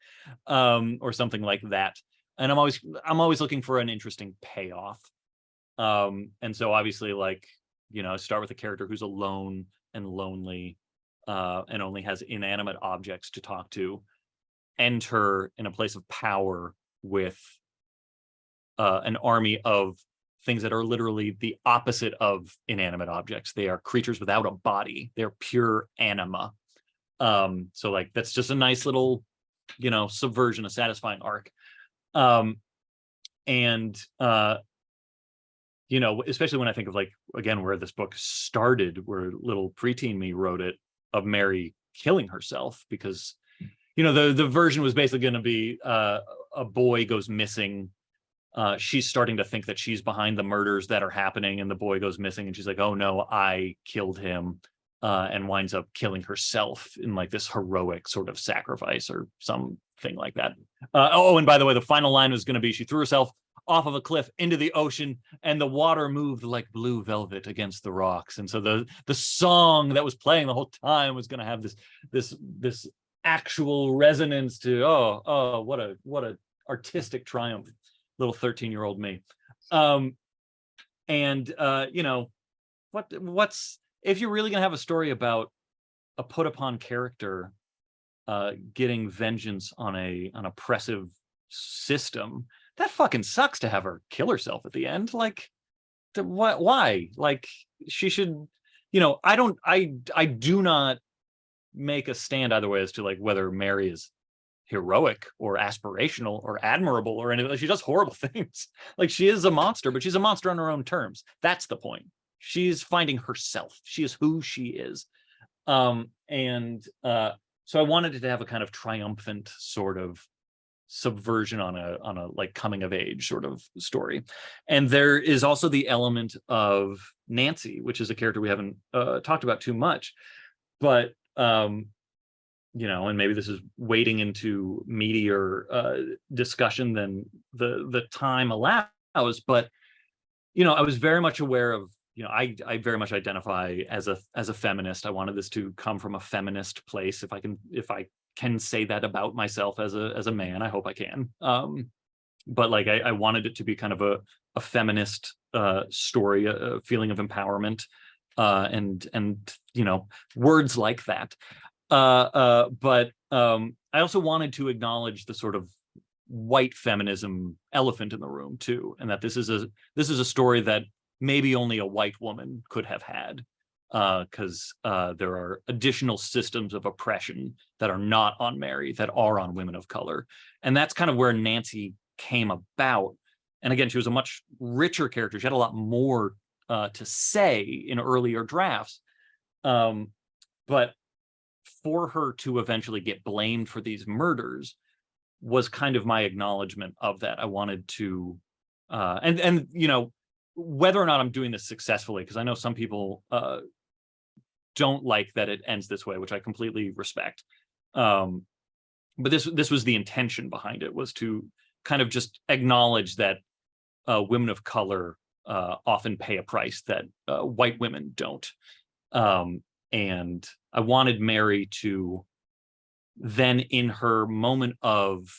Speaker 2: Or something like that. And I'm always looking for an interesting payoff. And so obviously, like, start with a character who's alone and lonely, and only has inanimate objects to talk to, enter in a place of power with an army of things that are literally the opposite of inanimate objects. They are creatures without a body. They're pure anima. So like, that's just a nice little, subversion, a satisfying arc. Especially when I think of, like, again, where this book started, where little preteen me wrote it, of Mary killing herself because, the version was basically going to be a boy goes missing. She's starting to think that she's behind the murders that are happening, and the boy goes missing, and she's like, oh no, I killed him, and winds up killing herself in like this heroic sort of sacrifice or something like that. And by the way, the final line was going to be, she threw herself off of a cliff into the ocean, and the water moved like blue velvet against the rocks. And so the song that was playing the whole time was going to have this actual resonance to, what a artistic triumph, little 13-year-old me. What's if you're really going to have a story about a put upon character getting vengeance on an oppressive system, that fucking sucks to have her kill herself at the end. Like, why? Like, she should, I do not make a stand either way as to like whether Mary is heroic or aspirational or admirable or anything. She does horrible things. Like, she is a monster, but she's a monster on her own terms. That's the point. She's finding herself. She is who she is. So I wanted it to have a kind of triumphant sort of subversion on a like coming of age sort of story. And there is also the element of Nancy, which is a character we haven't talked about too much, but and maybe this is wading into meatier discussion than the time allows, but I was very much aware of, I very much identify as a feminist. I wanted this to come from a feminist place. If I can say that about myself as a man, I hope I can. But like, I wanted it to be kind of a feminist story, a feeling of empowerment, and words like that. But I also wanted to acknowledge the sort of white feminism elephant in the room too, and that this is a story that maybe only a white woman could have had, because there are additional systems of oppression that are not on Mary, that are on women of color. And that's kind of where Nancy came about. And again, she was a much richer character. She had a lot more to say in earlier drafts. But for her to eventually get blamed for these murders was kind of my acknowledgement of that. I wanted to, whether or not I'm doing this successfully, because I know some people don't like that it ends this way, which I completely respect. But this was the intention behind it, was to kind of just acknowledge that women of color often pay a price that white women don't. And I wanted Mary to then, in her moment of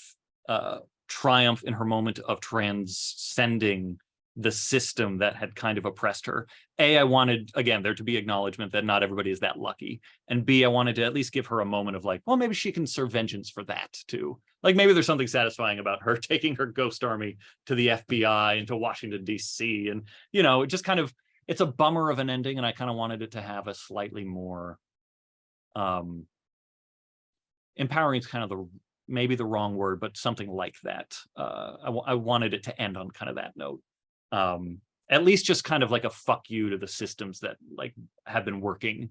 Speaker 2: triumph, in her moment of transcending the system that had kind of oppressed her. A, I wanted, again, there to be acknowledgement that not everybody is that lucky. And B, I wanted to at least give her a moment of like, well, maybe she can serve vengeance for that too. Like maybe there's something satisfying about her taking her ghost army to the FBI and to Washington, D.C. And, you know, it just kind of, it's a bummer of an ending. And I kind of wanted it to have a slightly more empowering is kind of maybe the wrong word, but something like that. I wanted it to end on kind of that note. At least just kind of like a fuck you to the systems that like have been working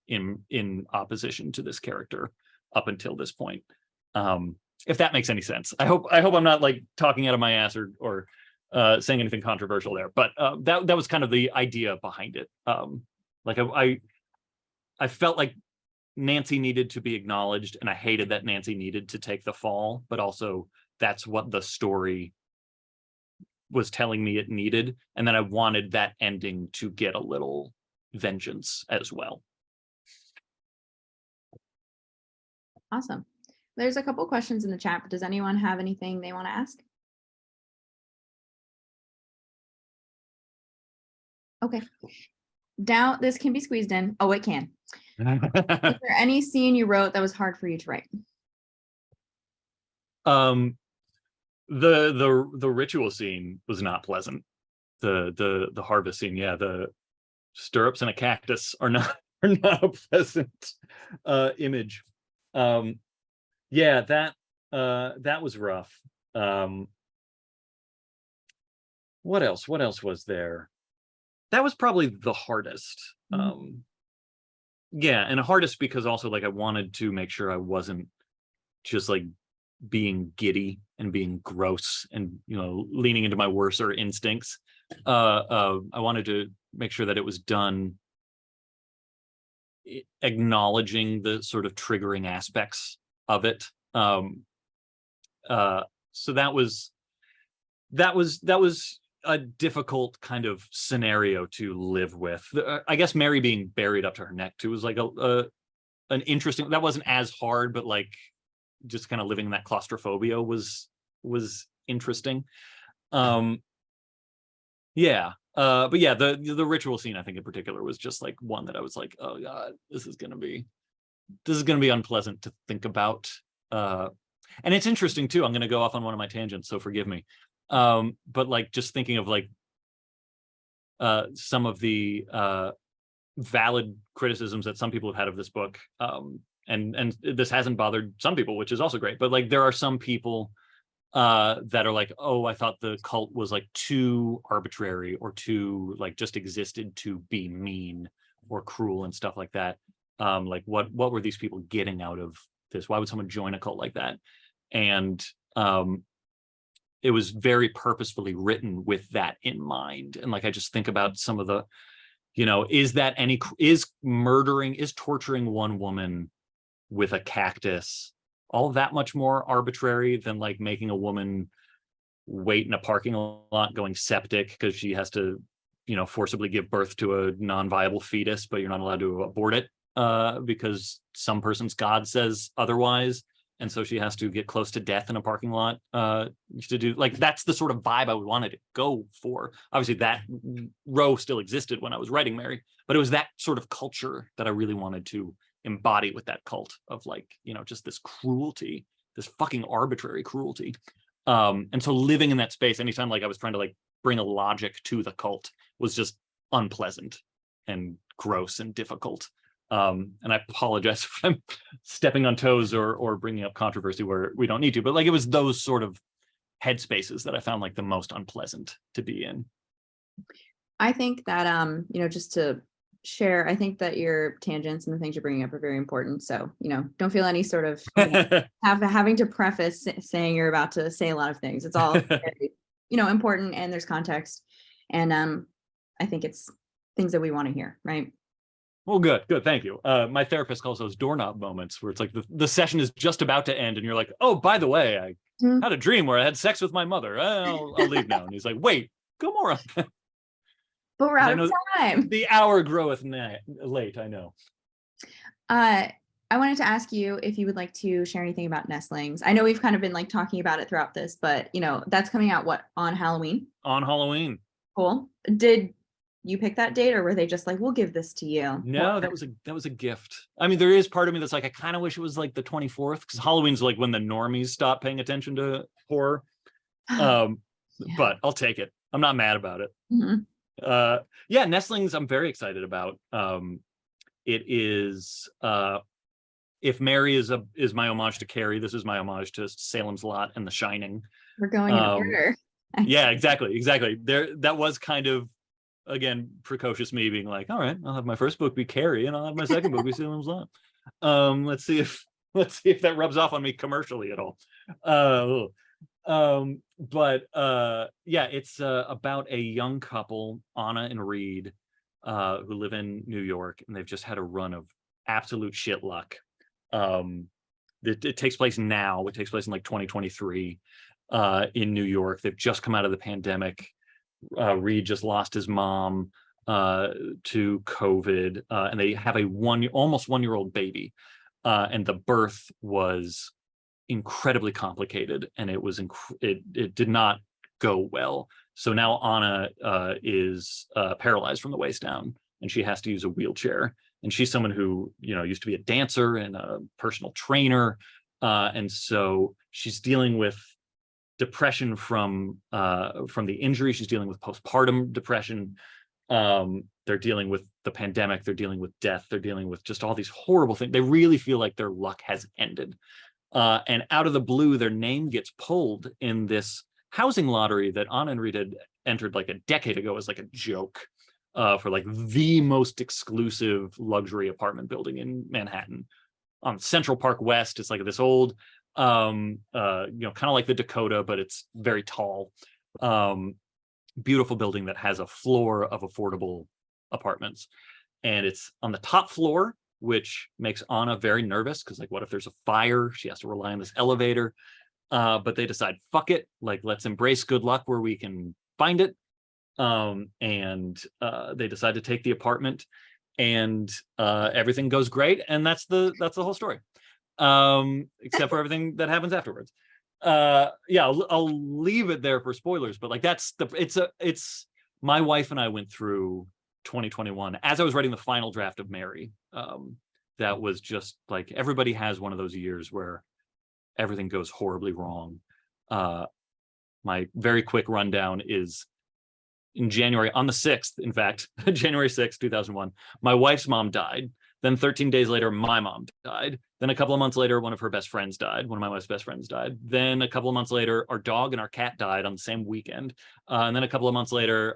Speaker 2: in opposition to this character up until this point. If that makes any sense. I hope I'm not like talking out of my ass or saying anything controversial there, but that was kind of the idea behind it. Like I felt like Nancy needed to be acknowledged, and I hated that Nancy needed to take the fall, but also that's what the story was telling me it needed. And then I wanted that ending to get a little vengeance as well.
Speaker 1: Awesome. There's a couple questions in the chat, but does anyone have anything they want to ask? Okay. Now this can be squeezed in. Oh, it can. Is there any scene you wrote that was hard for you to write?
Speaker 2: The ritual scene was not pleasant. The harvest scene, yeah, the stirrups and a cactus are not a pleasant image. Yeah, that was rough. What else was there? That was probably the hardest. Yeah, and hardest because also like I wanted to make sure I wasn't just like being giddy and being gross and, you know, leaning into my worser instincts. I wanted to make sure that it was done acknowledging the sort of triggering aspects of it. So that was a difficult kind of scenario to live with. I guess Mary being buried up to her neck too was like an interesting, that wasn't as hard, but like just kind of living in that claustrophobia was interesting. Yeah. But yeah, the ritual scene I think in particular was just like one that I was like, oh God, this is gonna be unpleasant to think about. And it's interesting too. I'm gonna go off on one of my tangents, so forgive me. But like just thinking of like some of the valid criticisms that some people have had of this book, and this hasn't bothered some people, which is also great, but like there are some people that are like, oh, I thought the cult was like too arbitrary or too like just existed to be mean or cruel and stuff like that. Like what were these people getting out of this? Why would someone join a cult like that? And it was very purposefully written with that in mind. And like I just think about some of the, you know, is torturing one woman with a cactus all that much more arbitrary than like making a woman wait in a parking lot going septic because she has to, you know, forcibly give birth to a non-viable fetus, but you're not allowed to abort it because some person's God says otherwise. And so she has to get close to death in a parking lot to do, like, that's the sort of vibe I wanted to go for. Obviously that row still existed when I was writing Mary, but it was that sort of culture that I really wanted to embody with that cult of like, you know, just this cruelty, this fucking arbitrary cruelty. And so living in that space, anytime like I was trying to like bring a logic to the cult was just unpleasant and gross and difficult. And I apologize if I'm stepping on toes or bringing up controversy where we don't need to, but like it was those sort of headspaces that I found like the most unpleasant to be in.
Speaker 1: I think that, you know, just to share, I think that your tangents and the things you're bringing up are very important. So, you know, don't feel any sort of having to preface saying you're about to say a lot of things. It's all very, you know, important, and there's context. And I think it's things that we want to hear, right?
Speaker 2: Well, good. Thank you. My therapist calls those doorknob moments where it's like the session is just about to end and you're like, oh, by the way, I had a dream where I had sex with my mother. I'll leave now. And he's like, wait, go more on.
Speaker 1: But we're out of time.
Speaker 2: The hour groweth late, I know.
Speaker 1: I wanted to ask you if you would like to share anything about Nestlings. I know we've kind of been like talking about it throughout this, but you know, that's coming out on Halloween?
Speaker 2: On Halloween.
Speaker 1: Cool. Did you pick that date, or were they just like, we'll give this to you?
Speaker 2: No, that was a gift. I mean, there is part of me that's like, I kind of wish it was like the 24th, because Halloween's like when the normies stop paying attention to horror.
Speaker 1: Yeah.
Speaker 2: But I'll take it. I'm not mad about it.
Speaker 1: Mhm.
Speaker 2: Yeah, Nestlings I'm very excited about. It is if Mary is my homage to Carrie, this is my homage to Salem's Lot and The Shining.
Speaker 1: We're going in order.
Speaker 2: Yeah, exactly. That was kind of, again, precocious me being like, all right, I'll have my first book be Carrie and I'll have my second book be Salem's Lot. Let's see if that rubs off on me commercially at all. Yeah, it's about a young couple, Anna and Reed, who live in New York, and they've just had a run of absolute shit luck. It takes place now. It takes place in like 2023 in New York. They've just come out of the pandemic. Reed just lost his mom to COVID, and they have a almost 1 year old baby, and the birth was incredibly complicated, and it did not go well. So now Anna is paralyzed from the waist down, and she has to use a wheelchair. And she's someone who, used to be a dancer and a personal trainer, and so she's dealing with depression from the injury. She's dealing with postpartum depression. They're dealing with the pandemic. They're dealing with death. They're dealing with just all these horrible things. They really feel like their luck has ended. And out of the blue, their name gets pulled in this housing lottery that Anna and Reed had entered like a decade ago as like a joke, for like the most exclusive luxury apartment building in Manhattan on Central Park West. It's like this old, kind of like the Dakota, but it's very tall, beautiful building that has a floor of affordable apartments. And it's on the top floor, which makes Anna very nervous, because like, what if there's a fire? She has to rely on this elevator. But they decide, fuck it, like, let's embrace good luck where we can find it. And they decide to take the apartment, and everything goes great, and that's the whole story, except for everything that happens afterwards. I'll leave it there for spoilers, but like, it's my wife and I went through 2021 as I was writing the final draft of Mary. That was just like, everybody has one of those years where everything goes horribly wrong. My very quick rundown is, in January, on the 6th, in fact, January 6th, 2001, my wife's mom died. Then 13 days later, my mom died. Then a couple of months later, one of her best friends died. One of my wife's best friends died. Then a couple of months later, our dog and our cat died on the same weekend. And then a couple of months later,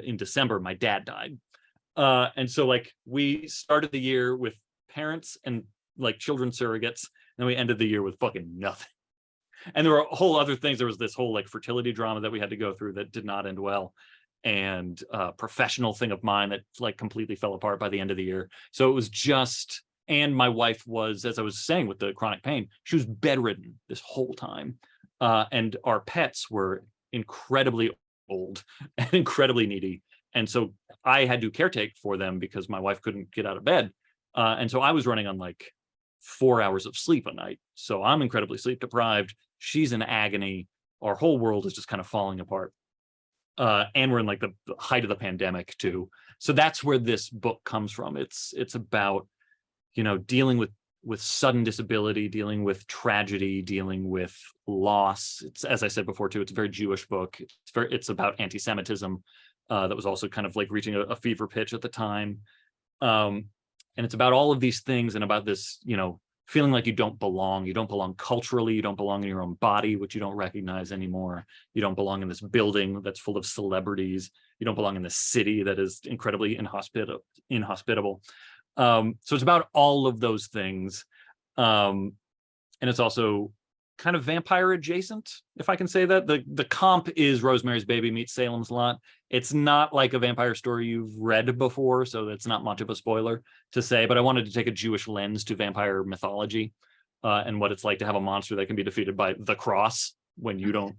Speaker 2: in December, my dad died. And so like, we started the year with parents and like children surrogates, and we ended the year with fucking nothing. And there were whole other things. There was this whole like fertility drama that we had to go through that did not end well, and a professional thing of mine that like completely fell apart by the end of the year. So it was just, and my wife was, as I was saying, with the chronic pain, she was bedridden this whole time. And our pets were incredibly old and incredibly needy. And so I had to caretake for them because my wife couldn't get out of bed. And so I was running on like 4 hours of sleep a night. So I'm incredibly sleep deprived. She's in agony. Our whole world is just kind of falling apart. And we're in like the height of the pandemic too. So that's where this book comes from. It's about, dealing with sudden disability, dealing with tragedy, dealing with loss. It's, as I said before too, it's a very Jewish book. It's about anti-Semitism, that was also kind of like reaching a fever pitch at the time. And it's about all of these things, and about this, feeling like you don't belong. You don't belong culturally. You don't belong in your own body, which you don't recognize anymore. You don't belong in this building that's full of celebrities. You don't belong in this city that is incredibly inhospitable. So it's about all of those things. And it's also kind of vampire adjacent, if I can say that. The comp is Rosemary's Baby meets Salem's Lot. It's not like a vampire story you've read before, so that's not much of a spoiler to say, but I wanted to take a Jewish lens to vampire mythology, and what it's like to have a monster that can be defeated by the cross when you don't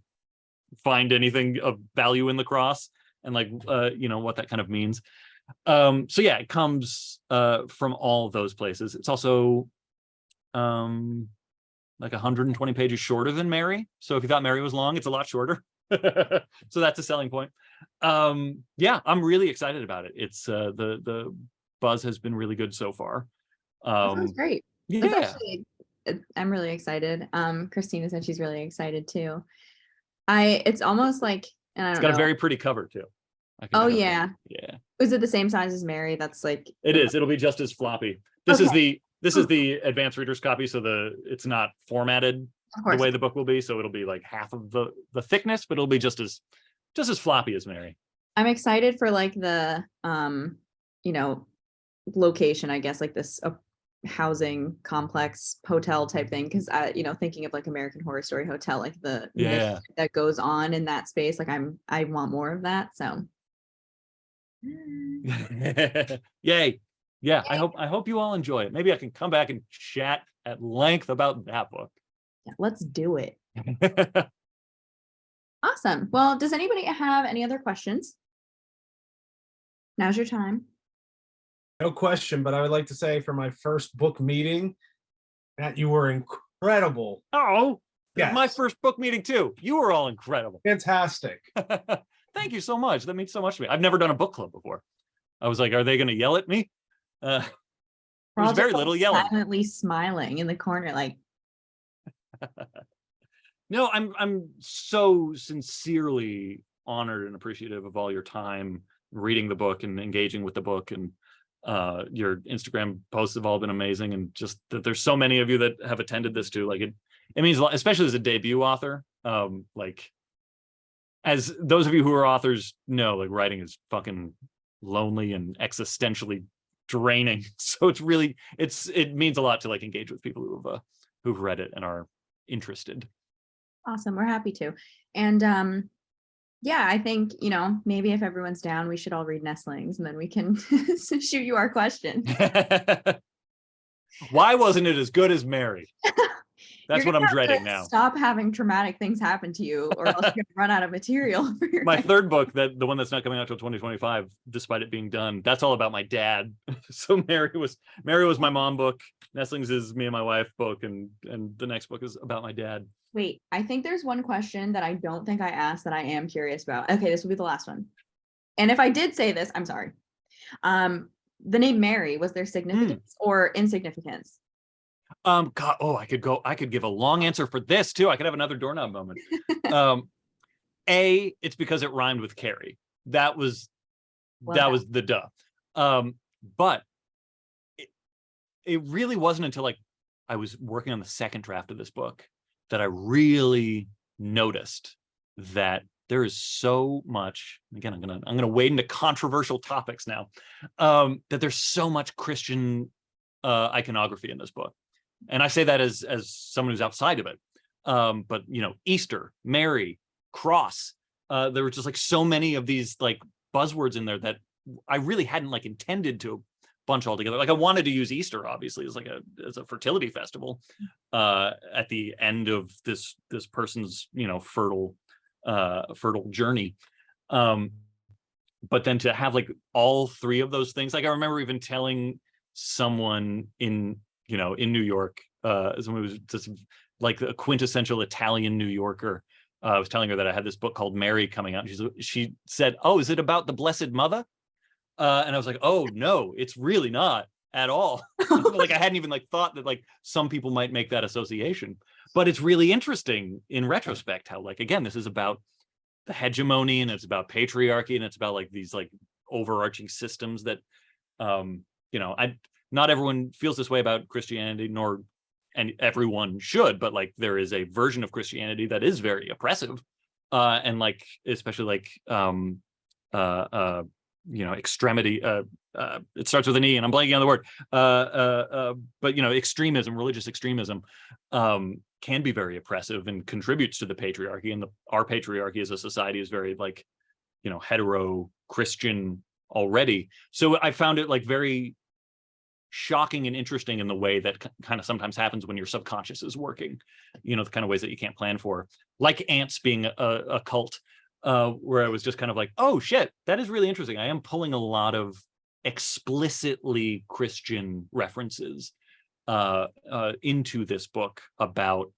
Speaker 2: find anything of value in the cross, and like, what that kind of means. So yeah, it comes from all those places. It's also like 120 pages shorter than Mary. So if you thought Mary was long, it's a lot shorter. So that's a selling point. Yeah, I'm really excited about it. It's the buzz has been really good so far.
Speaker 1: That sounds great. That's
Speaker 2: Yeah,
Speaker 1: actually, I'm really excited. Christina said she's really excited too. It's almost like, and I
Speaker 2: it's
Speaker 1: don't
Speaker 2: got
Speaker 1: know.
Speaker 2: a very pretty cover too. I can
Speaker 1: Oh
Speaker 2: show you.
Speaker 1: yeah.
Speaker 2: Yeah,
Speaker 1: Is it the same size as Mary? That's like
Speaker 2: it is. It'll be just as floppy. This is
Speaker 1: Okay.
Speaker 2: the advanced reader's copy, so it's not formatted
Speaker 1: Of
Speaker 2: the
Speaker 1: course.
Speaker 2: way the book will be, so it'll be like half of the thickness, but it'll be just as floppy as Mary.
Speaker 1: I'm excited for like the you know, location, I guess, like this housing complex hotel type thing, because thinking of like American Horror Story Hotel, like the
Speaker 2: Yeah.
Speaker 1: myth that goes on in that space, like I want more of that. So
Speaker 2: Yay. Yeah, I hope you all enjoy it. Maybe I can come back and chat at length about that book.
Speaker 1: yeah, let's do it. Awesome. Well, does anybody have any other questions? Now's your time.
Speaker 5: No question, but I would like to say for my first book meeting that you were incredible.
Speaker 2: Oh, this is my
Speaker 5: Yes.
Speaker 2: first book meeting too. You were all incredible.
Speaker 5: Fantastic.
Speaker 2: Thank you so much. That means so much to me. I've never done a book club before. I was like, are they going to yell at me?
Speaker 1: We're
Speaker 2: There's
Speaker 1: all
Speaker 2: very
Speaker 1: just,
Speaker 2: little
Speaker 1: like,
Speaker 2: yelling.
Speaker 1: silently smiling in the corner, like
Speaker 2: No, I'm so sincerely honored and appreciative of all your time reading the book and engaging with the book, and your Instagram posts have all been amazing, and just that there's so many of you that have attended this too. Like it means a lot, especially as a debut author. Like as those of you who are authors know, like writing is fucking lonely and existentially draining. So it means a lot to like engage with people who've read it and are interested.
Speaker 1: awesome. We're happy to. And yeah, I think, maybe if everyone's down, we should all read Nestlings and then we can shoot you our questions.
Speaker 2: Why wasn't it as good as Mary? That's
Speaker 1: You're
Speaker 2: what I'm
Speaker 1: gonna have
Speaker 2: dreading
Speaker 1: to
Speaker 2: now.
Speaker 1: Stop having traumatic things happen to you, or else you're gonna run out of material for your
Speaker 2: My
Speaker 1: next-
Speaker 2: third book, the one that's not coming out till 2025, despite it being done, that's all about my dad. So Mary was my mom book. Nestlings is me and my wife book, and the next book is about my dad.
Speaker 1: Wait, I think there's one question that I don't think I asked that I am curious about. Okay, this will be the last one. And if I did say this, I'm sorry. The name Mary, was there significance or insignificance?
Speaker 2: God, I could give a long answer for this too. I could have another doorknob moment. It's because it rhymed with Carrie. That was the duh. But it really wasn't until like I was working on the second draft of this book that I really noticed that there is so much. Again, I'm gonna wade into controversial topics now. That there's so much Christian iconography in this book, and I say that as someone who's outside of it. But Easter, Mary, cross. There were just like so many of these like buzzwords in there that I really hadn't like intended to bunch all together. Like I wanted to use Easter obviously as a fertility festival at the end of this person's fertile journey, but then to have like all three of those things, like I remember even telling someone in New York, someone who was just like a quintessential Italian New Yorker. I was telling her that I had this book called Mary coming out, and she said, "Oh, is it about the Blessed Mother?" And I was like, "Oh no, it's really not at all." Like I hadn't even like thought that like some people might make that association, but it's really interesting in retrospect how like again this is about the hegemony and it's about patriarchy and it's about like these like overarching systems that not everyone feels this way about Christianity, and everyone should, but like there is a version of Christianity that is very oppressive, and like especially like extremity. It starts with an E, and I'm blanking on the word. But extremism, religious extremism, can be very oppressive and contributes to the patriarchy. And our patriarchy as a society is very like hetero Christian already. So I found it like very shocking and interesting in the way that kind of sometimes happens when your subconscious is working, the kind of ways that you can't plan for, like ants being a cult, where I was just kind of like, oh shit, that is really interesting. I am pulling a lot of explicitly Christian references into this book about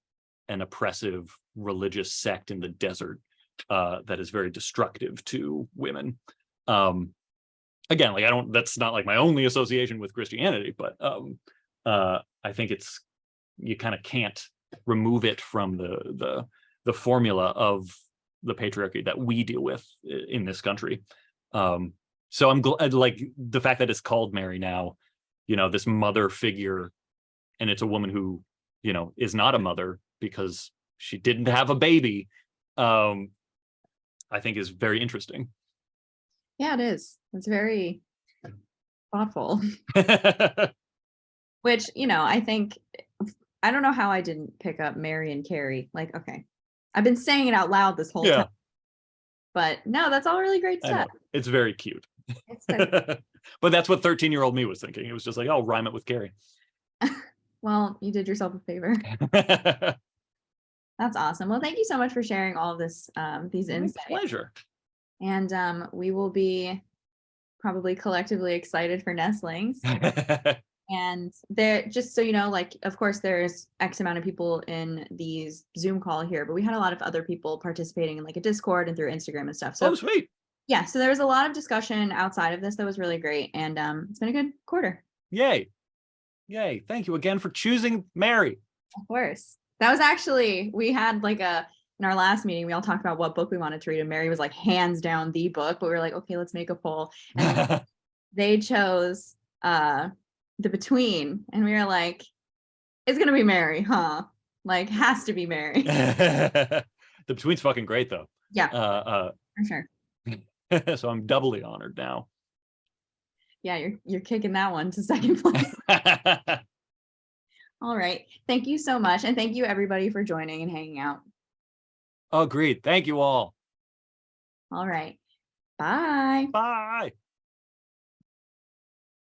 Speaker 2: an oppressive religious sect in the desert that is very destructive to women. Again, like that's not like my only association with Christianity, but I think you kind of can't remove it from the formula of the patriarchy that we deal with in this country. So I'm glad, like, the fact that it's called Mary now, this mother figure, and it's a woman who, is not a mother because she didn't have a baby, I think is very interesting.
Speaker 1: Yeah, it is. It's very thoughtful. Which, I think, I don't know how I didn't pick up Mary and Carrie. Like, okay, I've been saying it out loud this whole time. But no, that's all really great stuff.
Speaker 2: It's very cute.
Speaker 1: It's so
Speaker 2: But that's what 13-year-old me was thinking. It was just like, oh, rhyme it with Carrie.
Speaker 1: Well, you did yourself a favor. That's awesome. Well, thank you so much for sharing all of this, these insights.
Speaker 2: My pleasure.
Speaker 1: And we will be probably collectively excited for Nestlings. And there, just so you know, like, of course, there's X amount of people in these Zoom call here, but we had a lot of other people participating in like a Discord and through Instagram and stuff. So,
Speaker 2: oh, sweet.
Speaker 1: Yeah, so there was a lot of discussion outside of this that was really great, and it's been a good quarter.
Speaker 2: Yay. Thank you again for choosing Mary.
Speaker 1: Of course. That was actually, we had like in our last meeting, we all talked about what book we wanted to read, and Mary was like hands down the book, but we were like, okay, let's make a poll. And they chose The Between, and we were like, it's gonna be Mary, huh? Like, has to be Mary.
Speaker 2: The Between's fucking great though.
Speaker 1: Yeah, for sure.
Speaker 2: So I'm doubly honored now.
Speaker 1: Yeah, you're kicking that one to second place. All right. Thank you so much. And thank you everybody for joining and hanging out.
Speaker 2: Agreed. Thank you all.
Speaker 1: All right. Bye.
Speaker 2: Bye.